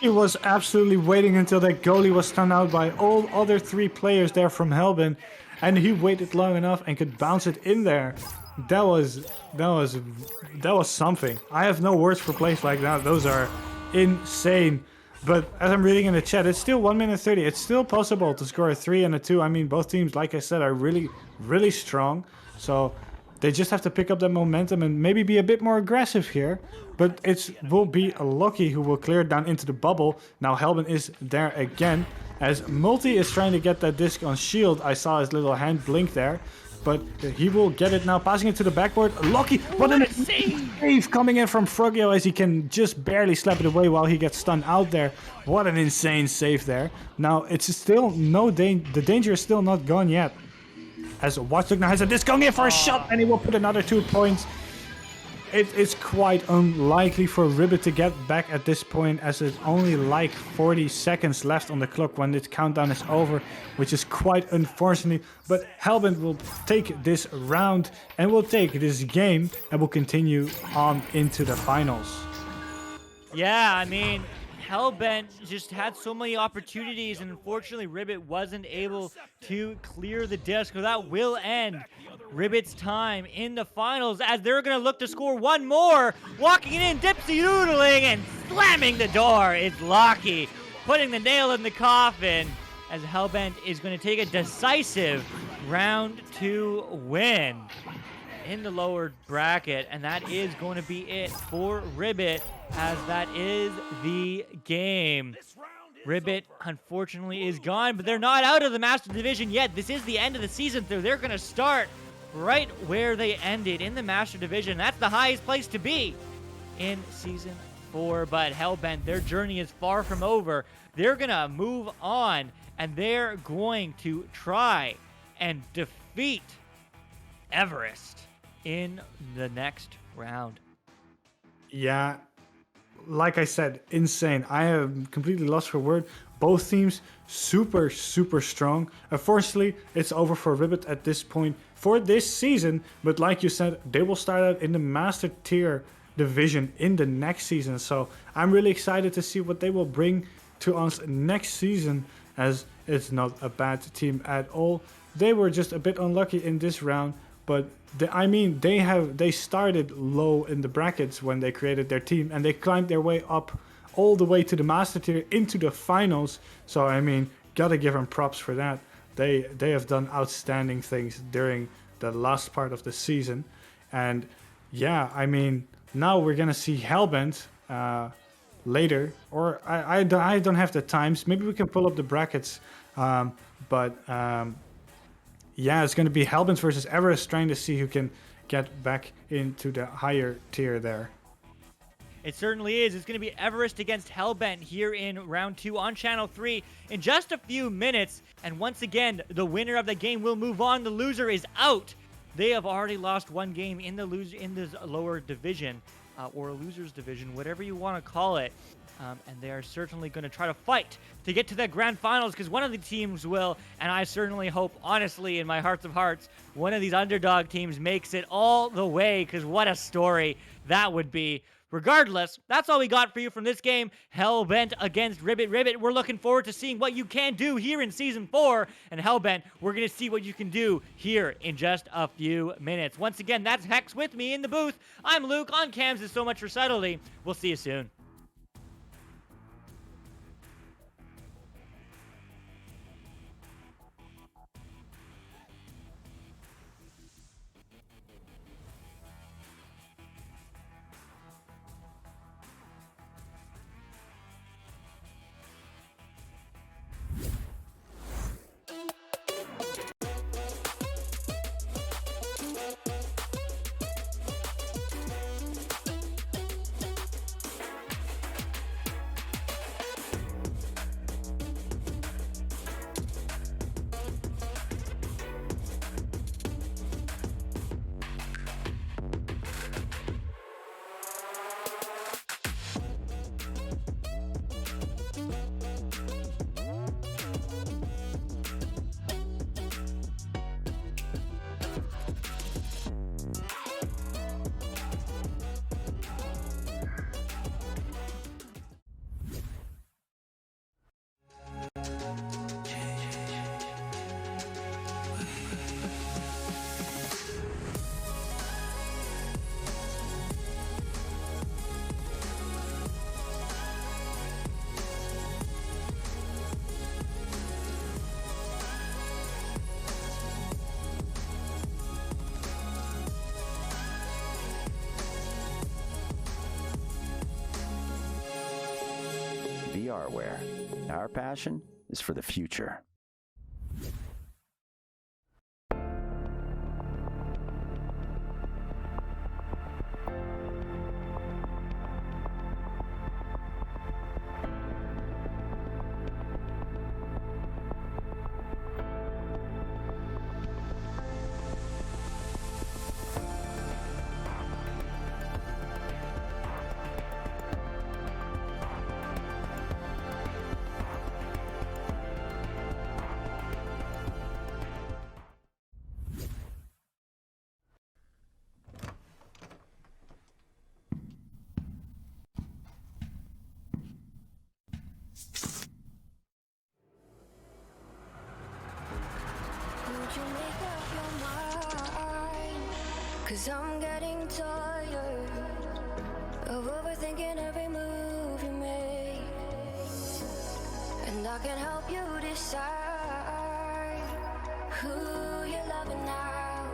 K: He was absolutely waiting until that goalie was stunned out by all other 3 players there from Hellbent, and he waited long enough and could bounce it in there. That was something. I have no words for plays like that. Those are insane. But as I'm reading in the chat, it's still 1 minute 30. It's still possible to score a 3 and a 2. I mean, both teams, like I said, are really, really strong. So they just have to pick up that momentum and maybe be a bit more aggressive here. But it will be Lucky who will clear it down into the bubble. Now Hellbent is there again. As Multi is trying to get that disc on shield. I saw his little hand blink there. But he will get it now, passing it to the backboard. Lucky, what an save coming in from Frugio as he can just barely slap it away while he gets stunned out there. What an insane save there. Now, it's still no danger. The danger is still not gone yet. As Watchdog now has a disc going in for a shot, and he will put another 2 points. It is quite unlikely for Ribbit to get back at this point, as it's only like 40 seconds left on the clock when this countdown is over, which is quite unfortunate. But Hellbent will take this round and will take this game and will continue on into the finals.
L: Yeah, I mean, Hellbent just had so many opportunities, and unfortunately Ribbit wasn't able to clear the disc. So that will end Ribbit's time in the finals, as they're going to look to score one more. Walking it in, dipsy-doodling, and slamming the door is Locky, putting the nail in the coffin, as Hellbent is going to take a decisive round 2 win in the lower bracket, and that is going to be it for Ribbit, as that is the game. Ribbit, unfortunately, is gone, but they're not out of the Master Division yet. This is the end of the season, so they're going to start right where they ended, in the Master Division. That's the highest place to be in Season 4, but Hellbent, their journey is far from over. They're going to move on, and they're going to try and defeat Everest in the next round.
K: Yeah, like I said, insane. I am completely lost for word. Both teams super, super strong. Unfortunately, it's over for Ribbit at this point for this season. But like you said, they will start out in the Master Tier division in the next season. So I'm really excited to see what they will bring to us next season, as it's not a bad team at all. They were just a bit unlucky in this round, but they started low in the brackets when they created their team, and they climbed their way up all the way to the Master Tier into the finals. So I mean, gotta give them props for that. They have done outstanding things during the last part of the season. And yeah, I mean, now we're gonna see Hellbent later, or I don't have the times. Maybe we can pull up the brackets, yeah, it's going to be Hellbent versus Everest, trying to see who can get back into the higher tier there.
L: It certainly is. It's going to be Everest against Hellbent here in round 2 on Channel 3 in just a few minutes. And once again, the winner of the game will move on. The loser is out. They have already lost one game in this lower division, or losers division, whatever you want to call it. And they are certainly going to try to fight to get to the grand finals, because one of the teams will, and I certainly hope, honestly, in my hearts of hearts, one of these underdog teams makes it all the way, because what a story that would be. Regardless, that's all we got for you from this game. Hellbent against Ribbit. Ribbit, we're looking forward to seeing what you can do here in Season 4. And Hellbent, we're going to see what you can do here in just a few minutes. Once again, that's Hex with me in the booth. I'm Luke. On cams is So Much for Subtlety. We'll see you soon.
C: VRware. Our passion is for the future.
D: Would you make up your mind? 'Cause I'm getting tired of overthinking every move you make. And I can help you decide who you're loving now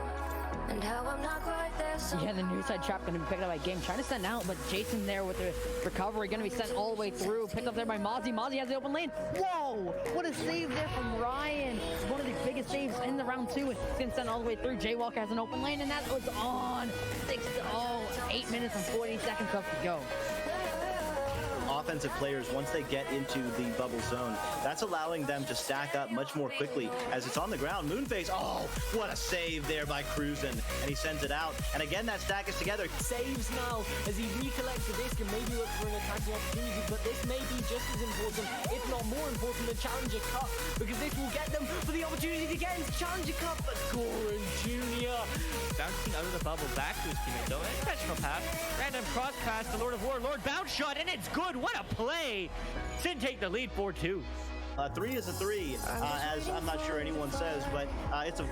D: and how I'm not quite there.
B: Yeah, the near side trap going to be picked up by Game. Trying to send out, but Jason's there with the recovery. Going to be sent all the way through. Picked up there by Mozzie. Mozzie has the open lane. Whoa! What a save there from Ryan. It's one of the biggest saves in the round 2. It's going to send all the way through. Jaywalker has an open lane, and that was on. 8 minutes and 40 seconds left to go.
E: Offensive players, once they get into the bubble zone, that's allowing them to stack up much more quickly as it's on the ground. Moonface, oh, what a save there by Cruisin', and he sends it out. And again, that stack is together.
F: Saves now as he recollects the disc and maybe look for an attacking opportunity, but this may be just as important, if not more important, than Challenger Cup, because this will get them for the opportunity to get into Challenger Cup. But Goran Jr.
L: Bouncing out of the bubble, back to his teammate though. Intentional pass. Random cross pass to Lord of War. Lord bounce shot, and it's good. What a play! Sin take the lead 4-2.
E: 3 is a 3, as I'm not sure anyone says, but it's a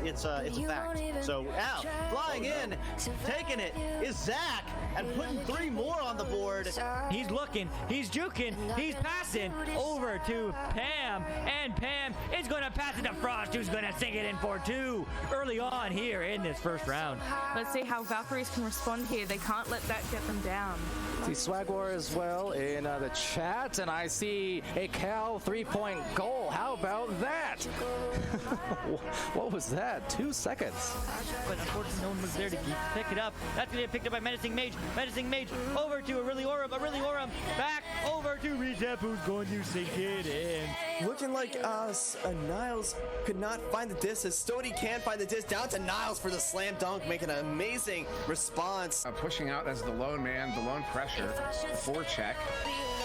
E: fact. So out, flying in, taking it is Zach, and putting 3 more on the board.
L: He's looking, he's juking, he's passing over to Pam, and Pam is going to pass it to Frost, who's going to sink it in for 2 early on here in this first round.
G: Let's see how Valkyries can respond here. They can't let that get them down.
H: See Swag War as well in the chat, and I see a Cal 3-point goal. How about that? What was that? 2 seconds.
L: But unfortunately, no one was there to pick it up. That's going to get picked up by Menacing Mage. Menacing Mage over to a really Aurum. Back over to Recep, who's going to sink it in.
I: Looking like Niles could not find the disc, as Stody can find the disc. Down to Niles for the slam dunk, making an amazing response.
A: Pushing out as the lone man, the lone pressure, the forecheck.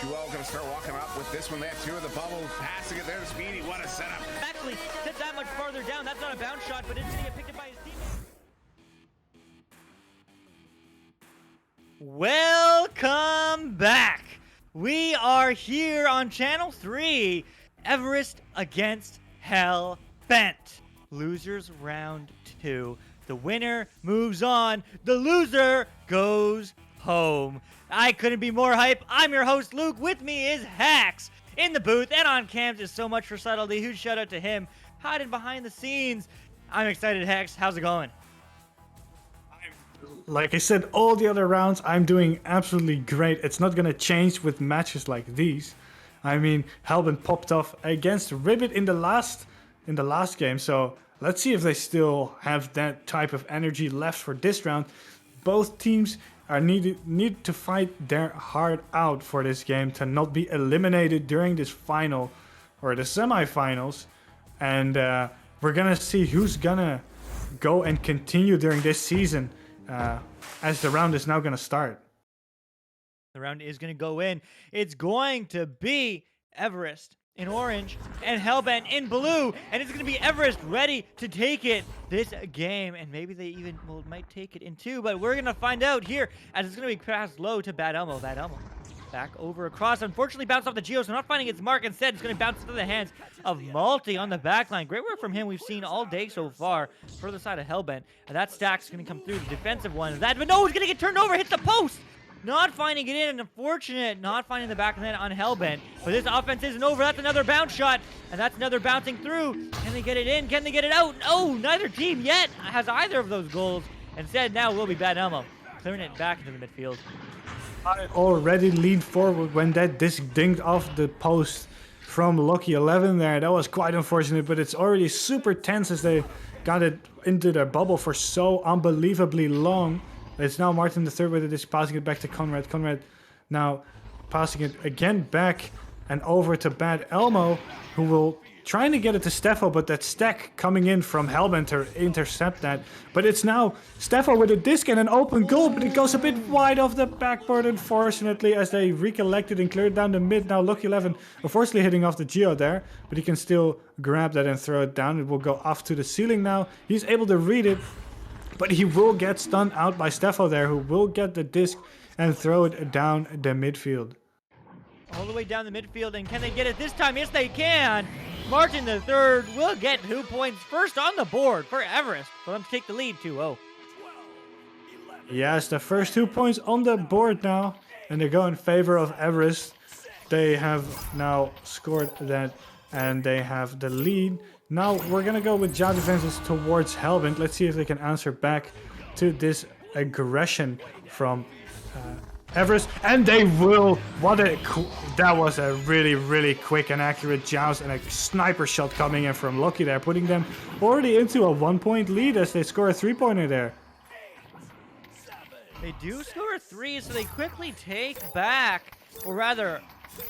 A: Jewel going to start walking up with this one. They have two of the bubble, passing it there to Speedy. What a setup.
L: Actually, sits that much farther down. That's not a bounce shot, but it's going to get picked up by his teammate. Welcome back. We are here on Channel 3, Everest against Hellbent. Losers round 2. The winner moves on. The loser goes home. I couldn't be more hype. I'm your host, Luke. With me is Hax. In the booth and on cams is So Much for Subtlety. Huge shout out to him. Hiding behind the scenes. I'm excited, Hax. How's it going?
K: Like I said, all the other rounds, I'm doing absolutely great. It's not going to change with matches like these. I mean, Hellbent popped off against Ribbit in the last game, so let's see if they still have that type of energy left for this round. Both teams are need to fight their heart out for this game to not be eliminated during this final or the semifinals, and we're gonna see who's gonna go and continue during this season as the round is now gonna start.
L: The round is going to go in. It's going to be Everest in orange and Hellbent in blue, and it's going to be Everest ready to take it this game, and maybe they even might take it in two, but we're going to find out here as it's going to be passed low to Bad Elmo. Bad Elmo back over across, unfortunately bounced off the Geo, so not finding its mark. Instead, it's going to bounce into the hands of Multi on the backline. Great work from him we've seen all day so far for the side of Hellbent, and that stack's going to come through the defensive one. But no, it's going to get turned over, hits the post! Not finding it in, and unfortunate, not finding the back of the net on Hellbent. But this offense isn't over. That's another bounce shot, and that's another bouncing through. Can they get it in? Can they get it out? No, neither team yet has either of those goals. Instead, now will be Bad Elmo, clearing it back into the midfield.
K: I already leaned forward when that disc dinged off the post from Lucky 11 there. That was quite unfortunate, but it's already super tense as they got it into their bubble for so unbelievably long. It's now Martin III with it, is passing it back to Conrad. Conrad now passing it again back and over to Bad Elmo, who will trying to get it to Steffo, but that stack coming in from Hellbent to intercept that. But it's now Steffo with a disc and an open goal, but it goes a bit wide off the backboard, unfortunately, as they recollected and cleared down the mid. Now Lucky 11, unfortunately hitting off the Geo there, but he can still grab that and throw it down. It will go off to the ceiling now. He's able to read it, but he will get stunned out by Steffo there, who will get the disc and throw it down the midfield.
L: All the way down the midfield, and can they get it this time? Yes, they can. Martin III will get 2 points first on the board for Everest for them to take the lead 2-0.
K: Yes, the first 2 points on the board now, and they go in favor of Everest. They have now scored that, and they have the lead. Now we're gonna go with Jaw defenses towards Hellbent. Let's see if they can answer back to this aggression from Everest, and they will. That was a really quick and accurate joust and a sniper shot coming in from Lucky there, putting them already into a 1-point lead as they score a 3-pointer there.
L: They do score a 3, so they quickly take back, or rather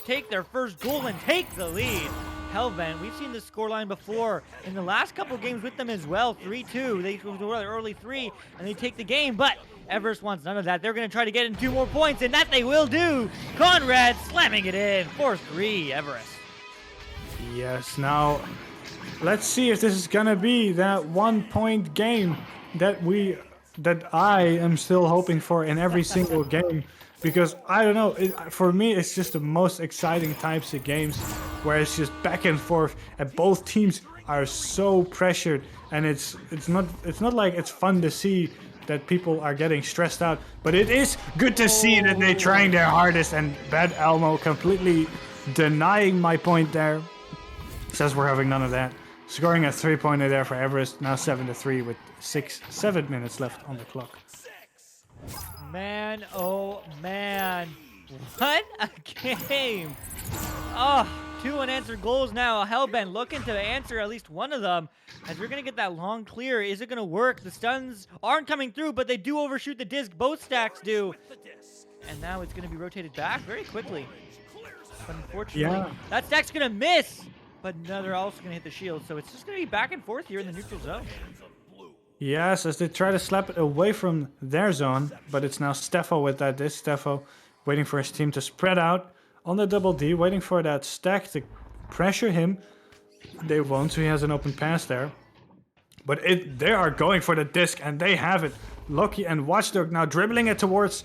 L: take their first goal and take the lead. Hellbent, we've seen this scoreline before in the last couple games with them as well. 3-2, they go to an early 3 and they take the game, but Everest wants none of that. They're going to try to get in 2 more points, and that they will do. Conrad slamming it in. 4-3 Everest.
K: Yes, now let's see if this is going to be that 1-point game that I am still hoping for in every single game. Because, I don't know, for me it's just the most exciting types of games where it's just back and forth and both teams are so pressured, and it's not like it's fun to see that people are getting stressed out, but it is good to see that they're trying their hardest, and Bad Elmo completely denying my point there. Says we're having none of that. Scoring a 3-pointer there for Everest, now 7-3 with 7 minutes left on the clock.
L: Man, oh man, what a game. Oh, 2 unanswered goals now. Hellbent looking to answer at least one of them, as we're going to get that long clear. Is it going to work? The stuns aren't coming through, but they do overshoot the disc. Both stacks do. And now it's going to be rotated back very quickly. But unfortunately, that stack's going to miss. But no, they're also going to hit the shield. So it's just going to be back and forth here in the neutral zone.
K: Yes, as they try to slap it away from their zone. But it's now Steffo with that disc. Steffo waiting for his team to spread out on the double D, waiting for that stack to pressure him. They won't, so he has an open pass there. But they are going for the disc, and they have it. Loki and Watchdog now dribbling it towards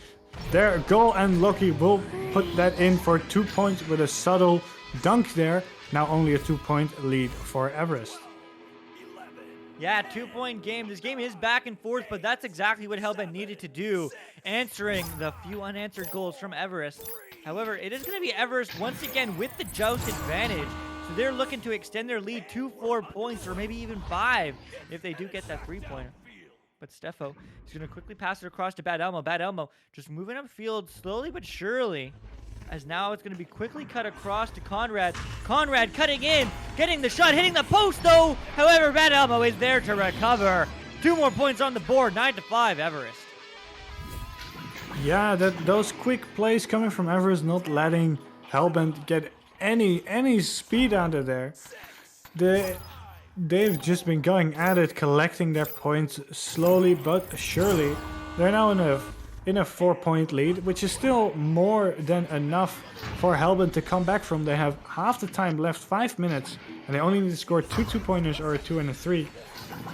K: their goal, and Loki will put that in for 2 points with a subtle dunk there. Now only a 2-point lead for Everest.
L: Yeah, 2-point game. This game is back and forth, but that's exactly what Hellbent needed to do, answering the few unanswered goals from Everest. However, it is going to be Everest once again with the Joust advantage. So they're looking to extend their lead to 4 points, or maybe even 5 if they do get that 3-pointer. But Steffo is going to quickly pass it across to Bad Elmo. Bad Elmo just moving upfield slowly but surely, as now it's going to be quickly cut across to Conrad. Conrad cutting in, getting the shot, hitting the post though. However, Bad Elmo is there to recover. 2 more points on the board, 9-5 Everest.
K: Yeah, those quick plays coming from Everest, not letting Hellbent get any speed out of there. They've just been going at it, collecting their points slowly but surely. They're now in a 4-point lead, which is still more than enough for Hellbent to come back from. They have half the time left, 5 minutes, and they only need to score 2 2-pointers or a 2 and a 3,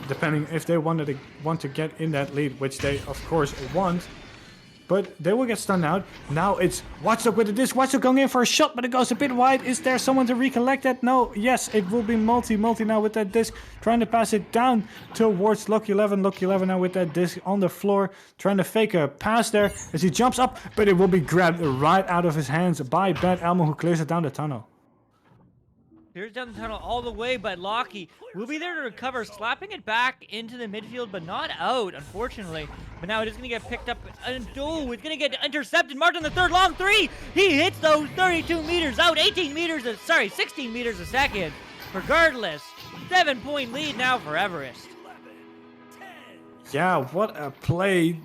K: depending if they want to get in that lead, which they of course want. But they will get stunned out. Now it's Watchdog with the disc. Watchdog going in for a shot, but it goes a bit wide. Is there someone to recollect that? No. Yes, it will be Multi. Multi now with that disc, trying to pass it down towards Lucky 11. Lucky 11 now with that disc on the floor, trying to fake a pass there as he jumps up, but it will be grabbed right out of his hands by Bad Elmo, who clears it down the tunnel.
L: Clears down the tunnel all the way, but Locky will be there to recover, slapping it back into the midfield, but not out, unfortunately. But now it is going to get picked up, and oh, it's going to get intercepted. Marked on the third, long 3. He hits those 32 meters out, 16 meters a second. Regardless, 7-point lead now for Everest.
K: Yeah, what a play.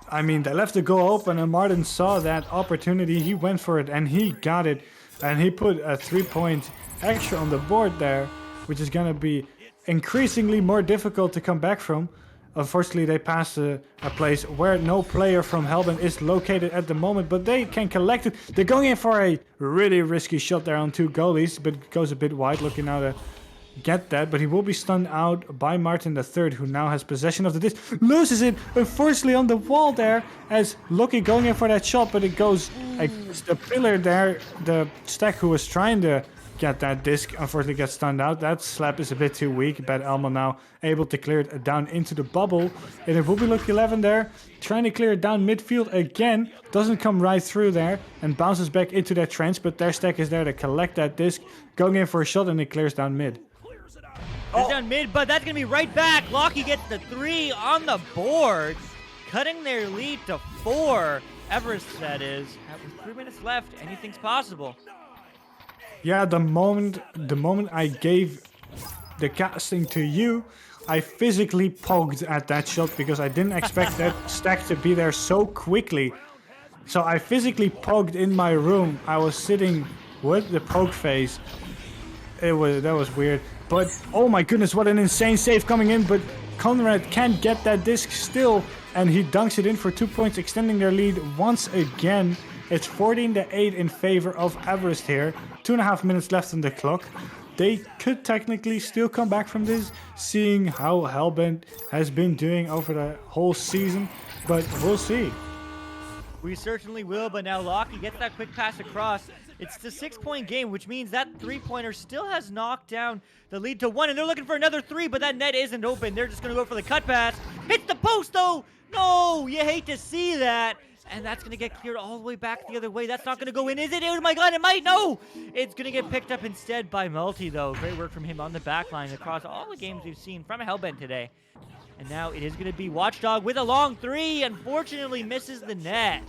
K: I mean, they left the goal open, and Martin saw that opportunity. He went for it, and he got it, and he put a 3-point extra on the board there, which is going to be increasingly more difficult to come back from. Unfortunately, they passed a place where no player from Hellbent is located at the moment, but they can collect it. They're going in for a really risky shot there on 2 goalies, but it goes a bit wide, looking now to get that, but he will be stunned out by Martin III, who now has possession of the disc. Loses it, unfortunately, on the wall there, as Lucky going in for that shot, but it goes against the pillar there. The stack who was trying to get that disc unfortunately gets stunned out. That slap is a bit too weak. Bad Elmo now able to clear it down into the bubble, and it will be Lucky 11 there trying to clear it down midfield again. Doesn't come right through there and bounces back into that trench, but their stack is there to collect that disc, going in for a shot, and it clears down mid.
L: It's down mid, but that's going to be right back. Locky gets the 3 on the board, cutting their lead to 4. Everest, that is. With 3 minutes left, anything's possible.
K: Yeah, the moment I gave the casting to you, I physically poked at that shot because I didn't expect that stack to be there so quickly. So I physically poked in my room. I was sitting with the poke face. That was weird. But oh my goodness, what an insane save coming in. But Conrad can't get that disc still, and he dunks it in for 2 points, extending their lead once again. It's 14-8 in favor of Everest here. 2.5 minutes left on the clock. They could technically still come back from this, seeing how Hellbent has been doing over the whole season, but we'll see.
L: We certainly will, but now Locky gets that quick pass across. It's the 6-point game, which means that 3-pointer still has knocked down the lead to 1, and they're looking for another 3, but that net isn't open. They're just going to go for the cut pass. Hits the post, though! No! You hate to see that. And that's going to get cleared all the way back the other way. That's not going to go in, is it? Oh my god, it might! No! It's going to get picked up instead by Multi, though. Great work from him on the back line across all the games we've seen from Hellbent today. And now it is going to be Watchdog with a long 3. Unfortunately, misses the net,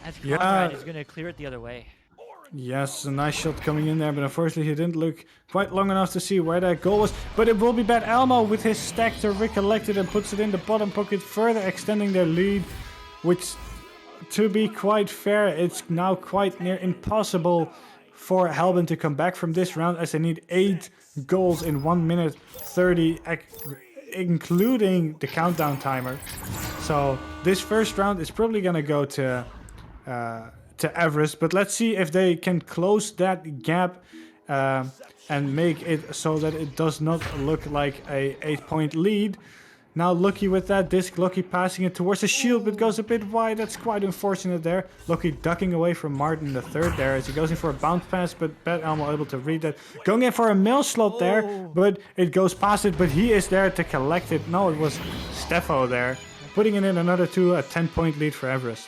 L: as Conrad is going to clear it the other way.
K: Yes, a nice shot coming in there, but unfortunately he didn't look quite long enough to see where that goal was. But it will be Bad Elmo with his stack to recollect it and puts it in the bottom pocket, further extending their lead, which, to be quite fair, it's now quite near impossible for Helben to come back from this round, as they need 8 goals in 1 minute 30, including the countdown timer. So this first round is probably gonna go to Everest, but let's see if they can close that gap and make it so that it does not look like a 8-point lead. Now Lucky with that disc, Lucky passing it towards the shield, but goes a bit wide. That's quite unfortunate there. Lucky ducking away from Martin the third there as he goes in for a bounce pass, but Bad Elmo able to read that. Going in for a mill slot there, but it goes past it, but he is there to collect it. No, it was Steffo there, putting it in another 2, a 10-point lead for Everest.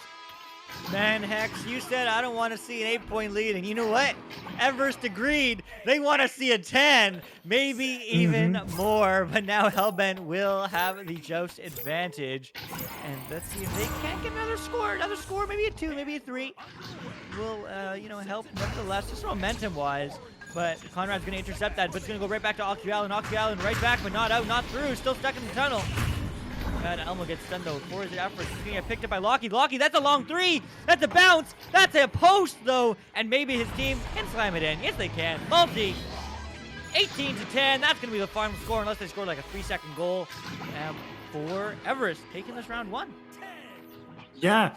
L: Man, Hex, you said I don't want to see an 8-point lead, and you know what? Everest agreed. They want to see a 10, maybe even more. But now Hellbent will have the Joust advantage. And let's see if they can get another score, maybe a 2, maybe a 3. Will, help nevertheless, just momentum-wise. But Conrad's going to intercept that, but it's going to go right back to AquaAllen right back, but not out, not through, still stuck in the tunnel. And Elmo gets stunned though. For his efforts, he's gonna get picked up by Locky. Locky, that's a long 3. That's a bounce. That's a post though. And maybe his team can slam it in. Yes, they can. Multi. 18-10. That's gonna be the final score unless they score like a 3-second goal. For Everest taking this round 1.
K: Yeah,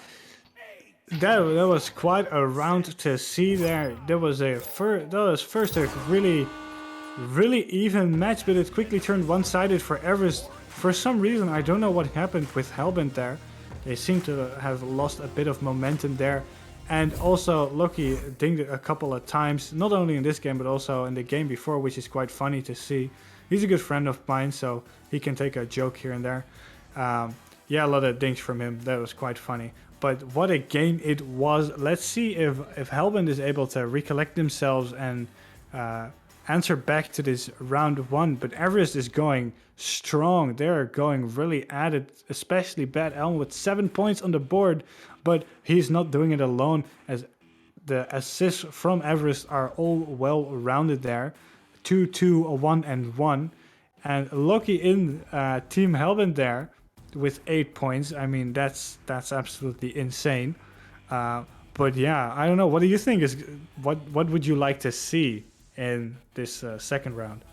K: that was quite a round to see there. That was first a really even match, but it quickly turned one-sided for Everest. For some reason, I don't know what happened with Hellbent there. They seem to have lost a bit of momentum there. And also, Lucky dinged it a couple of times, not only in this game, but also in the game before, which is quite funny to see. He's a good friend of mine, so he can take a joke here and there. Yeah, a lot of dings from him. That was quite funny. But what a game it was. Let's see if Hellbent is able to recollect themselves and answer back to this round 1. But Everest is going strong. They're going really at it, especially Bad Elm with 7 points on the board, but he's not doing it alone, as the assists from Everest are all well rounded there. 2, 2, 1, and 1. And Lucky in Team Hellbent there with 8 points. I mean, that's absolutely insane. But yeah, I don't know. What do you think is what would you like to see in this second round?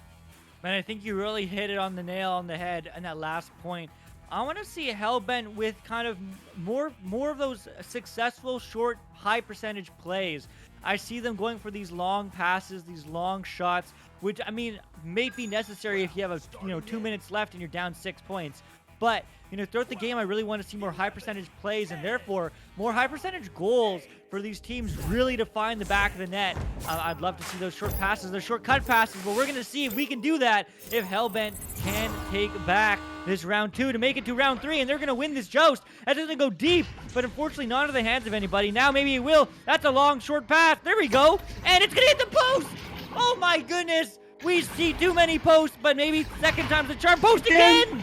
L: Man, I think you really hit it on the nail on the head in that last point. I want to see Hellbent with kind of more of those successful, short, high percentage plays. I see them going for these long passes, these long shots, which, I mean, may be necessary if you have 2 minutes left and you're down 6 points. But, throughout the game, I really want to see more high percentage plays and therefore more high percentage goals for these teams really to find the back of the net. I'd love to see those short passes, those short cut passes, but we're going to see if we can do that if Hellbent can take back this round 2 to make it to round 3, and they're going to win this Joust. That doesn't go deep, but unfortunately not into the hands of anybody. Now maybe it will. That's a long, short pass. There we go. And it's going to hit the post. Oh my goodness. We see too many posts, but maybe second time's the charm. Post again.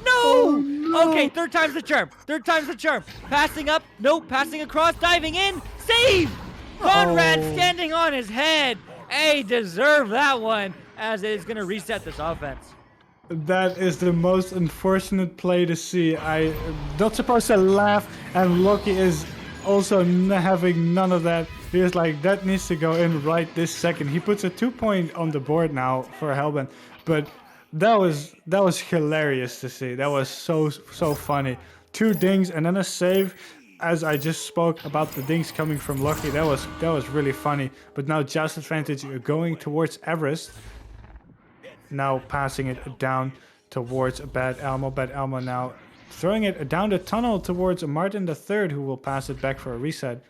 L: No! Oh, no! Okay, third time's the charm. Third time's the charm. Passing up. Nope. Passing across. Diving in. Save! Conrad standing on his head. Hey, deserve that one, as it is going to reset this offense.
K: That is the most unfortunate play to see. I'm not supposed to laugh, and Loki is also having none of that. He is like, that needs to go in right this second. He puts a 2-point on the board now for Hellbent, but that was hilarious to see. That was so funny. 2 dings and then a save. As I just spoke about the dings coming from Lucky, that was really funny. But now Joust advantage going towards Everest. Now passing it down towards Bad Elmo. Bad Elmo now throwing it down the tunnel towards Martin the Third, who will pass it back for a reset.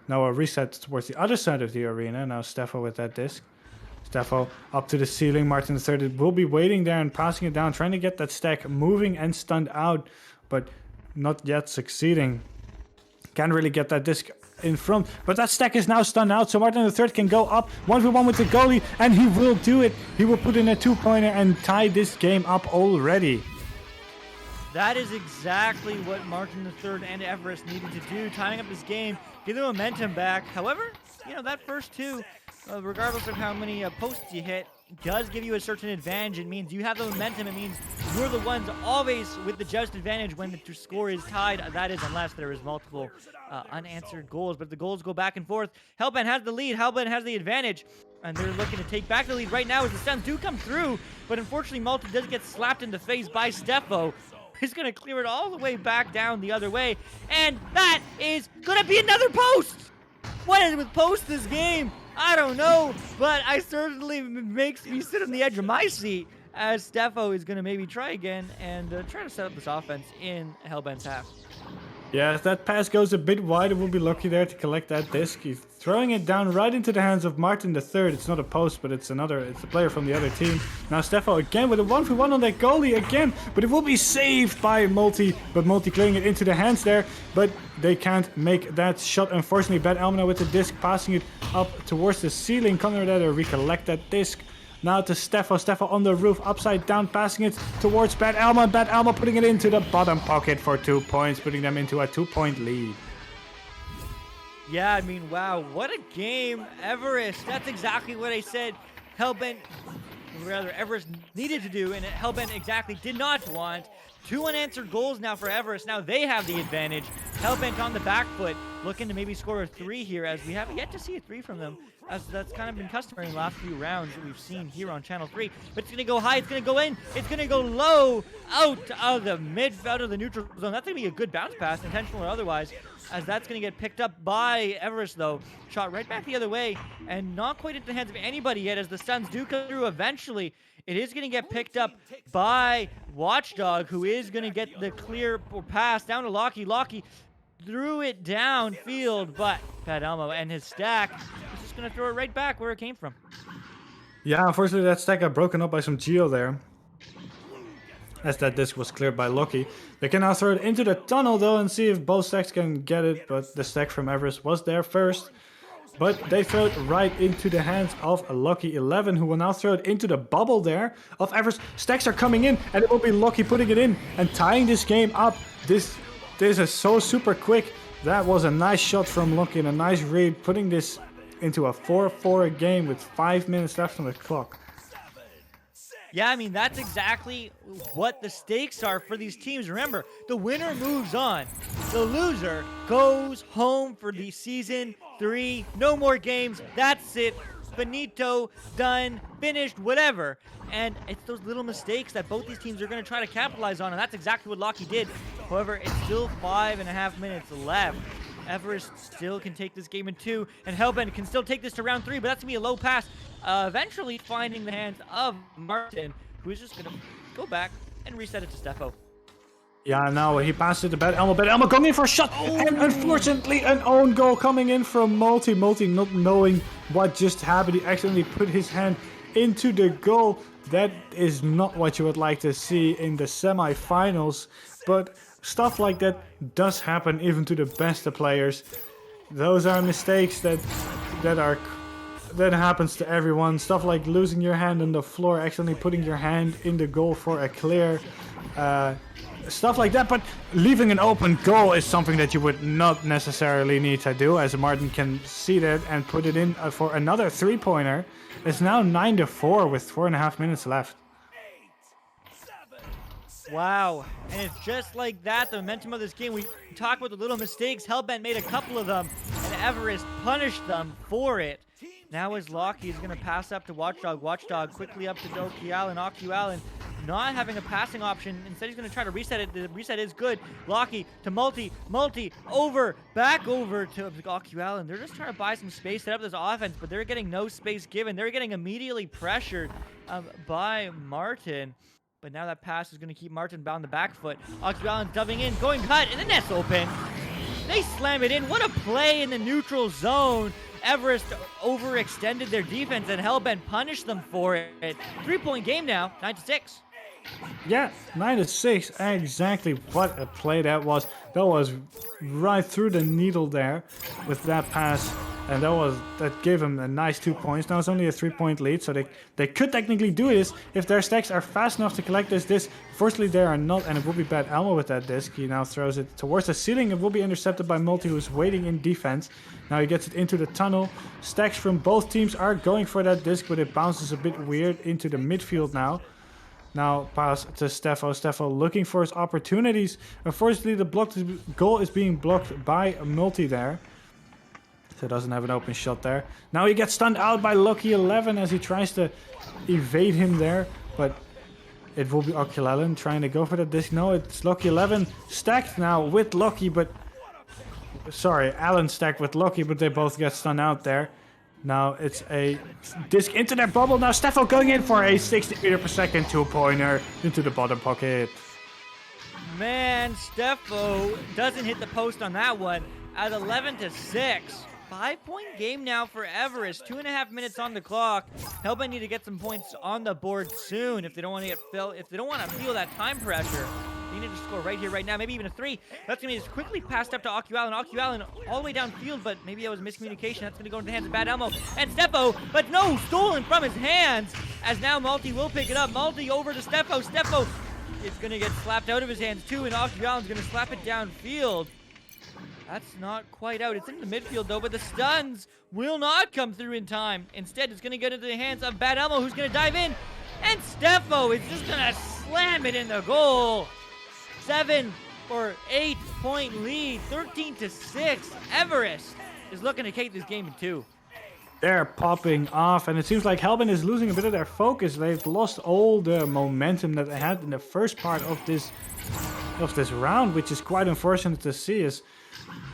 K: Now a reset towards the other side of the arena. Now Steffo with that disc. Steffo up to the ceiling. Martin the Third will be waiting there and passing it down, trying to get that stack moving and stunned out, but not yet succeeding. Can't really get that disc in front, but that stack is now stunned out, so Martin the Third can go up 1v1 with the goalie, and he will do it. He will put in a 2-pointer and tie this game up already.
L: That is exactly what Martin III and Everest needed to do, tying up this game, get the momentum back. However, you know, that first two, regardless of how many posts you hit, does give you a certain advantage. It means you have the momentum. It means you're the ones always with the just advantage when the score is tied. That is unless there is multiple unanswered goals. But if the goals go back and forth, Hellbent has the lead. Hellbent has the advantage. And they're looking to take back the lead right now as the Suns do come through. But unfortunately, Malta does get slapped in the face by Steffo. He's going to clear it all the way back down the other way. And that is going to be another post! What is with post this game? I don't know, but I certainly makes me sit on the edge of my seat as Steffo is going to maybe try again and try to set up this offense in Hellbent's half.
K: Yeah, if that pass goes a bit wide, it will be lucky there to collect that disc. He's throwing it down right into the hands of Martin III. It's not a post, but it's a player from the other team. Now Steffo again with a 1v1 on that goalie again, but it will be saved by Multi. But Multi clearing it into the hands there, but they can't make that shot. Unfortunately, Bad Elmina with the disc, passing it up towards the ceiling. Connor there to recollect that disc. Now to Steffo. Steffo on the roof, upside down, passing it towards Bad Elma. Bad Elma putting it into the bottom pocket for 2 points, putting them into a 2-point lead.
L: Yeah, I mean, wow, what a game. Everest, that's exactly what I said Everest needed to do, and Hellbent exactly did not want. 2 unanswered goals now for Everest. Now they have the advantage. Hellbent on the back foot, looking to maybe score a 3 here, as we haven't yet to see a 3 from them, as that's kind of been customary in the last few rounds that we've seen here on Channel 3. But it's going to go high, it's going to go in, it's going to go low, out of the out of the neutral zone. That's going to be a good bounce pass, intentional or otherwise, as that's going to get picked up by Everest, though. Shot right back the other way, and not quite into the hands of anybody yet, as the Suns do come through eventually. It is going to get picked up by Watchdog, who is going to get the clear pass down to Lockie. Lockie threw it downfield, but Pat Elmo and his stack is just going to throw it right back where it came from.
K: Yeah, unfortunately that stack got broken up by some Geo there, as that disc was cleared by Lucky. They can now throw it into the tunnel though and see if both stacks can get it, but the stack from Everest was there first. But they throw it right into the hands of Lucky 11, who will now throw it into the bubble there of Everest. Stacks are coming in, and it will be Lucky putting it in and tying this game up. This is so super quick. That was a nice shot from Lucky and a nice read, putting this into a 4-4 game with 5 minutes left on the clock.
L: Yeah, I mean, that's exactly what the stakes are for these teams. Remember, the winner moves on. The loser goes home for the season 3. No more games. That's it. Finito, done, finished, whatever. And it's those little mistakes that both these teams are going to try to capitalize on, and that's exactly what Lockie did. However, it's still 5.5 minutes left. Everest still can take this game in 2, and Hellbent can still take this to round 3, but that's going to be a low pass. Eventually finding the hands of Martin, who is just going to go back and reset it to Steffo.
K: Yeah, now he passes it to Bad Elmo. Bad Elmo going in for a shot, and unfortunately an own goal coming in from Multi. Multi not knowing what just happened. He accidentally put his hand into the goal. That is not what you would like to see in the semi-finals, but stuff like that does happen even to the best of players. Those are mistakes that happens to everyone. Stuff like losing your hand on the floor, accidentally putting your hand in the goal for a clear, stuff like that. But leaving an open goal is something that you would not necessarily need to do, as Martin can see that and put it in for another 3-pointer. It's now 9-4 with 4.5 minutes left.
L: Wow, and it's just like that, the momentum of this game. We talk about the little mistakes. Hellbent made a couple of them, and Everest punished them for it. Now as Lockie is going to pass up to Watchdog. Watchdog quickly up to Doki Allen. Oki Allen not having a passing option. Instead he's going to try to reset it. The reset is good. Lockie to Multi. Multi over. Back over to Oki Allen. They're just trying to buy some space, set up this offense, but they're getting no space given. They're getting immediately pressured by Martin. But now that pass is going to keep Martin bound the back foot. Oki Allen's dubbing in, going cut, and the net's open. They slam it in. What a play in the neutral zone. Everest overextended their defense, and Hellbent punished them for it. 3-point game now, 9-6.
K: Yeah, 9-6. Exactly what a play that was. That was right through the needle there with that pass and that gave him a nice 2 points. Now it's only a 3-point lead, so they could technically do this if their stacks are fast enough to collect this disc. Fortunately, they are not, and it will be bad Elmo with that disc. He now throws it towards the ceiling. It will be intercepted by Multi, who's waiting in defense. Now he gets it into the tunnel. Stacks from both teams are going for that disc, but it bounces a bit weird into the midfield now. Now pass to Steffo. Steffo looking for his opportunities. Unfortunately, the goal is being blocked by Multi there. So doesn't have an open shot there. Now he gets stunned out by Lucky 11 as he tries to evade him there. But it will be Oculalen trying to go for the disc. No, it's Lucky 11 stacked now with Lucky, but... Sorry, Allen stacked with Lucky, but they both get stunned out there. Now it's a disc into their bubble. Now Steffo going in for a 60 meter per second 2-pointer into the bottom pocket.
L: Man, Steffo doesn't hit the post on that one at 11-6. 5-point game now for Everest. 2.5 minutes on the clock. Hellbent need to get some points on the board soon if they don't want to feel that time pressure. They need to score right here, right now, maybe even a 3. That's going to be just quickly passed up to Oculalen. Oculalen all the way downfield, but maybe that was miscommunication. That's going to go into the hands of Bad Elmo and Steffo, but no, stolen from his hands, as now Multi will pick it up. Multi over to Steffo. Steffo is going to get slapped out of his hands too, and Oculalen's going to slap it downfield. That's not quite out. It's in the midfield, though, but the stuns will not come through in time. Instead, it's going to get into the hands of Bad Elmo, who's going to dive in, and Steffo is just going to slam it in the goal. 7 or 8-point lead, 13-6. Everest is looking to take this game in 2.
K: They're popping off, and it seems like Hellbent is losing a bit of their focus. They've lost all the momentum that they had in the first part of this round, which is quite unfortunate to see, as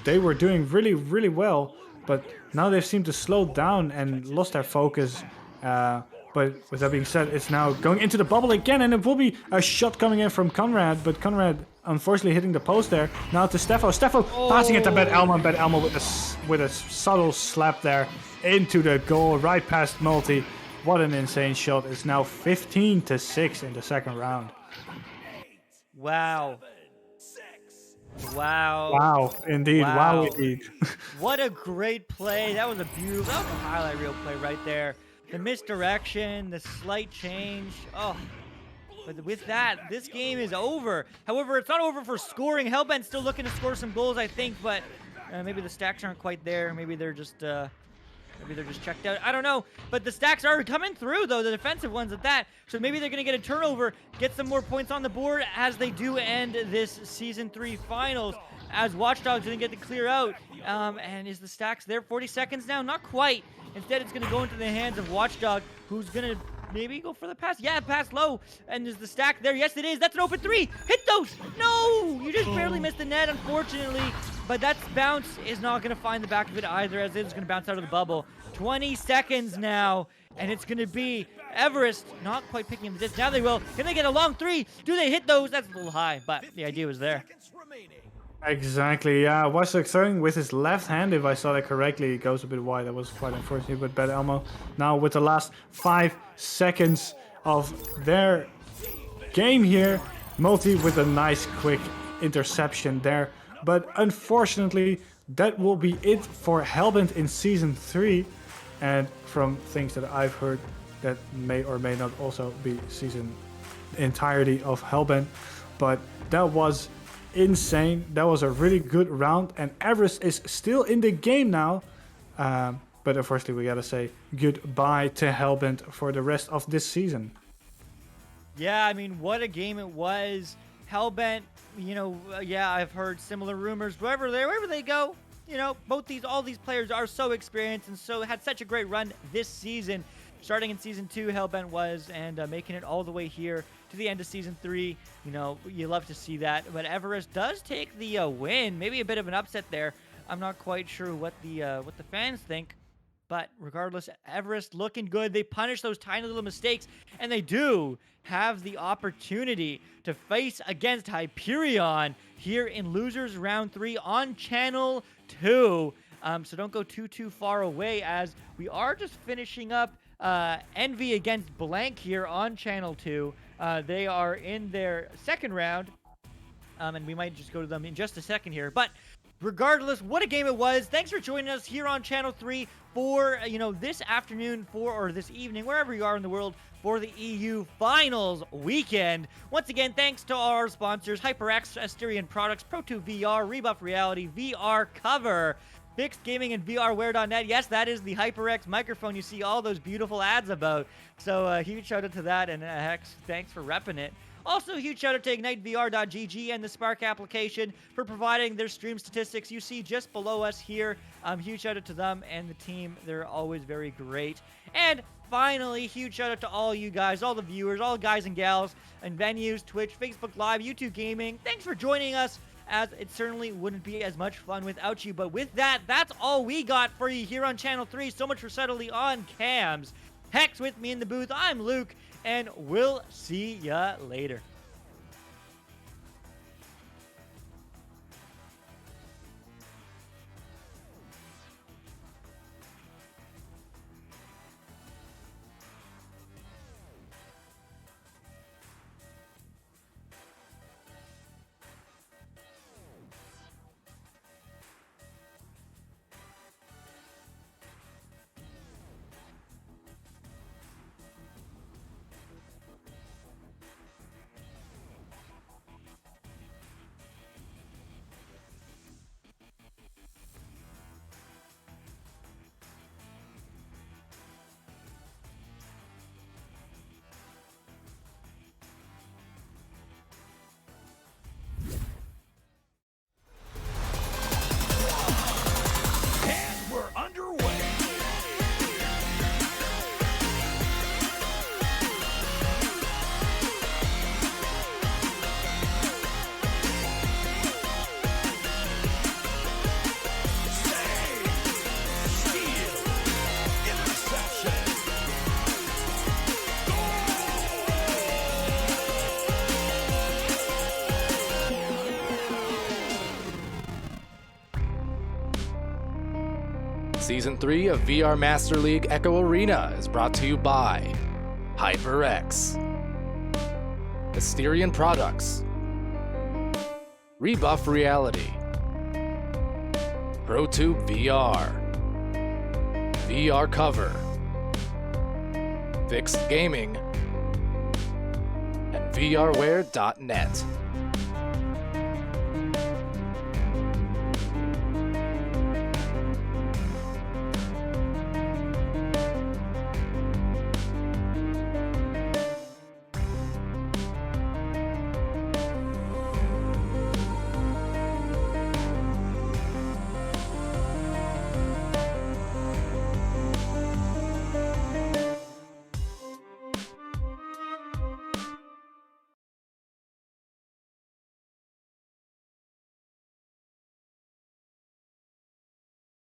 K: they were doing really, really well, but now they've seemed to slow down and lost their focus. But with that being said, it's now going into the bubble again, and it will be a shot coming in from Conrad, but Conrad unfortunately hitting the post there. Now to Steffo. Steffo passing it to Bad Elmo, and Bad Elmo with a subtle slap there into the goal, right past Multi. What an insane shot. It's now 15-6 in the second round.
L: Wow. Wow.
K: Wow, indeed. Wow, indeed.
L: What a great play. That was a highlight reel play right there. The misdirection, the slight change. Oh, but with that, this game is over. However, it's not over for scoring. Hellbent's still looking to score some goals, I think, but maybe the stacks aren't quite there. Maybe they're just checked out. I don't know. But the stacks are coming through, though, the defensive ones at that. So maybe they're going to get a turnover, get some more points on the board as they do end this Season 3 finals, as Watchdogs didn't get to clear out. And is the stacks there? 40 seconds now? Not quite. Instead, it's going to go into the hands of Watchdog, who's going to maybe go for the pass. Yeah, pass low. And is the stack there? Yes, it is. That's an open 3. Hit those. No! You just barely missed the net, unfortunately. But that bounce is not going to find the back of it either, as it's going to bounce out of the bubble. 20 seconds now, and it's going to be Everest not quite picking up the disc. Now they will. Can they get a long 3? Do they hit those? That's a little high, but the idea was there.
K: Exactly, yeah. Watchdog throwing with his left hand, if I saw that correctly. It goes a bit wide. That was quite unfortunate, but Bad Elmo now with the last 5 seconds of their game here. Multi with a nice quick interception there. But unfortunately, that will be it for Hellbent in Season 3. And from things that I've heard, that may or may not also be season entirety of Hellbent. But that was insane. That was a really good round, and Everest is still in the game now. But unfortunately, we gotta say goodbye to Hellbent for the rest of this season.
L: Yeah, I mean, what a game it was. Hellbent, yeah, I've heard similar rumors. Wherever they go, all these players are so experienced and so had such a great run this season. Starting in Season 2, Hellbent was, and making it all the way here to the end of Season 3. You love to see that. But Everest does take the win. Maybe a bit of an upset there. I'm not quite sure what the fans think. But regardless, Everest looking good. They punish those tiny little mistakes, and they do have the opportunity to face against Hyperion here in Losers Round 3 on Channel 2. So don't go too far away, as we are just finishing up Envy against Blank here on Channel 2. They are in their second round, and we might just go to them in just a second here. But regardless, what a game it was. Thanks for joining us here on Channel 3 for, this afternoon or this evening, wherever you are in the world, for the EU Finals weekend. Once again, thanks to our sponsors, HyperX, Asterion Products, Pro2 VR, Rebuff Reality, VR Cover, Fixed Gaming, and VRware.net. Yes, that is the HyperX microphone you see all those beautiful ads about. So huge shout out to that, and Hex, thanks for repping it. Also, huge shout out to IgniteVR.gg and the Spark application for providing their stream statistics you see just below us here. Huge shout out to them and the team. They're always very great. And finally, huge shout out to all you guys, all the viewers, all guys and gals, and venues, Twitch, Facebook Live, YouTube Gaming. Thanks for joining us, as it certainly wouldn't be as much fun without you. But with that, that's all we got for you here on Channel 3. So much for subtly on cams. Hex with me in the booth. I'm Luke, and we'll see ya later.
H: Season 3 of VR Master League Echo Arena is brought to you by HyperX, Asterion Products, Rebuff Reality, Pro2 VR, VR Cover, Fixed Gaming, and VRware.net.